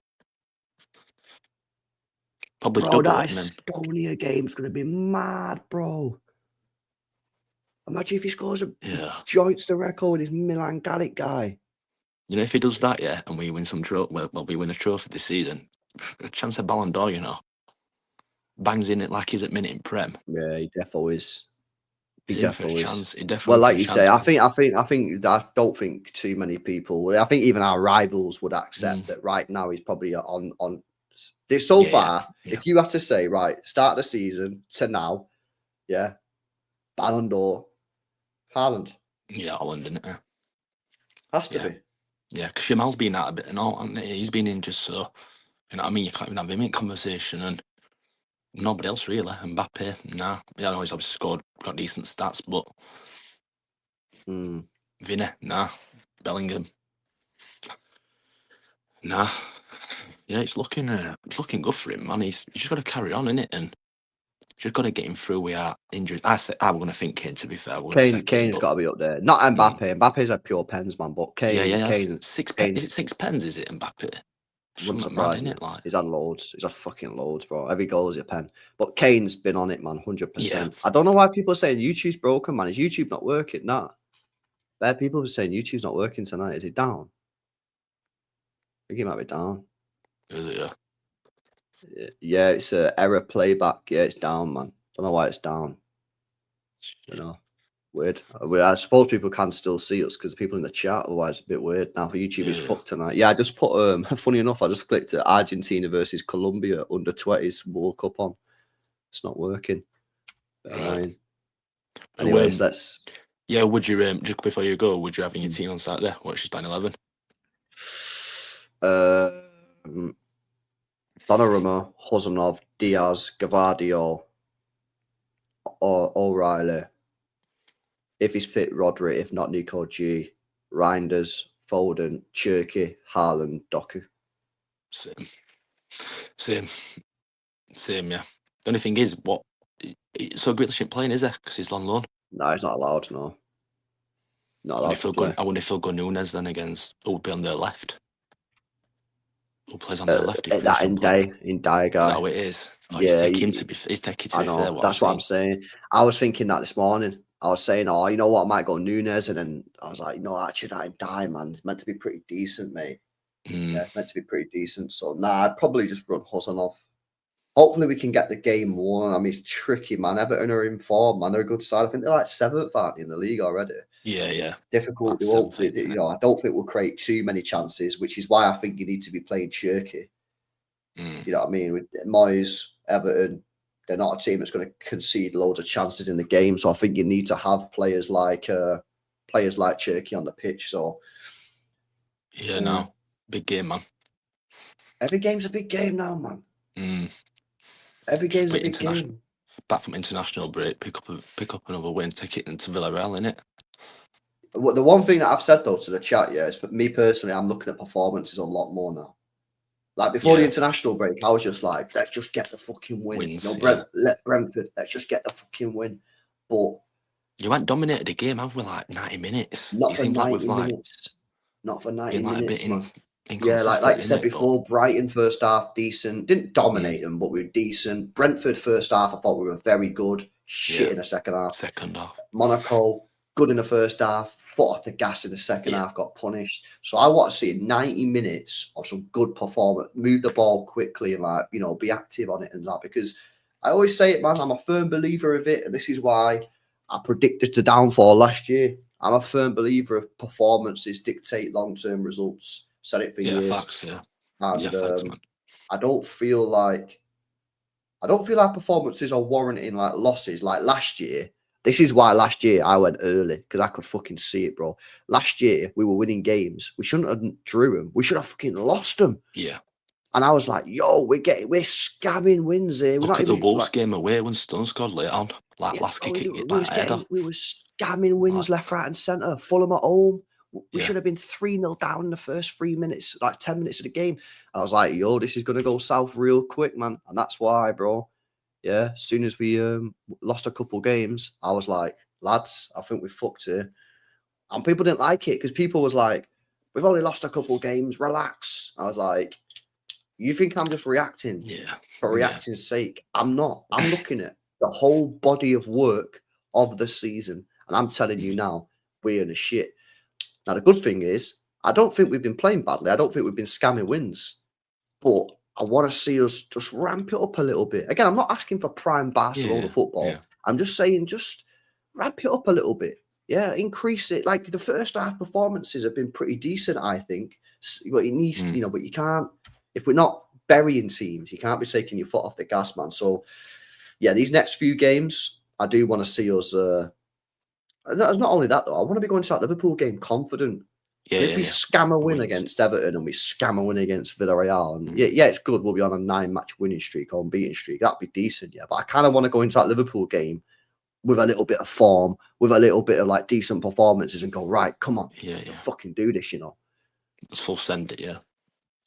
Probably double that it, Estonia game's gonna be mad, bro. Imagine if he scores joints the record with his Milan Galic guy. You know, if he does that, and we win some trophy, we win a trophy this season, a chance of Ballon d'Or, you know. Bangs in it like he's at minute in Prem. Yeah, he definitely is. He definitely is. Well, like you say, I don't think too many people. I think even our rivals would accept that right now he's probably on. So far, if you had to say right, start of the season to now, Ballon d'Or, Haaland. Yeah, Haaland, isn't it? Has to be. Yeah, because Jamal's been out a bit and all, and he's been injured, so you know what I mean. You can't even have him in conversation, and nobody else really. Mbappe, nah. Yeah, I know he's obviously got decent stats, but Vinny, nah. Bellingham, nah. Yeah, it's looking good for him, man. He's just got to carry on, innit? And just got to get him through with our injuries. I was going to think Kane, to be fair. Kane's got to be up there. Not Mbappe. Mbappe's a pure pens man, but Kane. Yeah. Kane, Is it 6 pens, is it, Mbappe? Wouldn't Something mad, surprise me. innit? Like, He's had loads. He's had fucking loads, bro. Every goal is a pen. But Kane's been on it, man, 100%. Yeah. I don't know why people are saying YouTube's broken, man. Is YouTube not working? Nah. There people are saying YouTube's not working tonight. Is it down? I think it might be down. is it, yeah. Yeah, it's a error playback. Yeah, it's down, man. Don't know why it's down. You know, weird. I suppose people can still see us because people in the chat. Otherwise, it's a bit weird. Now for YouTube, it's fucked tonight. Yeah, I just put. Funny enough, I just clicked Argentina versus Colombia under 20s World Cup on. It's not working. Right. Anyways, let's. Yeah, would you just before you go? Would you have in your team on Saturday? What's your starting 11? Donnarumma, Hozanov, Diaz, Gavadio, or O'Reilly. If he's fit, Rodri. If not, Nico G, Reinders, Foden, Cherky, Haaland, Doku. Same. Yeah. The only thing is, so Grealish ain't playing, is he? Because he's on loan. No, he's not allowed. No, not allowed to play. I wonder if he'll go Nunes then against who would be on their left. Who plays on their left? That in guy. Is that how it is? Oh, yeah, he's taking to I be know. fair. That's what I'm saying. I was thinking that this morning. I was saying, oh, you know what? I might go Nunes, and then I was like, no, actually, that in die, man. It's meant to be pretty decent, mate. Yeah, it's meant to be pretty decent. So, I'd probably just run Hozanov. Hopefully, we can get the game won. I mean, it's tricky, man. Everton are in form, man. They're a good side. I think they're like 7th, aren't they, in the league already? Yeah. Difficult. They won't. I don't think we'll create too many chances, which is why I think you need to be playing Cherky. You know what I mean? With Moyes, Everton, they're not a team that's going to concede loads of chances in the game. So I think you need to have players like Cherky on the pitch. So no, big game, man. Every game's a big game now, man. Every game's a big game. Back from international break, pick up another win, take it into Villarreal, innit? The one thing that I've said though to the chat, is for me personally, I'm looking at performances a lot more now. Like before the international break, I was just like, let's just get the fucking win. Wins, let Brentford, let's just get the fucking win. But you ain't dominated the game, have we? Like 90 minutes. Not for 90 minutes. Not for 90 minutes, man. Yeah, like you said before, Brighton first half decent. Didn't dominate them, but we were decent. Brentford first half, I thought we were very good. Shit in the second half. Monaco, good in the first half. Foot off the gas in the second half, got punished. So I want to see 90 minutes of some good performance. Move the ball quickly and be active on it and that. Because I always say it, man. I'm a firm believer of it, and this is why I predicted the downfall last year. I'm a firm believer of performances dictate long-term results. Said it for years. Facts, And facts, man. I don't feel like performances are warranting like losses. Like last year, this is why last year I went early because I could fucking see it, bro. Last year we were winning games. We shouldn't have drew them. We should have fucking lost them. Yeah. And I was like, yo, we're scamming wins here. Look at the Wolves game away when Stone scored late on. Last kick, we were scamming wins left, right, and centre. Fulham at home. We should have been 3-0 down in the first 3 minutes, like 10 minutes of the game. And I was like, yo, this is going to go south real quick, man. And that's why, bro. Yeah, as soon as we lost a couple games, I was like, lads, I think we fucked here. And people didn't like it because people was like, we've only lost a couple games, relax. I was like, you think I'm just reacting for reacting's sake? I'm not. I'm looking at the whole body of work of the season. And I'm telling you now, we're in the shit. Now, the good thing is, I don't think we've been playing badly. I don't think we've been scamming wins. But I want to see us just ramp it up a little bit. Again, I'm not asking for prime Barcelona football. Yeah. I'm just saying just ramp it up a little bit. Yeah, increase it. Like the first half performances have been pretty decent, I think. But it needs, but you can't, if we're not burying teams, you can't be taking your foot off the gas, man. So, yeah, these next few games, I do want to see us. Not only that, though, I want to be going to that Liverpool game confident. If we scam a win against Everton and we scam a win against Villarreal, and it's good. We'll be on a 9-match winning streak or unbeaten streak. That'd be decent, yeah. But I kind of want to go into that Liverpool game with a little bit of form, with a little bit of like decent performances, and go right. Come on, fucking do this, It's full send it, yeah.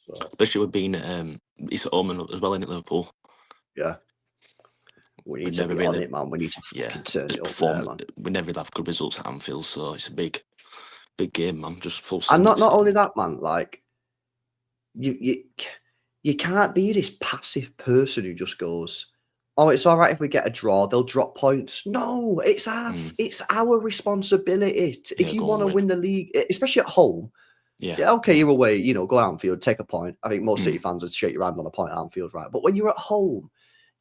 So, especially with being it's at home as well in Liverpool. Yeah. We need to be on it, man. We need to fucking turn it up there, man. We never have good results at Anfield, so it's a big game, man. Just full. And not only that, man. Like you can't be this passive person who just goes, "Oh, it's all right if we get a draw. They'll drop points." No, it's our responsibility. If you want to win the league, especially at home. Yeah, okay, you're away. Go Anfield, take a point. I think most City fans would shake your hand on a point at Anfield, right? But when you're at home,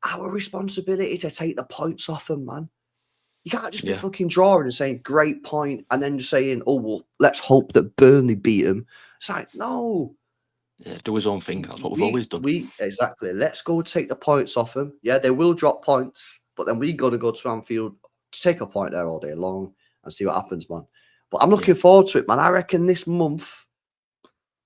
our responsibility to take the points off them, man. You can't just be fucking drawing and saying great point, and then just saying, "Oh well, let's hope that Burnley beat them." It's like no. Yeah, do his own thing. That's what we've always done. Exactly. Let's go take the points off them. Yeah, they will drop points, but then we got to go to Anfield to take a point there all day long and see what happens, man. But I'm looking forward to it, man. I reckon this month,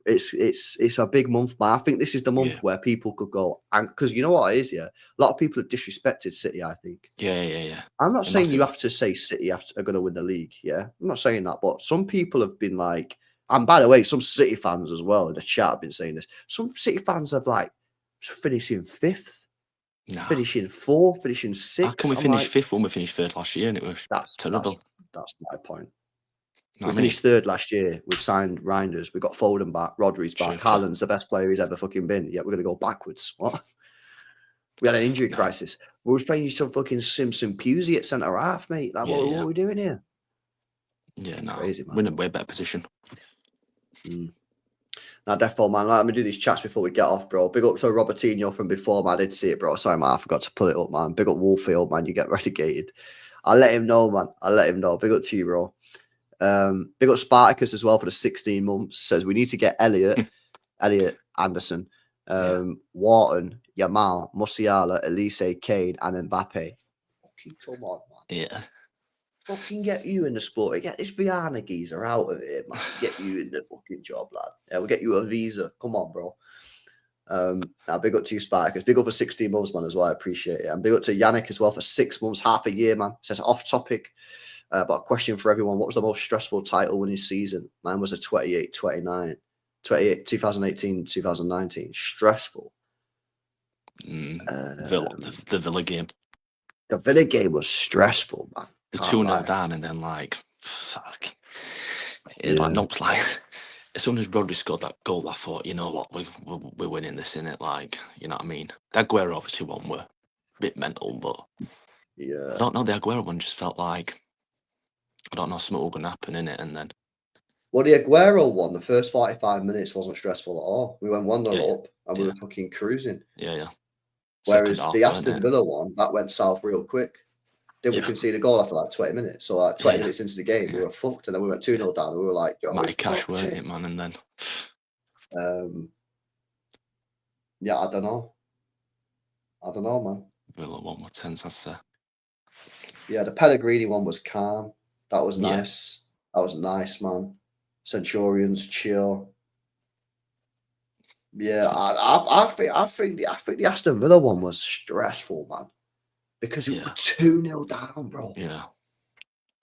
it's a big month, man. I think this is the month where people could go, and because you know what it is, a lot of people have disrespected City. I think. Yeah. I'm not saying you have to say City are going to win the league. Yeah, I'm not saying that, but some people have been like. And by the way, some City fans as well in the chat have been saying this. Some City fans have finishing 5th, finishing 4th, finishing 6th. How can we finish 5th when we finished 3rd last year and it was terrible? That's my point. We finished 3rd last year. We've signed Reinders. We got Foden back. Rodri's back. Haaland's the best player he's ever fucking been. Yet we're going to go backwards. What? We had an injury crisis. We were playing some fucking Simpson Pusey at centre half, mate. What are we doing here? Yeah, no. We're in a way better position. Now, defo, man, let me do these chats before we get off, bro. Big up to Robertinho from before, man. I did see it, bro. Sorry, man. I forgot to pull it up, man. Big up Woolfield, man. You get relegated. I'll let him know, man. I'll let him know. Big up to you, bro. Big up Spartacus as well for the 16 months. Says we need to get Elliot Anderson, Wharton, Yamal, Musiala, Elise, Kane, and Mbappe. Fucking come on, man. Yeah. Fucking get you in the sport. Get this Viana geezer out of here, man. Get you in the fucking job, lad. Yeah, we'll get you a visa. Come on, bro. Now, big up to you, Spartacus. Big up for 16 months, man, as well. I appreciate it. And big up to Yannick as well for 6 months, half a year, man. It says off topic, but a question for everyone. What was the most stressful title winning season? Mine was a 2018, 2019. Stressful. The Villa game. The Villa game was stressful, man. The 2-0 down and then fuck. It's as soon as Rodri scored that goal, I thought, you know what, we're winning this, innit? You know what I mean? The Aguero obviously one were a bit mental, but I don't know, the Aguero one just felt like, I don't know, something was going to happen, innit? And then... Well, the Aguero one, the first 45 minutes wasn't stressful at all. We went 1-0 up and we were fucking cruising. Yeah. Whereas the Aston Villa one, that went south real quick. We concede a goal after 20 minutes. So 20 minutes into the game, we were fucked. And then we went 2-0 down and we were like, yo, Matty Cash, weren't it, man? And then... I don't know. Man. Villa one more tense, I'd say. Yeah, the Pellegrini one was calm. That was nice. That was nice, man. Centurions, chill. Yeah, I think the Aston Villa one was stressful, man. Because we were 2-0 down, bro. Yeah.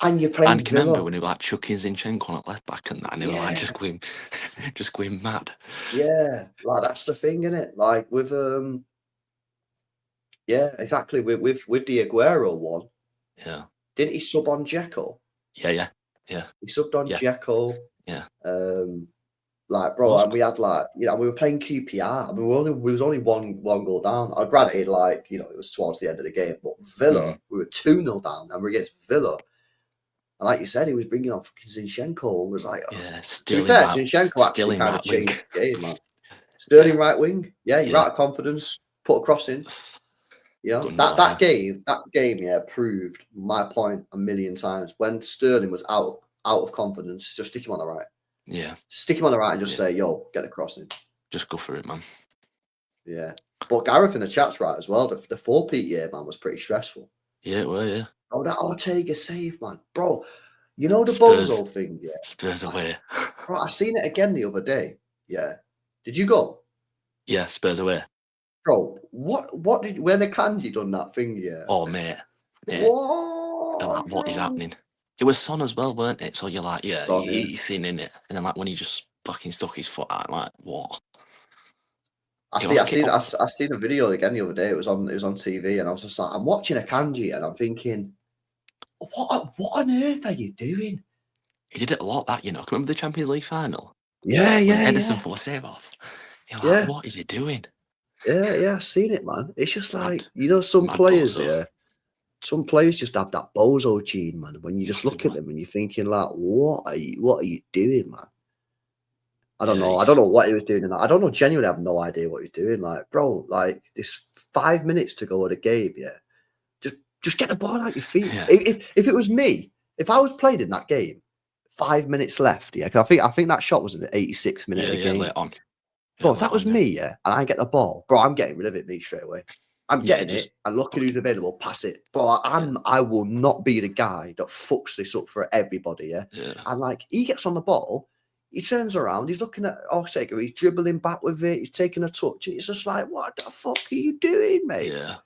And you're playing Villa. And remember when he was chucking Zinchenko on at left back and that, and he was just going mad. Yeah, that's the thing, innit? With exactly. With the Aguero one. Yeah. Didn't he sub on Dzeko? Yeah. He subbed on Dzeko. Yeah. Bro, and we had we were playing QPR. I mean, we was only one goal down. Granted, it was towards the end of the game, but Villa, we were 2-0 down, and we're against Villa. And like you said, he was bringing on fucking Zinchenko and was like, to be fair, Zinchenko actually kind of changed the game, man. Sterling right wing, you're out of confidence. Put a cross in. That game, proved my point a million times. When Sterling was out of confidence, just stick him on the right. Yeah. Stick him on the right and just say, yo, get the crossing. Just go for it, man. Yeah. But Gareth in the chat's right as well. The 4-peat year, man, was pretty stressful. Yeah, well, yeah. Oh, that Ortega save, man. Bro, you know the Bozo thing, yeah? Spurs away. Bro, I seen it again the other day. Yeah. Did you go? Yeah, Spurs away. Bro, when the Kanji done that thing, yeah? Oh, mate. What? What is happening? It was Son as well, weren't it? So you're like, he's seen in it. And then when he just fucking stuck his foot out, what? I seen a video again the other day. It was on TV, and I was just like, I'm watching a Kanji, and I'm thinking, what on earth are you doing? He did it a lot. That Remember the Champions League final? Yeah. Edison full of save off. You're like, Yeah. what is he doing? Yeah, I've seen it, man. It's just Mad. like, some Mad players, bozo. some players just have that bozo gene, man. When you just look at Massively. them and you're thinking, like, what are you doing, man? I don't Yeah, know. I don't know what he was doing. I don't know. Genuinely, I have no idea what he was doing. Like, bro, like, this 5 minutes to go at a game, yeah. Just get the ball out your feet. Yeah. If it was me, if I was playing in that game, 5 minutes left, yeah. 'Cause I think that shot was in the 86th minute of the game. Late on. Bro, Yeah, if that late was on, me, yeah, and I get the ball, bro, I'm getting rid of it, mate, straight away. I'm Yeah, getting just it, and look at who's available, pass it. Bro, I will not be the guy that fucks this up for everybody, yeah? yeah. And, like, he gets on the ball, he turns around, he's looking at Osaka, he's dribbling back with it, he's taking a touch, and it's just like, what the fuck are you doing, mate? Yeah.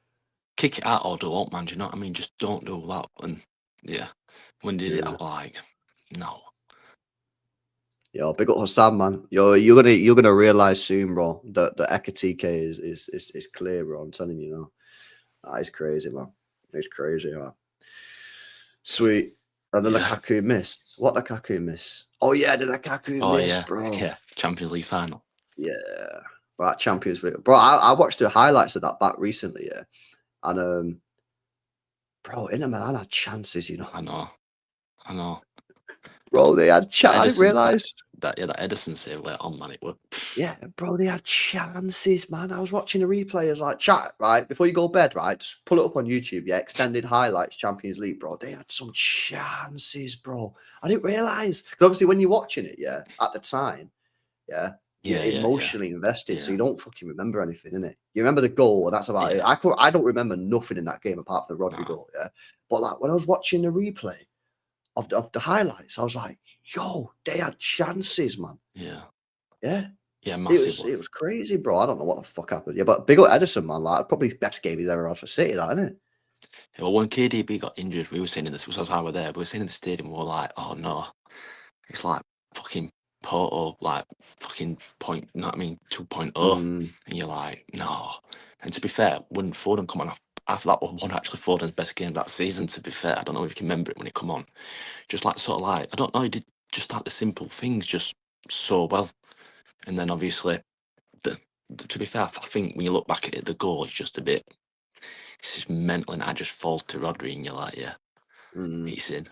Kick it out or don't, man. Do you know what I mean? Just don't do that. And yeah, when did it? I Yeah. was like, no. Yo, big up Hassan, man. You're gonna realize soon, bro, that the Ekatike is clear, bro. I'm telling you now. That is crazy, man. It's crazy, man. Sweet. And the Yeah. Lukaku miss. What Lukaku miss? Oh yeah, the Lukaku miss, bro. Yeah, Champions League final. Yeah. Right, Champions League. Bro, I watched the highlights of that back recently, yeah. And bro, Inter Milan had chances, you know. I know. Bro, they had chances. I didn't realise. That Edison save late on, man. It was. Yeah, bro, they had chances, man. I was watching the replay. I was like, chat, right? Before you go to bed, right? Just pull it up on YouTube. Yeah, extended highlights, Champions League, bro. They had some chances, bro. I didn't realize. Because obviously, when you're watching it, yeah, at the time, yeah, you're emotionally invested, so you don't fucking remember anything, innit? You remember the goal, and that's about it. I don't remember nothing in that game apart from the Rodri goal, yeah. But like when I was watching the replay of the highlights, I was like, yo, they had chances, man. Yeah. Yeah. Yeah, massively. It was crazy, bro. I don't know what the fuck happened. Yeah, but big up Edison, man. Like probably best game he's ever had for City, that, isn't it? Yeah, well, when KDB got injured, we were saying in this. Was I were there? We were saying in the stadium, we were like, "Oh no, it's like fucking Porto, like fucking point. You know what I mean? 2.0." And you're like, "No." And to be fair, when Foden come on, I thought that was one actually Foden's best game that season. To be fair, I don't know if you can remember it when he come on. Just like sort of like I don't know, he did just like the simple things just so well. And then obviously, to be fair, I think when you look back at it, the goal is just a bit. It's just mental, and I just fall to Rodri, and you're like, yeah, he's in.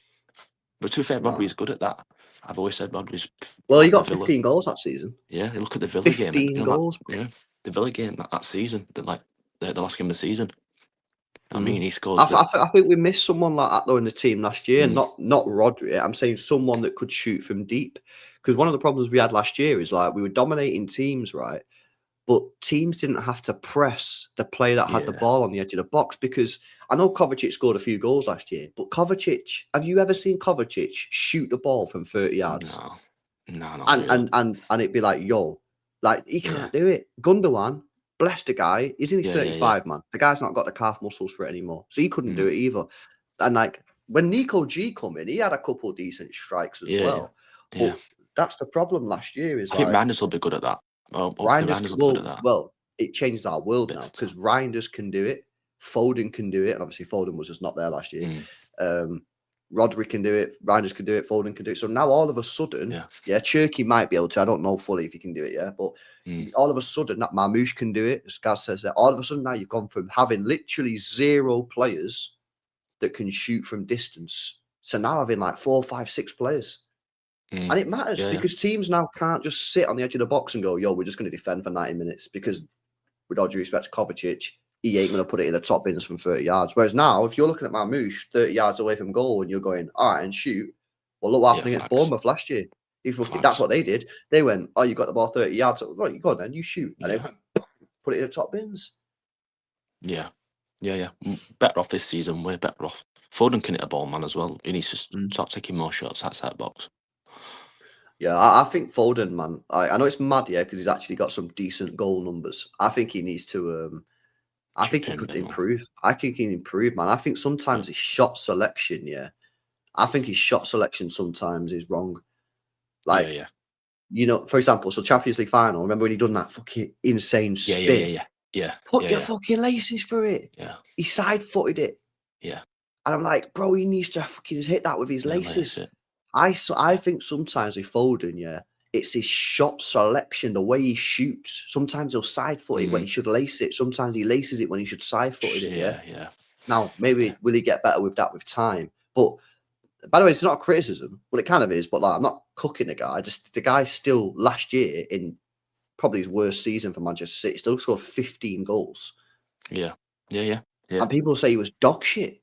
But to be fair, Rodri's good at that. I've always said Rodri's. Well, like he got the Villa. 15 goals that season. Yeah, you look at the Villa 15 game. You know, goals. yeah, the Villa game that season, the last game of the season. I mean, he scored. I think we missed someone like that though in the team last year. Not Rodri. I'm saying someone that could shoot from deep. Because one of the problems we had last year is like we were dominating teams, right? But teams didn't have to press the player that had the ball on the edge of the box, because I know Kovacic scored a few goals last year, but Kovacic, have you ever seen Kovacic shoot the ball from 30 yards? No, and it'd be like, yo, like he can't do it. Gundogan, bless the guy, he's only 35, man. The guy's not got the calf muscles for it anymore, so he couldn't do it either. And like when Nico G come in, he had a couple of decent strikes as well. But that's the problem last year. Is I think Reinders will be good at that. Well, it changes our world now because Reinders can do it, Foden can do it, and obviously Foden was just not there last year. Rodri can do it, Reinders can do it, Foden can do it. So now all of a sudden, Cherky might be able to. I don't know fully if he can do it, but all of a sudden, that Marmoush can do it. As Gaz says that, all of a sudden now you've gone from having literally 0 players that can shoot from distance to now having like 4, 5, 6 players. And it matters because teams now can't just sit on the edge of the box and go, yo, we're just going to defend for 90 minutes because, with all due respect to Kovacic, he ain't going to put it in the top bins from 30 yards. Whereas now, if you're looking at Marmoush 30 yards away from goal and you're going, all right, and shoot, well, look what happened against Bournemouth last year. That's what they did. They went, oh, you got the ball 30 yards. Right, you go on then, you shoot. And they went, put it in the top bins. Yeah. Better off this season, way better off. Foden can hit a ball, man, as well. He needs to start taking more shots outside that box. Yeah, I think Foden, man. I know it's mad, because he's actually got some decent goal numbers. I think he needs to. I think he could improve. I think he can improve, man. I think sometimes his shot selection, I think his shot selection sometimes is wrong. Like, you know, for example, so Champions League final. Remember when he done that fucking insane spin? Yeah. Put your fucking laces through it. Yeah. He side-footed it. Yeah. And I'm like, bro, he needs to fucking hit that with his laces. I think sometimes with Foden, It's his shot selection, the way he shoots. Sometimes he'll side foot it when he should lace it. Sometimes he laces it when he should side foot it. Yeah. Now, maybe will he get better with that with time? But by the way, it's not a criticism. Well, it kind of is, but like I'm not cooking the guy. Just the guy still last year in probably his worst season for Manchester City still scored 15 goals. Yeah. And people say he was dog shit.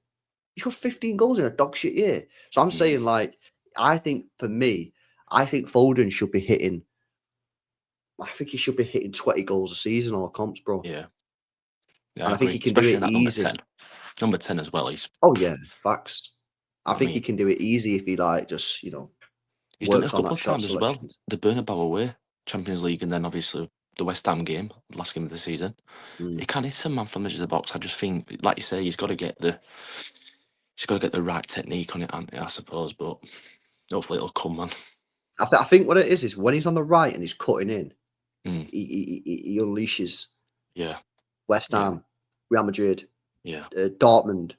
He scored 15 goals in a dog shit year. So I'm saying, like, I think for me, I think Foden should be hitting. I think he should be hitting 20 goals a season or comps, bro. Yeah. And I think he can do it easy. Number 10 as well. Oh yeah, facts. I think he can do it easy if he like just he's works done it a on couple that of shot times as well. selection. The Bernabeu away, Champions League, and then obviously the West Ham game, last game of the season. He can hit some man from the edge of the box. I just think, like you say, he's got to get the right technique on it, I suppose. But hopefully it'll come, man. I think what it is when he's on the right and he's cutting in, he unleashes. Yeah. West Ham, Real Madrid, Dortmund,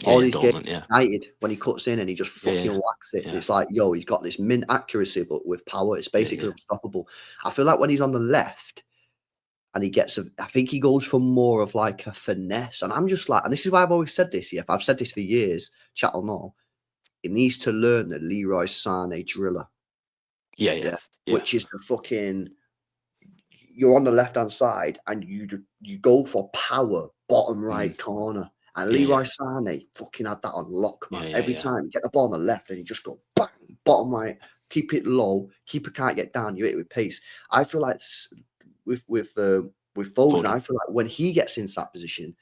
all these Dortmund, games. United, when he cuts in and he just fucking whacks it. It's like, yo, he's got this mint accuracy, but with power, it's basically unstoppable. I feel like when he's on the left and he gets I think he goes for more of like a finesse. And I'm just like, and this is why I've always said this. I've said this for years. Chat or no, he needs to learn the Leroy Sané driller. Yeah. Which is the fucking. You're on the left-hand side and you go for power, bottom right corner. And Leroy Sané fucking had that on lock, man. Every time you get the ball on the left and you just go bang, bottom right, keep it low, keeper can't get down, you hit it with pace. I feel like with Foden, I feel like when he gets into that position,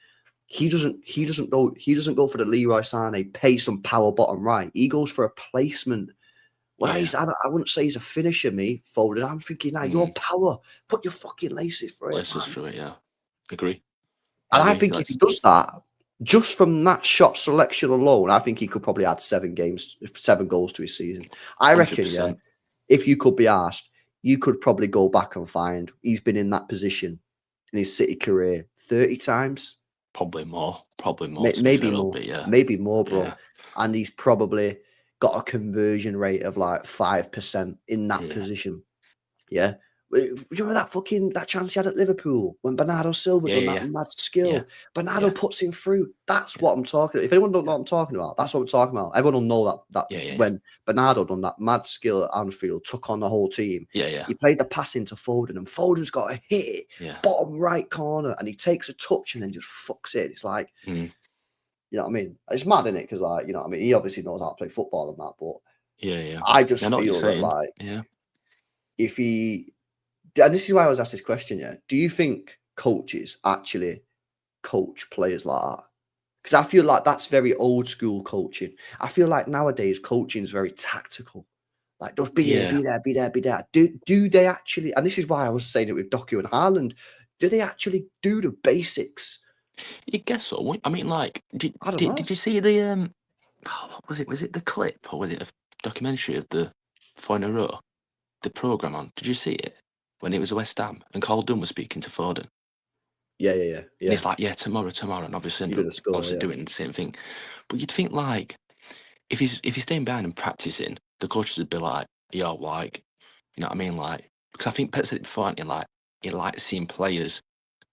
he doesn't go for the Leroy Sané pace and power bottom right. He goes for a placement. Well, I wouldn't say he's a finisher, me, Foden. I'm thinking, your power, put your fucking laces through it. Laces through it, yeah. Agree. And I think if he does that, just from that shot selection alone, I think he could probably add 7 goals to his season. I 100%. reckon, if you could be asked, you could probably go back and find he's been in that position in his City career 30 times. Probably more. Maybe more. Maybe more, bro. Yeah. And he's probably got a conversion rate of like 5% in that position. Yeah. Do you remember that chance he had at Liverpool when Bernardo Silva done that mad skill? Yeah. Bernardo puts him through. That's what I'm talking about. If anyone don't know what I'm talking about, that's what I'm talking about. Everyone will know that when Bernardo done that mad skill at Anfield, took on the whole team. Yeah. He played the pass into Foden and Foden's got to hit it bottom right corner and he takes a touch and then just fucks it. It's like you know what I mean? It's mad, isn't it? Because, like, you know what I mean? He obviously knows how to play football and that, but I just feel that, like, if he, and this is why I was asked this question, do you think coaches actually coach players like that? Because I feel like that's very old school coaching. I feel like nowadays coaching is very tactical. Like, just be there, be there. Do they actually, and this is why I was saying it with Doku and Haaland, do they actually do the basics? You guess so. I mean, like, did you see the was it the clip or was it a documentary of the 4 in a row, the program on? Did you see it when it was West Ham and Karl was speaking to Foden? Yeah. And it's like, tomorrow, and obviously doing the same thing. But you'd think, like, if he's staying behind and practicing, the coaches would be like, yo, like, you know what I mean, like, because I think Pep said it before, and he likes seeing players.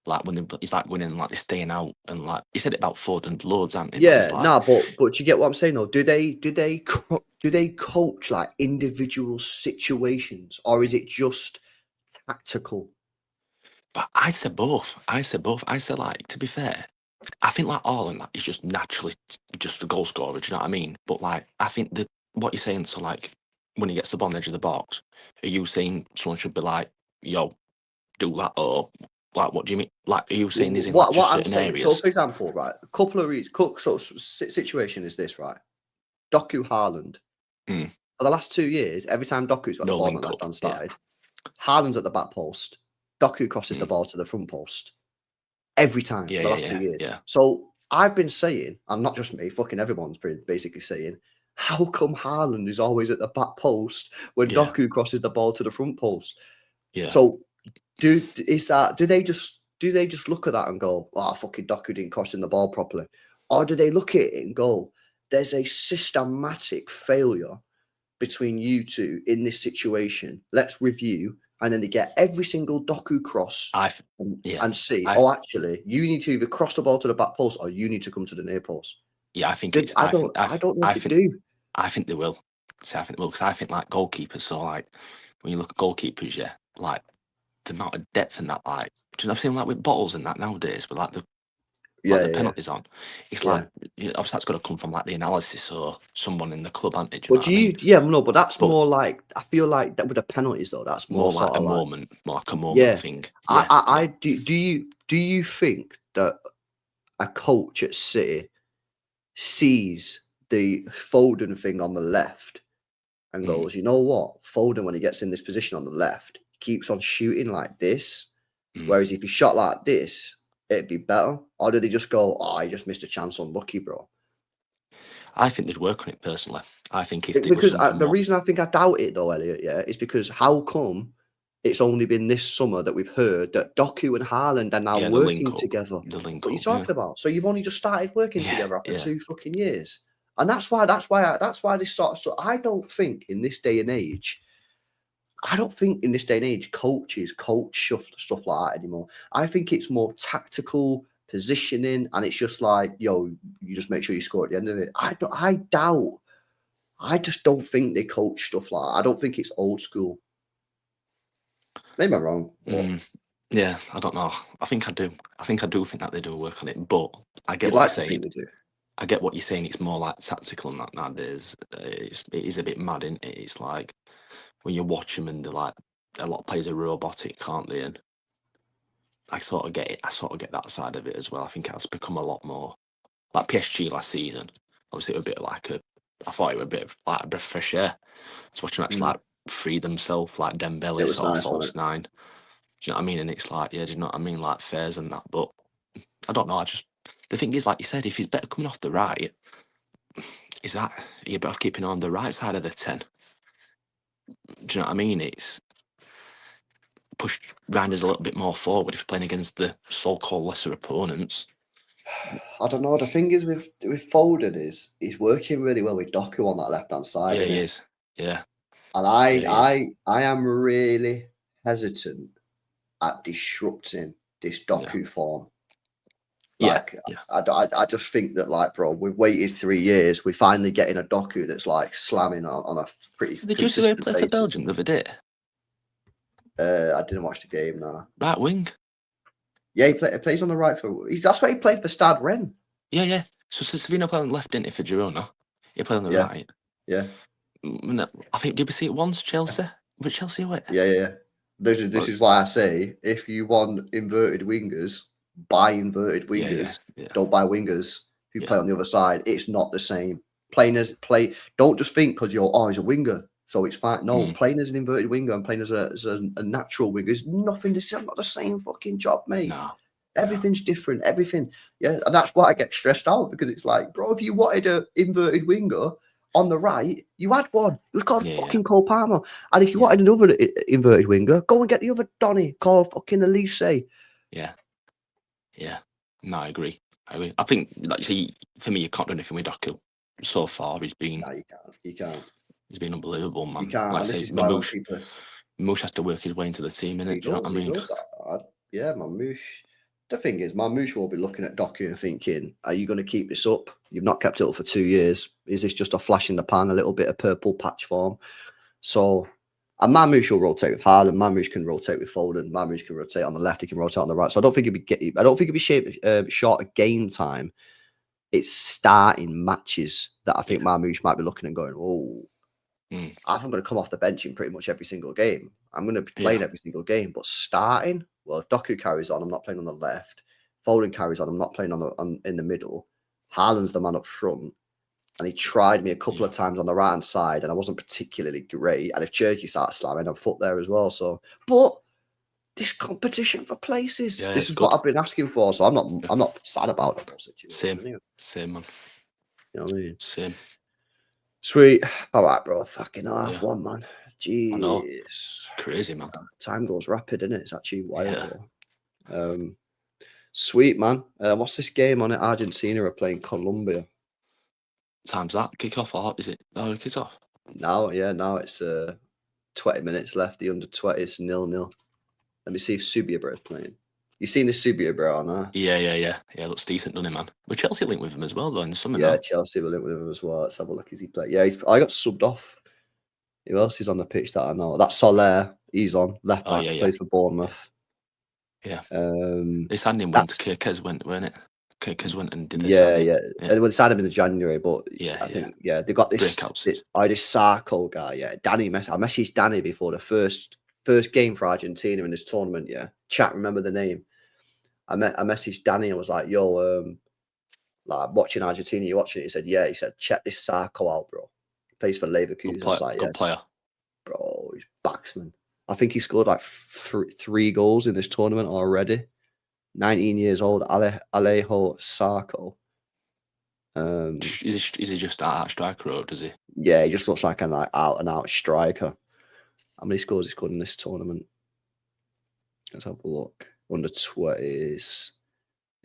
Like when he's like winning, like they're staying out, and like he said it about Foden loads, hasn't he? Yeah, but you get what I'm saying though. Do they coach like individual situations, or is it just tactical? But I said both. I said, like, to be fair, I think like Haaland, like, is just naturally just the goal scorer. Do you know what I mean? But like, I think what you're saying, so like when he gets the ball on the edge of the box, are you saying someone should be like, yo, do that, or like, what do you mean? Like, are you saying is in like, just certain areas? So, for example, right, a couple of reasons. So, situation is this, right? Doku Haaland. For the last 2 years, every time Doku's got the ball on the left-hand side, Haaland's at the back post. Doku crosses the ball to the front post. Every time for the last 2 years. Yeah. So, I've been saying, and not just me, fucking everyone's been basically saying, how come Haaland is always at the back post when Doku crosses the ball to the front post? Yeah. So, do they just look at that and go, oh, fucking Doku didn't cross in the ball properly? Or do they look at it and go, there's a systematic failure between you two in this situation. Let's review. And then they get every single Doku cross and see, actually, you need to either cross the ball to the back post or you need to come to the near post. Yeah, I think I don't know if they do. I think they will. See, I think they will, because I think like goalkeepers. So like when you look at goalkeepers, yeah, like the amount of depth in that, like, do you know, I've seen like with bottles and that nowadays, but like the penalties on. It's like, obviously that's got to come from like the analysis or someone in the club, hasn't it? But but that's more like, I feel like that with the penalties though, that's more like sort a of moment, more like a moment thing. Do you think that a coach at City sees the Foden thing on the left and goes, you know what, Foden, when he gets in this position on the left, keeps on shooting like this, whereas if he shot like this, it'd be better? Or do they just go, oh, I just missed a chance, unlucky, bro? I think they'd work on it personally. I think if the reason I think I doubt it though, Elliot, is because how come it's only been this summer that we've heard that Doku and Haaland are now working together? What are you talking about? So you've only just started working together after 2 fucking years, and that's why this sort of. So I don't think in this day and age. Coaches coach stuff like that anymore. I think it's more tactical positioning, and it's just like, yo, you just make sure you score at the end of it. I just don't think they coach stuff like that. I don't think it's old school. Maybe I'm wrong. Yeah, I don't know. I think I do. I do think that they do work on it, but I get You'd what like you're to saying. think they do. I get what you're saying. It's more like tactical and that nowadays. It is a bit mad, isn't it? It's like when you watch them and they're like, a lot of players are robotic, can't they? And I sort of get it. I sort of get that side of it as well. I think it has become a lot more like PSG last season. Obviously, it was a bit like I thought it was a bit of like a breath of fresh air. To watch them actually like free themselves, like Dembele, sort of false nine. Do you know what I mean? And it's like, do you know what I mean? Like fairs and that. But I don't know. The thing is, like you said, if he's better coming off the right, you're better keeping on the right side of the 10. Do you know what I mean? It's pushed Rinders a little bit more forward if you're playing against the so-called lesser opponents. I don't know. The thing is with Foden is he's working really well with Doku on that left-hand side. Yeah, he is. Yeah. And I am really hesitant at disrupting this Doku form. Like, I just think that, like, bro, we've waited 3 years. We're finally getting a Doku that's like slamming on a pretty Did you see him play for Belgium the other day? I didn't watch the game now. Right wing. Yeah, he plays on the right foot. That's why he played for Stade Rennes. Yeah. So Savino played on the left, didn't he, for Girona? He played on the right. Yeah. I think, did we see it once, Chelsea? Which Chelsea away? Yeah. This is why I say, if you want inverted wingers, buy inverted wingers. Yeah. Don't buy wingers who play on the other side. It's not the same. Don't just think because he's a winger, so it's fine. No, playing as an inverted winger and playing as a natural winger is nothing. This is not the same fucking job, mate. No. Everything's different. Everything. Yeah. And that's why I get stressed out, because it's like, bro, if you wanted an inverted winger on the right, you had one. It was called fucking Cole Palmer. And if you wanted another inverted winger, go and get the other Donny called fucking Elise. Yeah. No, I agree. I think, like you see, for me, you can't do anything with Doku. So far, he's been. No, you can't. He's been unbelievable, man. You can't. Like this is why Mamouche has to work his way into the team, innit? Do you know what I mean? Mamouche. The thing is, Mamouche will be looking at Doku and thinking, are you going to keep this up? You've not kept it up for 2 years. Is this just a flash in the pan, a little bit of purple patch form? So, and Mamouche will rotate with Haaland. Mamouche can rotate with Foden. Mamouche can rotate on the left. He can rotate on the right. So I don't think it'd be short of game time. It's starting matches that I think Mamouche might be looking and going, oh, I'm going to come off the bench in pretty much every single game. I'm going to be playing every single game, but starting, well, if Doku carries on, I'm not playing on the left. Foden carries on, I'm not playing in the middle. Haaland's the man up front, and he tried me a couple of times on the right hand side, and I wasn't particularly great. And if Cherky starts slamming, I'm foot there as well. So, but this competition for places, this is what I've been asking for. So I'm not sad about the situation. Same, man. You know what I mean? Same. Sweet. All right, bro. Fucking half one, man. Jeez. Crazy, man. Time goes rapid, isn't it? It's actually wild, bro. Sweet, man. What's this game on it? Argentina are playing Colombia. Time's that? Kick off or is it? Oh, kick off. Now it's 20 minutes left. The under 20s 0-0. Let me see if Subia is playing. You seen the Subia bro on there? Yeah. Looks decent, doesn't it, man? But Chelsea linked with him as well, though, in the summer. Yeah, now. Chelsea will link with him as well. Let's have a look. Is he playing? Yeah, I got subbed off. Who else is on the pitch that I know? That's Soler. He's on left back. Plays for Bournemouth. Yeah. They signed him when Kirkez went, weren't it? Kirkez went and did this. Yeah. And they signed him in January, but I think they got this Sarko guy. Yeah, Danny. I messaged Danny before the first game for Argentina in this tournament. Yeah, chat. Remember the name? I messaged Danny and was like, "Yo, like watching Argentina. You watching it?" He said, "Yeah." He said, "Check this Sarko out, bro. He plays for Leverkusen." I was like, good player, bro. He's backsman. I think he scored like 3 goals in this tournament already. 19 years old, Alejo Sarko. Is he just out striker or does he? Yeah, he just looks like an out and out striker. How many scores he scored in this tournament? Let's have a look. Under 20s.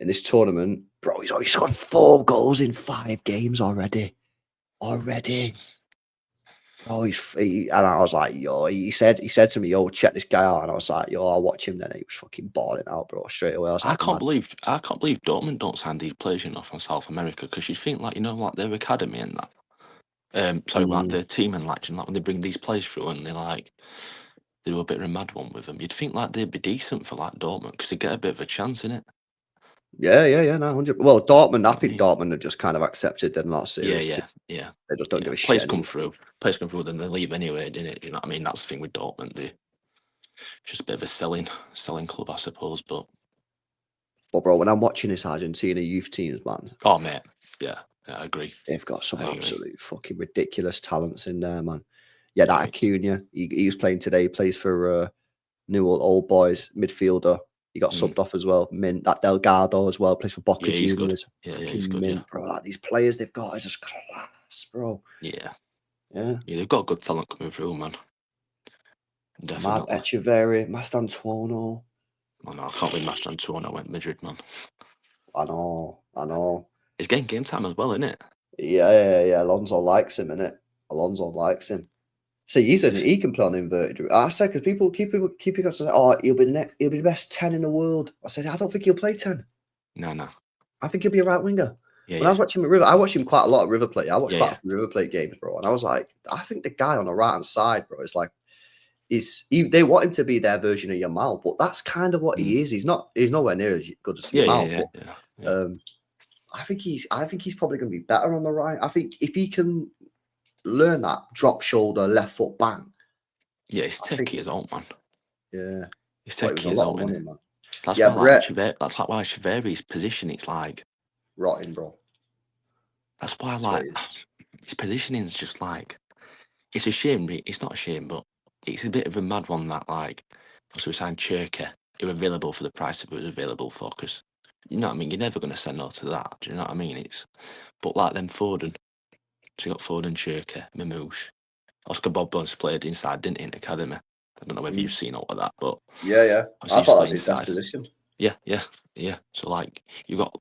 In this tournament, bro, he's already scored 4 goals in 5 games already. Oh, and I was like, yo, he said to me, yo, check this guy out. And I was like, yo, I'll watch him then. He was fucking balling out, bro, straight away. I can't believe Dortmund don't sign these players, from South America, because you think like their academy and that. Like their team and like when they bring these players through and they do a bit of a mad one with them, you'd think like they'd be decent for like Dortmund because they get a bit of a chance in it. Yeah, no, 100. Well, Dortmund, I think Dortmund have just kind of accepted they're not serious. Yeah. They just don't give a shit. Players come through, then they leave anyway, didn't it? You know what I mean? That's the thing with Dortmund. They're just a bit of a selling club, I suppose. But bro, when I'm watching this Argentina youth teams, man. Oh, mate. Yeah, I agree. They've got some absolute fucking ridiculous talents in there, man. Yeah, that Acuna, he was playing today. He plays for Newell Old Boys midfielder. He got subbed off as well. Mint, that Delgado as well, plays for Boca Juniors. He's good. Mint, bro. Like, these players they've got are just class, bro. Yeah, they've got good talent coming through, man. Definitely. Mad Echeverri, Mastantuono. Oh no, I can't believe Mastantuono went Madrid, man. I know. He's getting game time as well, isn't it? Yeah. Alonso likes him, innit? Alonso likes him. See, he can play on the inverted route. I said because people keep saying, "Oh, he'll be the best 10 in the world." I said, I don't think he'll play 10. No. I think he'll be a right winger. Yeah, when I was watching him at River, I watched him quite a lot at River Plate. I watched quite a few River Plate games, bro, and I was like, I think the guy on the right hand side, bro, is like, they want him to be their version of Yamal, but that's kind of what he is. He's nowhere near as good as Yamal. I think he's probably going to be better on the right. I think if he can learn that drop shoulder, left foot bang. Yeah, he's techie as old, man. Yeah, he's techie as old, man. That's why Echeverri's position, it's like rotting, bro. That's why his positioning is just like, it's a shame. It's not a shame, but it's a bit of a mad one that also we signed Cherka, who are available for the price of it was available for, because you know what I mean. You're never going to say no to that. Do you know what I mean? But like them Foden. So you got Foden, Cherka, Mamouche. Oscar Bobbons played inside, didn't he, in academy? I don't know whether you've seen all of that, but yeah. I thought that was his best position. Yeah. So you've got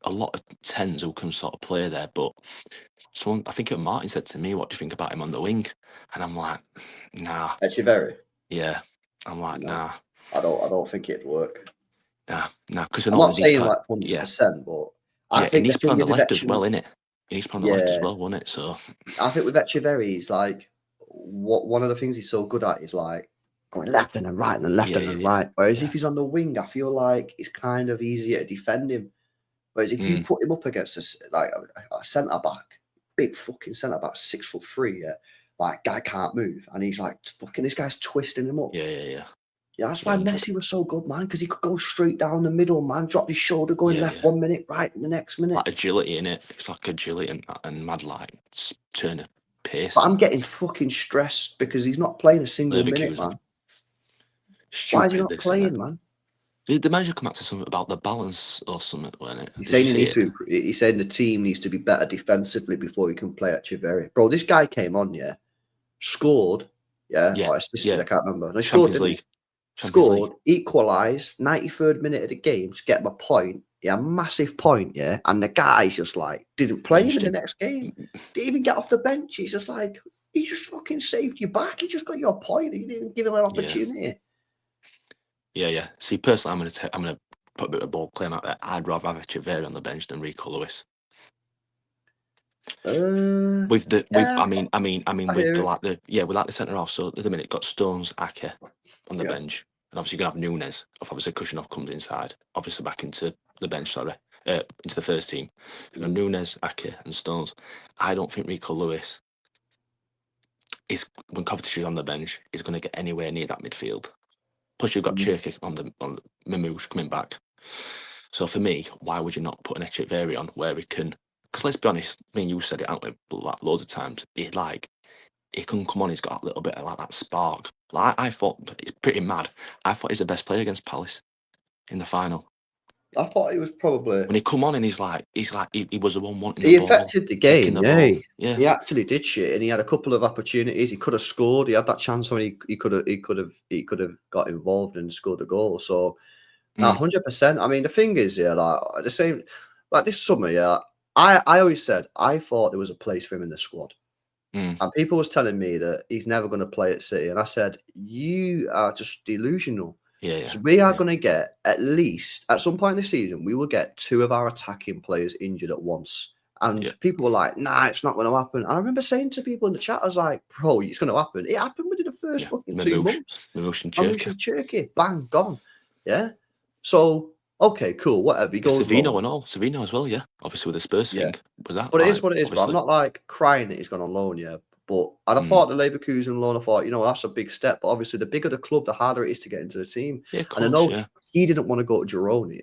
a lot of 10s who can sort of play there, but I think it was Martin said to me, "What do you think about him on the wing?" And I'm like, nah. Echeverri? Yeah. I'm like, nah. I don't think it'd work. Nah. Because I'm not saying 100%, but I think he's playing on the left as well, innit? He's playing on the left as well, wasn't it? So I think with Echeverri, he's like, one of the things he's so good at is like going left and then right and then left and then right. Whereas if he's on the wing, I feel like it's kind of easier to defend him. Whereas if you put him up against a centre back, big fucking centre back, 6'3", guy can't move, and he's like fucking this guy's twisting him up. Yeah. Yeah, that's why Messi was so good, man, because he could go straight down the middle, man, drop his shoulder, going left 1 minute, right in the next minute. Like agility, innit? It's like agility and mad turn of pace. But I'm getting fucking stressed because he's not playing a single minute, man. Why is he not playing, man? Did the manager come out to something about the balance or something, wasn't it? He's saying he's saying the team needs to be better defensively before he can play at Echeverri. Bro, this guy came on, scored, or assisted, I can't remember. No, he scored, didn't he? Scored, equalised, 93rd minute of the game, to get my point. Yeah, massive point, and the guy's just like, didn't play him in the next game. Didn't even get off the bench. He's just like, He just fucking saved you back. He just got your point. You didn't give him an opportunity. Yeah. See, personally, I'm gonna put a bit of a bold claim out there. I'd rather have Echeverri on the bench than Rico Lewis. With the centre half. So at the minute, got Stones, Ake on the bench, and obviously you're gonna have Nunes. If obviously Kushinov comes inside, obviously back into the bench. Into the first team. You've got Nunes, Ake, and Stones. I don't think Rico Lewis is, when Kovacic is on the bench, is going to get anywhere near that midfield. Plus, you've got Cherki on Mamouche coming back. So for me, why would you not put an Echeverri on where we can? Because let's be honest, me and you said it, haven't we? Like, loads of times. He can come on. He's got a little bit of like that spark. Like, I thought it's pretty mad. I thought he's the best player against Palace in the final. I thought he was probably when he come on and he's like he was the one wanting he the ball. affected the game. Yeah, he actually did shit, and he had a couple of opportunities. He could have scored. He had that chance when he could have got involved and scored a goal. So 100%. I mean, the thing is, like the same, like this summer, I always said I thought there was a place for him in the squad. And people was telling me that he's never going to play at City, and I said, you are just delusional. Yeah. So we are going to get, at least at some point in the season, we will get 2 of our attacking players injured at once. And people were like, nah, it's not going to happen. And I remember saying to people in the chat, I was like, bro, it's going to happen. It happened within the first fucking 2 months. Mamouche and Cherki. Bang, gone. Yeah. So, okay, cool, whatever. He goes Savino and all. Savino as well, yeah. Obviously with the Spurs thing. But it is what it is, bro. I'm not like crying that he's gone on loan, But I thought the Leverkusen loan, I thought, that's a big step. But obviously, the bigger the club, the harder it is to get into the team. Yeah, and I know he didn't want to go to Girona,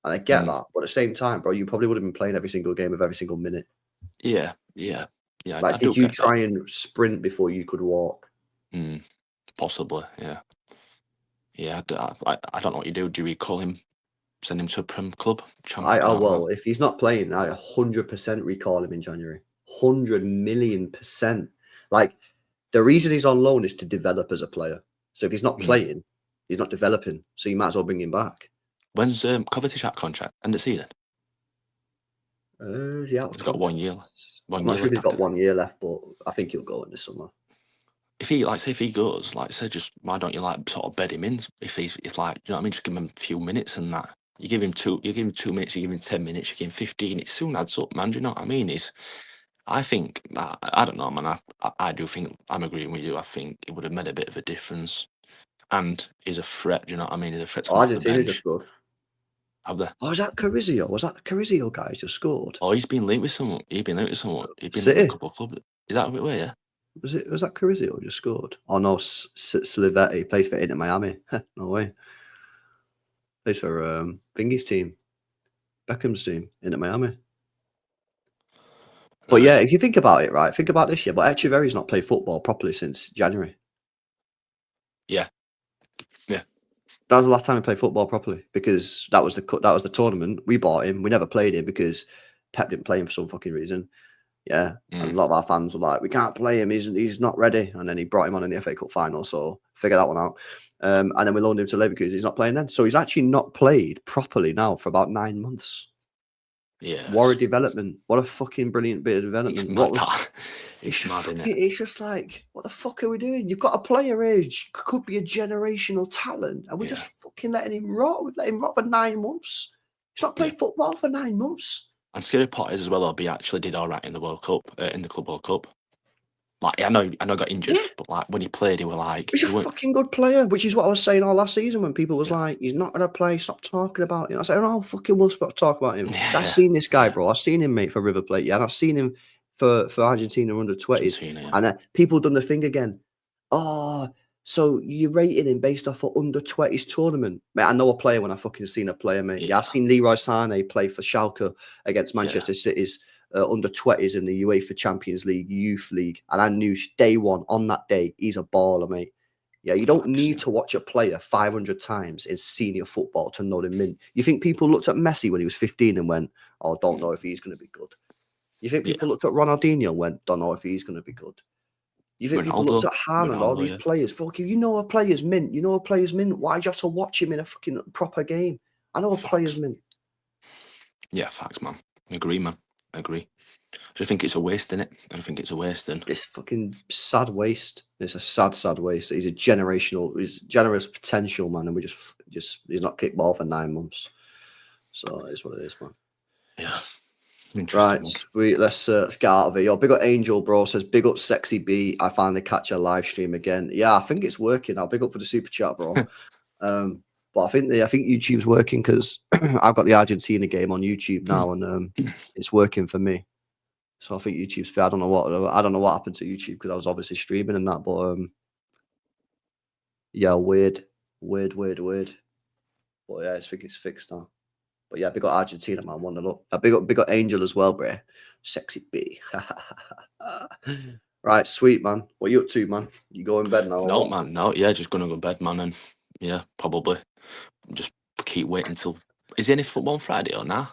and I get that. But at the same time, bro, you probably would have been playing every single game of every single minute. Yeah. Like, did you try and sprint before you could walk? Possibly, yeah. Yeah, I don't know what you do. Do we call him, send him to a Prem club? Well, if he's not playing, I 100% recall him in January. 100 million %. Like, the reason he's on loan is to develop as a player. So if he's not playing, he's not developing. So you might as well bring him back. When's Kovacic out contract? End of season? He's got 1 year. I'm not sure if he's got 1 year left, but I think he'll go in the summer. If he goes, just why don't you sort of bed him in? If it's like, you know what I mean, just give him a few minutes and that. You give him 2 minutes, you give him 10 minutes, you give him 15. It soon adds up, man. Do you know what I mean? I think, I don't know, man. I do think, I'm agreeing with you. I think it would have made a bit of a difference. And he's a threat, do you know what I mean? He's a threat to Argentina just scored. Have they? Oh, is that Carrizio? Was that the Carrizio guy who just scored? Oh, he's been linked with someone. He's been linked with City? a couple of clubs. Is that a bit weird, yeah? Was that Carrizio who just scored? Oh, no, Slivetti plays for Inter Miami. No way. Plays for Bingy's team. Beckham's team, Inter Miami. But yeah, if you think about it, right? Think about this year. But Echeverri's not played football properly since January. Yeah. That was the last time he played football properly, because that was the tournament. We bought him. We never played him because Pep didn't play him for some fucking reason. Yeah. And a lot of our fans were like, we can't play him. He's not ready. And then he brought him on in the FA Cup final. So figure that one out. And then we loaned him to Leverkusen. He's not playing then. So he's actually not played properly now for about 9 months. Yeah. What a development. What a fucking brilliant bit of development. It's just like, what the fuck are we doing? You've got a player age, could be a generational talent, and we're just fucking letting him rot. We've let him rot for 9 months. He's not played football for 9 months. And scary part is as well, he actually did all right in the World Cup, in the Club World Cup. Like, I know he got injured, but like when he played, he were like, he's a fucking good player, which is what I was saying all last season when people was like, he's not gonna play, stop talking about him. I said, oh, fucking we'll stop talking about him. I've seen this guy, bro. I've seen him, mate, for River Plate, and I've seen him for Argentina under 20s. And people done the thing again. Oh, so you're rating him based off an under 20s tournament, mate? I know a player when I fucking seen a player, mate. Yeah, I've seen Leroy Sané play for Schalke against Manchester City's under 20s in the UEFA Champions League Youth League, and I knew day one on that day he's a baller, mate. Yeah, you don't need to watch a player 500 times in senior football to know the mint. You think people looked at Messi when he was 15 and went, "Oh, don't know if he's going to be good." You think people looked at Ronaldinho and went, "Don't know if he's going to be good." You think people looked at Haaland, all these players? Fuck you know a player's mint. You know a player's mint. Why do you have to watch him in a fucking proper game? I know a player's mint. Yeah, facts, man. Agree, man. Agree. I just think it's a waste, innit? I think it's a waste. And It's fucking sad waste. It's a sad waste. He's generous potential, man, and we just he's not kicked ball for 9 months. So it's what it is, man. yeah, Right, sweet. Let's get out of it. Yo, big up Angel, bro. Says big up Sexy B. I finally catch a live stream again. Yeah, I think it's working. I'll big up for the super chat, bro. But I think YouTube's working because I've got the Argentina game on YouTube now, and it's working for me. So I think YouTube's fair. I don't know what happened to YouTube because I was obviously streaming and that, but yeah, weird. But yeah, I think it's fixed now. But yeah, big up Argentina, man. 1-0. Big up Angel as well, bro. Sexy B. Right, sweet, man. What you up to, man? You go in bed now? No, man. No, yeah, just gonna go to bed, man, and yeah, probably just keep waiting till. Is there any football on Friday or nah?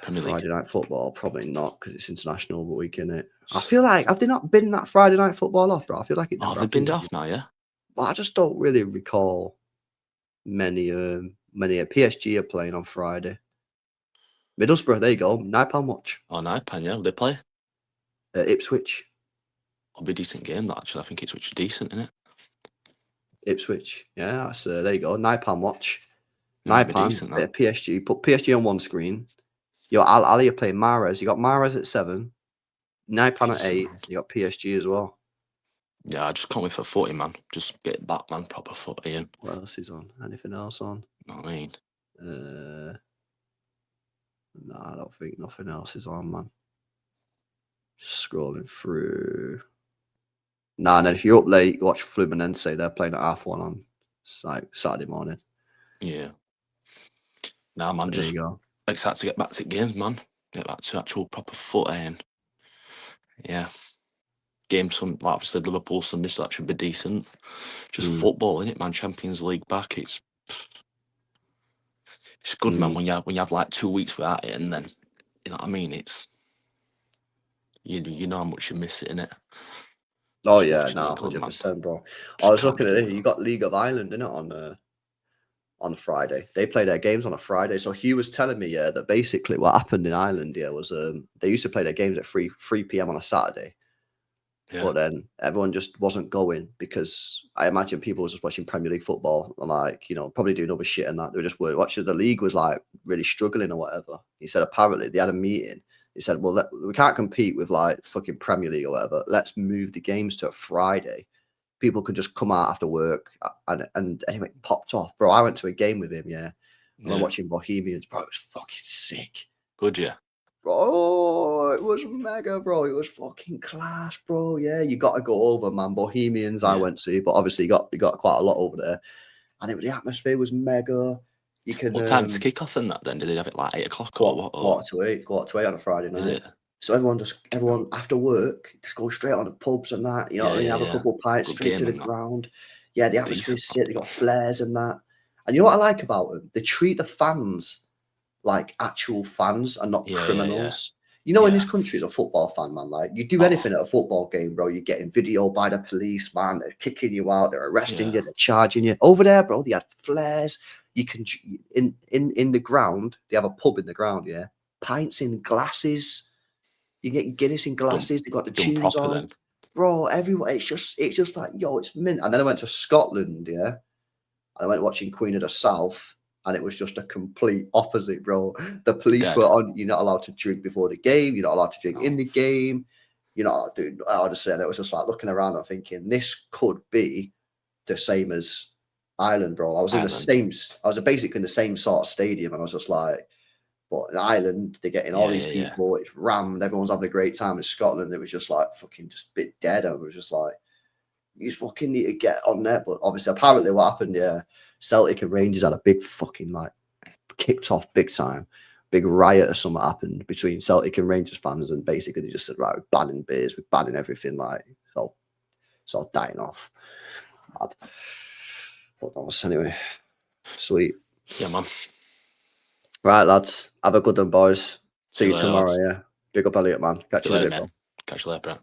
Premier League. Friday night football, probably not because it's international weekend. It. I feel like have they not been that Friday night football off, bro? I feel like it. Oh, they've been off now, yeah. But I just don't really recall many. PSG are playing on Friday. Middlesbrough, there you go. £9 watch. Oh, £9, yeah. Will they play? Ipswich. It'll be a decent game, that, actually. I think Ipswich is decent, isn't it? Ipswich, yeah. That's there you go. £9 watch. Decent, £9. PSG. Put PSG on one screen. Yo, Ali are playing Mahrez. You got Mahrez at 7. £9 at 8. You got PSG as well. Yeah, I just can't wait for footy, man. Just get back, man. Proper footy in. What else is on? Anything else on? You know what I mean? No, I don't think nothing else is on, man. Just scrolling through. Nah, and then if you're up late, watch Fluminense. They're playing at 1:30 on Saturday morning. Yeah. Nah, man, There just you go. excited to get back to games, man. Get back to actual proper footy and yeah. Game some obviously Liverpool Sunday, so that should be decent. Just football, innit, man? Champions League back. It's good, man, when you have like 2 weeks without it, and then you know what I mean. It's you know how much you miss it, innit? Oh yeah, no, 100%, bro. I was looking at it. You got League of Ireland, innit, on Friday. They play their games on a Friday. So Hugh was telling me, that basically what happened in Ireland, was they used to play their games at 3 p.m. on a Saturday. Yeah. But then everyone just wasn't going because I imagine people were just watching Premier League football and probably doing other shit and that. They were just watching. The league was like really struggling or whatever. He said apparently they had a meeting. He said, well, we can't compete with like fucking Premier League or whatever. Let's move the games to a Friday. People could just come out after work and anyway, it popped off. Bro, I went to a game with him, yeah. I'm watching Bohemians, bro. It was fucking sick. Good, yeah. Bro, it was mega, bro. It was fucking class, bro. Yeah, you got to go over, man. Bohemians, I went to, but obviously you got quite a lot over there, and the atmosphere was mega. You can. What time to kick off in that? Then did they have it like 8 o'clock or what? Quarter to eight on a Friday night. Is it? So everyone after work just go straight on the pubs and that. You know what I mean? Have a couple of pints straight to the ground. Yeah, the atmosphere's sick. They got flares and that. And you know what I like about them? They treat the fans like actual fans and not criminals. You know, in this country, as a football fan, man, like you do anything at a football game, bro, you're getting video by the police, man. They're kicking you out, they're arresting you, they're charging you. Over there, bro, they had flares. You can in the ground. They have a pub in the ground, yeah. Pints in glasses. You get Guinness in glasses. They got the tunes on, then. Bro. Everywhere, it's just like it's mint. And then I went to Scotland, yeah. I went watching Queen of the South, and it was just a complete opposite, bro. The police were on. You're not allowed to drink before the game. You're not allowed to drink in the game. You're not doing. I just said it was just like looking around and thinking this could be the same as Ireland, bro. I was basically in the same sort of stadium, and I was just like, but in Ireland, they're getting all these people. It's rammed. Everyone's having a great time. In Scotland, it was just like fucking just a bit dead. And it was just like, you fucking need to get on there. But obviously, apparently, what happened? Yeah, Celtic and Rangers had a big fucking kicked off big time. Big riot or something happened between Celtic and Rangers fans, and basically they just said, right, we're banning beers, we're banning everything. It's all dying off. Mad. What else? Anyway, sweet. Yeah, man. Right, lads. Have a good one, boys. See you tomorrow, yeah. Big up, Elliot, man. Catch you later, bro. Catch you later, bro.